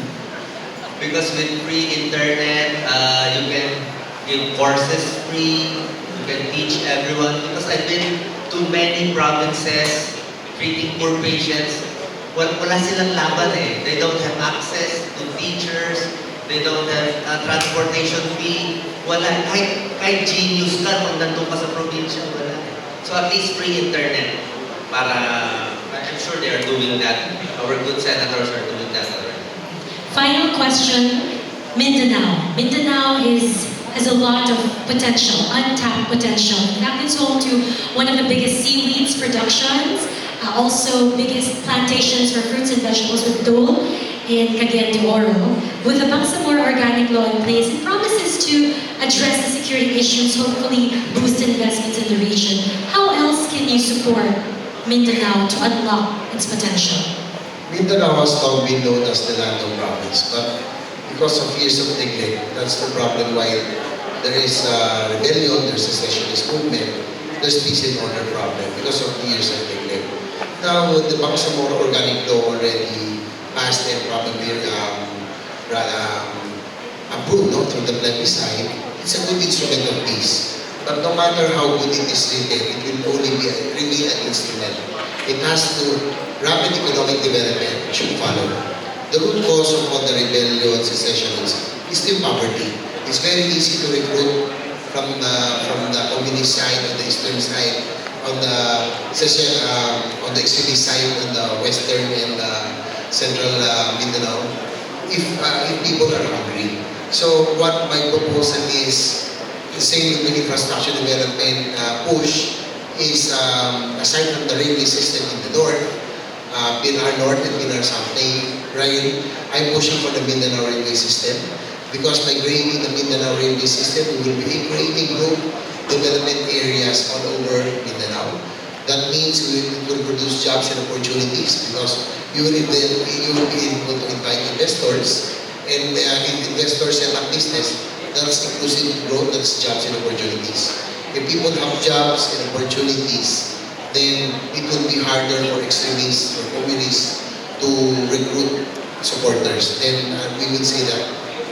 Because with free internet, you can give courses free, you can teach everyone. Because I've been to many provinces treating poor patients. Wala silang laban eh. They don't have access to teachers, they don't have transportation fee. Wala. Kahit genius ka kung nandun ka sa probinsya, wala. So at least free internet. I'm sure they are doing that. Our good senators are doing that already. Final question, Mindanao. Mindanao has a lot of potential, untapped potential. In fact, it's home to one of the biggest seaweeds productions, also biggest plantations for fruits and vegetables with Dole in Cagayan de Oro. With the Bangsamoro organic law in place, it promises to address the security issues, hopefully boost investments in the region. How else can you support Mindanao to unlock its potential? Mindanao has long been known as the land of province, but because of years of neglect, that's the problem why there is a rebellion, there's a secessionist movement, there's peace and order problem because of years of neglect. Now, the Bangsamoro organic law already passed and probably approved through the plebiscite. It's a good instrument of peace. But no matter how good it is written, it will only remain an instrument. it has to, rapid economic development should follow. The root cause of all the rebellions, secessions, is still poverty. It's very easy to recruit from the communist side, on the eastern side, on the extremist side, on the western and central Mindanao, if people are hungry. So what my proposal is, the same with infrastructure development push, is aside from the railway system in the north, Pinar North and Pinar South Rail, I'm pushing for the Mindanao railway system, because by creating the Mindanao railway system, we will be creating group development areas all over Mindanao. That means it will produce jobs and opportunities, because you will be able to invite investors, and if investors set up business, that's inclusive growth, that's jobs and opportunities. If people have jobs and opportunities, then it will be harder for extremists or communists to recruit supporters. Then we would say that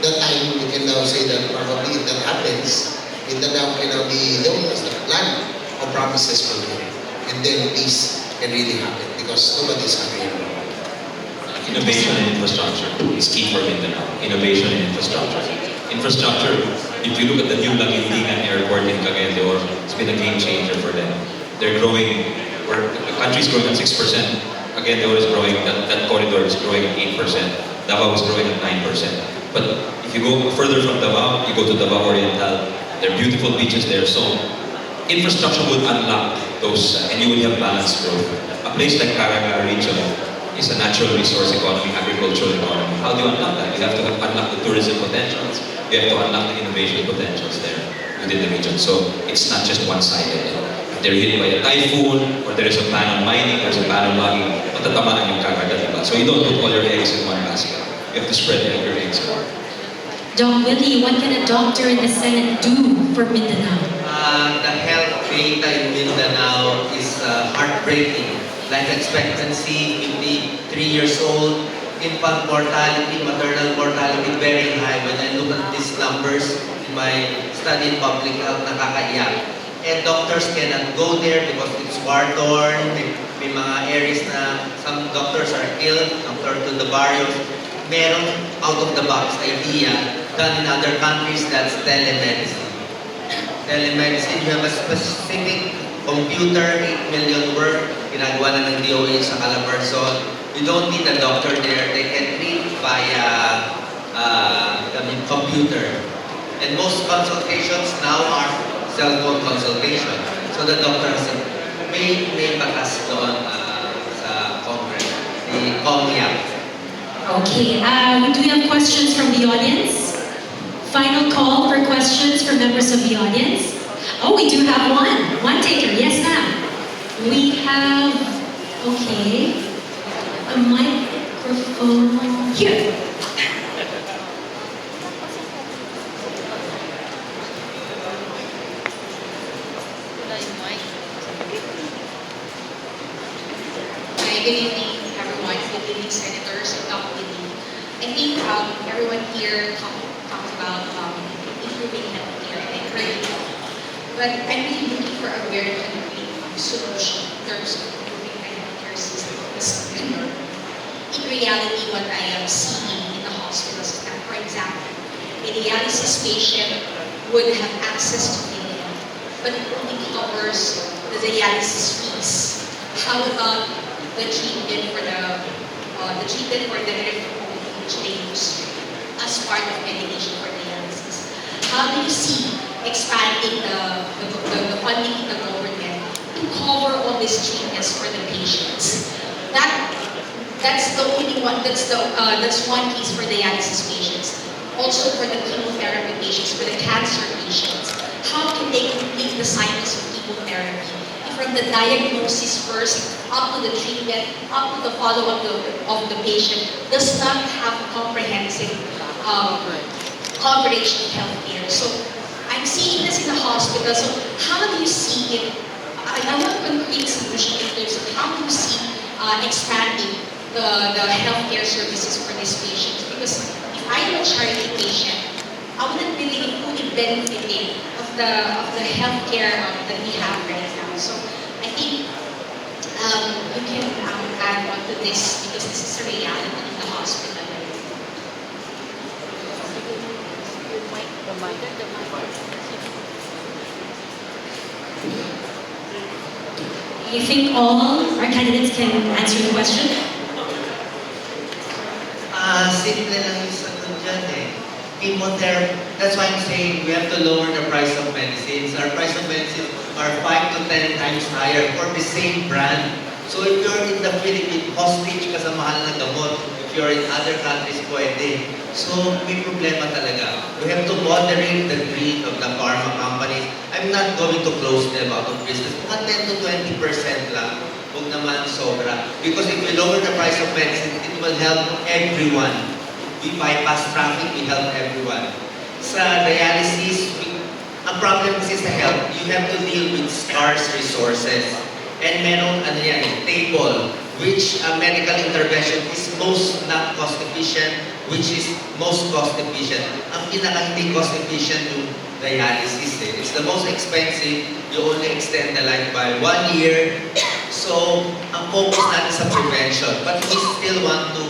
time we can now say that probably if that happens, Mindanao can now be known as the land of promises for good. And then peace can really happen, because nobody's hungry anymore. Innovation and infrastructure is key for Mindanao. Innovation and infrastructure. Infrastructure, if you look at the new Laguindingan airport in Cagayan de Oro, it's been a game changer for them. They're growing, the country's growing at 6%. Cagayan de Oro is growing, that corridor is growing at 8%. Davao is growing at 9%. But if you go further from Davao, you go to Davao Oriental, there are beautiful beaches there. So infrastructure would unlock those, and you would have balanced growth. A place like Caraga region is a natural resource economy, agricultural economy. How do you unlock that? You have to unlock the tourism potentials. You have to unlock the innovation potentials there within the region. So it's not just one-sided. If they're hit by a typhoon, or there is a ban on mining, there's a ban on logging, matatamaan yung Caraga, diba? So you don't put all your eggs in one basket. You have to spread your eggs more. Doc Willie, what can a doctor in the Senate do for Mindanao? The health data in Mindanao is heartbreaking. Life expectancy, 53 years old, infant mortality, maternal mortality, very high. When I look at these numbers in my study in public health, nakakaiyak. And doctors cannot go there because it's war-torn. May mga areas na some doctors are ill, compared to the barrios. Merong out-of-the-box idea done in other countries, that's telemedicine. Telemedicine, you have a specific computer, 8 million work, ginagawa na ng DOH sa Calabarzon. You don't need a doctor there. They can treat via computer. And most consultations now are cell phone consultation. So the doctor has may batas doon sa Congress, the COMIAC. Okay, do we have questions from the audience? Final call for questions from members of the audience. Oh, we do have one taker. Yes, ma'am. We have, okay, a microphone here. Hi, good evening, everyone. Good evening, senators and Dr. Willie. I think everyone here talks about improving healthcare and encouraging health. But I'm really looking for a very concrete solution in terms of improving the healthcare system. Because in reality, what I am seeing in the hospitals is that, for example, a dialysis patient would have access to telehealth, but it only covers the dialysis fees. How about the treatment for the erythropoietin which they use as part of medication for dialysis? How do you see expanding the funding in the government to cover all these treatments for the patients? That's the only one. That's one case for dialysis patients. Also for the chemotherapy patients, for the cancer patients, how can they complete the cycles of chemotherapy? From the diagnosis first, up to the treatment, up to the follow-up of the patient, does not have comprehensive coverage of healthcare. So I'm seeing this in the hospital. So how do you see it? I want a concrete solution in terms of how do you see expanding the healthcare services for these patients? Because if I'm a charity patient, I wouldn't really be fully benefiting of the healthcare that we have right now. So I think you can add on to this because this is a reality in the hospital. You think all our candidates can answer the question? Simple lang yung sagot dyan eh. Chemotherapy, that's why I'm saying we have to lower the price of medicines. Our price of medicines are 5 to 10 times higher for the same brand. So if you're in the Philippines, hostage ka sa mahal ng gamot. If you're in other countries, pwede. So may problema talaga. We have to moderate the greed of the pharma companies. I'm not going to close them out of business. Mga 10 to 20% lang. Huwag naman sobra. Because if we lower the price of medicine, it will help everyone. We bypass traffic, we help everyone. Sa dialysis, ang problem kasi sa health, you have to deal with scarce resources. And meron, table, which medical intervention is most not cost efficient, which is most cost efficient. Ang pinaka hindi cost efficient yung dialysis eh. It's the most expensive, you only extend the life by 1 year. So, ang focus natin sa prevention, but we still want to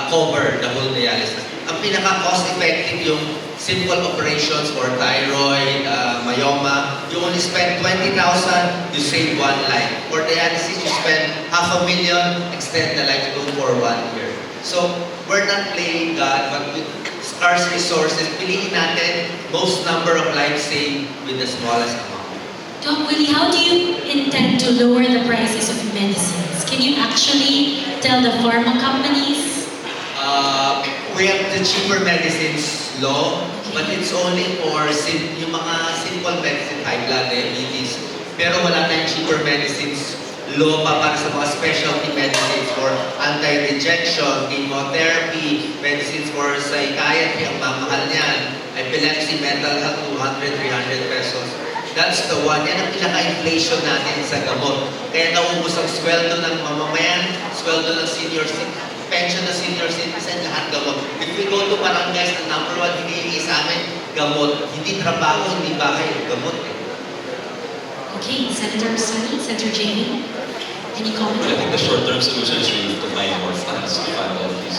cover the whole dialysis. Ang pinaka cost effective yung simple operations for thyroid, myoma, you only spend 20,000, you save 1 life. For dialysis, you spend $500,000, extend the life to for 1 year. So, we're not playing God, but with scarce resources, piliin natin most number of lives saved with the smallest amount. Doc Willie, how do you intend to lower the prices of medicines? Can you actually tell the pharma companies? We have the cheaper medicines law, but it's only for yung mga simple medicine, high blood, diabetes. Pero wala tayong cheaper medicines law pa para sa mga specialty medicines for anti-rejection, chemotherapy, medicines for psychiatry, ang mamahal niyan, epilepsy, mental health, 200, 300 pesos. That's the one. Yan ang pinaka-inflation natin sa gamot. Kaya naubos ang sweldo ng mamamayan, sweldo ng senior citizen, pension ng senior citizen, lahat gamot. If we go to barangays, ang number 1 hinihingi sa amin, gamot. Hindi trabaho, hindi bahay, gamot eh. Okay, Senator Sunny, Senator Xavier, any comment? I think the short-term solution is really to find more funds to fund all these.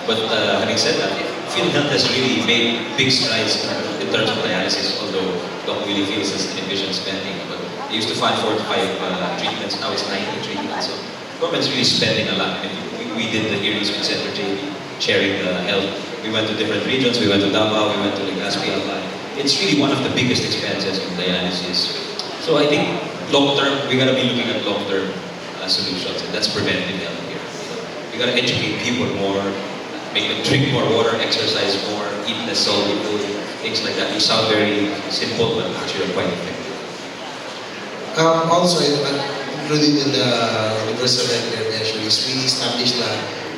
But having said that, PhilHealth has really made big strides in terms of dialysis, although Doc really feels it's inefficient spending. But they used to fund 4 to 5 treatments, now it's 90 treatments. So government's really spending a lot. I mean, we did the hearings with Senator JV, chairing the health. We went to different regions, we went to Davao, we went to Legazpi, Albay. It's really one of the biggest expenses in dialysis. So I think long-term, we gotta be looking at long-term solutions, and that's preventive health care. We gotta educate people more, make them drink more water, exercise more, eat less salty food, things like that. You sound very simple, but actually are quite effective. Also, including in the Universal Healthcare Measures, we established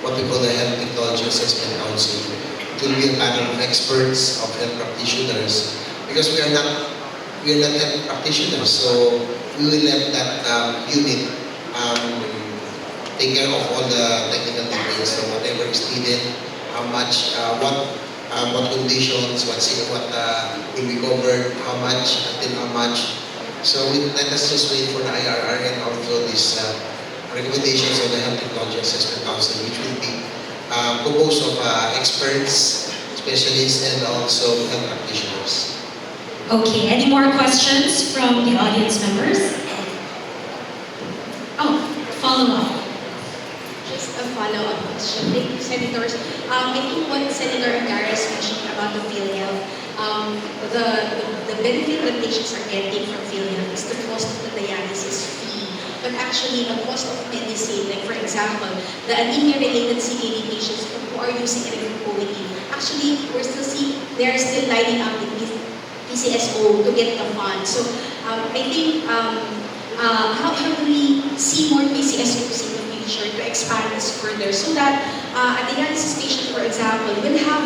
what we call the Health Technology Assessment Council. It will be a panel of experts, of health practitioners, because we are not health practitioners, so we will let that unit take care of all the technical details, so whatever is needed, how much, what conditions, what will be covered, how much, until how much. So let us just wait for the IRR and also these recommendations of the Health Technology Assessment Council, which will be composed of experts, specialists, and also health practitioners. Okay, any more questions from the audience members? Oh, follow up. Just a follow-up question. Thank you, Senators. I think what Senator Angaras mentioned about the PhilHealth, the benefit that patients are getting from PhilHealth is the cost of the dialysis fee. But actually, the cost of medicine, like for example, the anemia-related CKD patients who are using erythropoietin, actually, we're still seeing they're still lining up with PCSO to get the funds. So I think how can we see more PCSOs in the future to expand this further so that a dialysis patient, for example, will have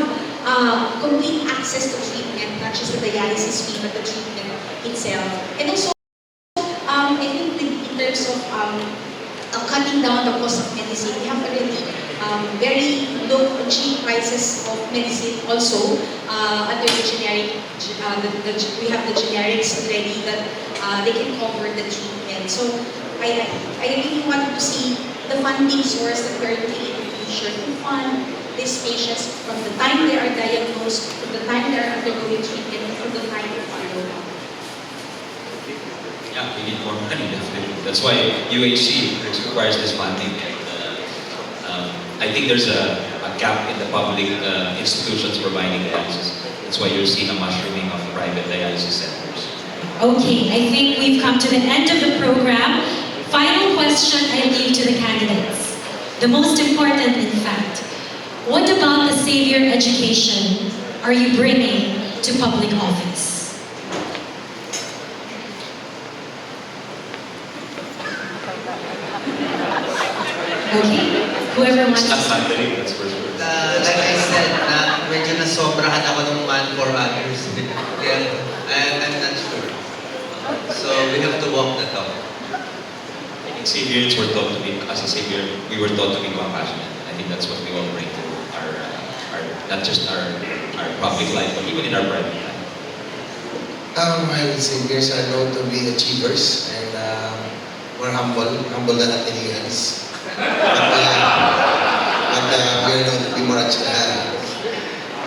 complete access to treatment, not just the dialysis fee, but the treatment itself. And also, I think in terms of cutting down the cost of medicine, we have already very low and cheap prices of medicine also under the generic, we have the generics already that they can cover the treatment. So I really wanted to see the funding source that we're doing in the future to fund these patients from the time they are diagnosed to the time they are undergoing treatment to the time they follow up. Yeah, we need more money, definitely. That's why UHC requires this funding. And, I think there's a gap in the public institutions providing dialysis. That's why you're seeing a mushrooming of private dialysis centers. Okay, I think we've come to the end of the program. Final question I leave to the candidates. The most important, in fact. What about the Xavier education are you bringing to public office? Okay, whoever wants to start. That's for sure. Like I said, medyo nasobrahan ako ng man for others. Yeah, I'm not sure. So we have to walk the talk. I think Xavierians were taught to be, as a Xavier, we were taught to be compassionate. I think that's what we all bring to our not just our public life, but even in our private life. I would say beers are known to be achievers and more humble than Athenians. But we're known to be more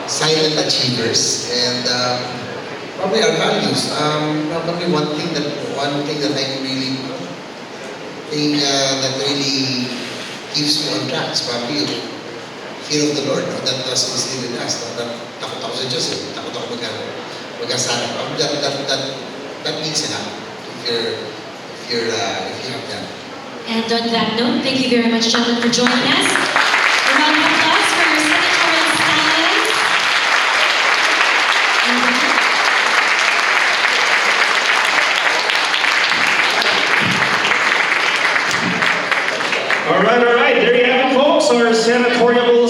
silent achievers and probably our values. Probably one thing that I really think that really keeps me on track is probably fear of the Lord. No? That was instilled in us. No? That takot ako sa Diyos. Takot ako mag-asara. That means enough if you have that. And on that note, thank you very much, gentlemen, for joining us. A round of applause for our Senatorial Stallions. All right. There you have it, folks. Our senatorial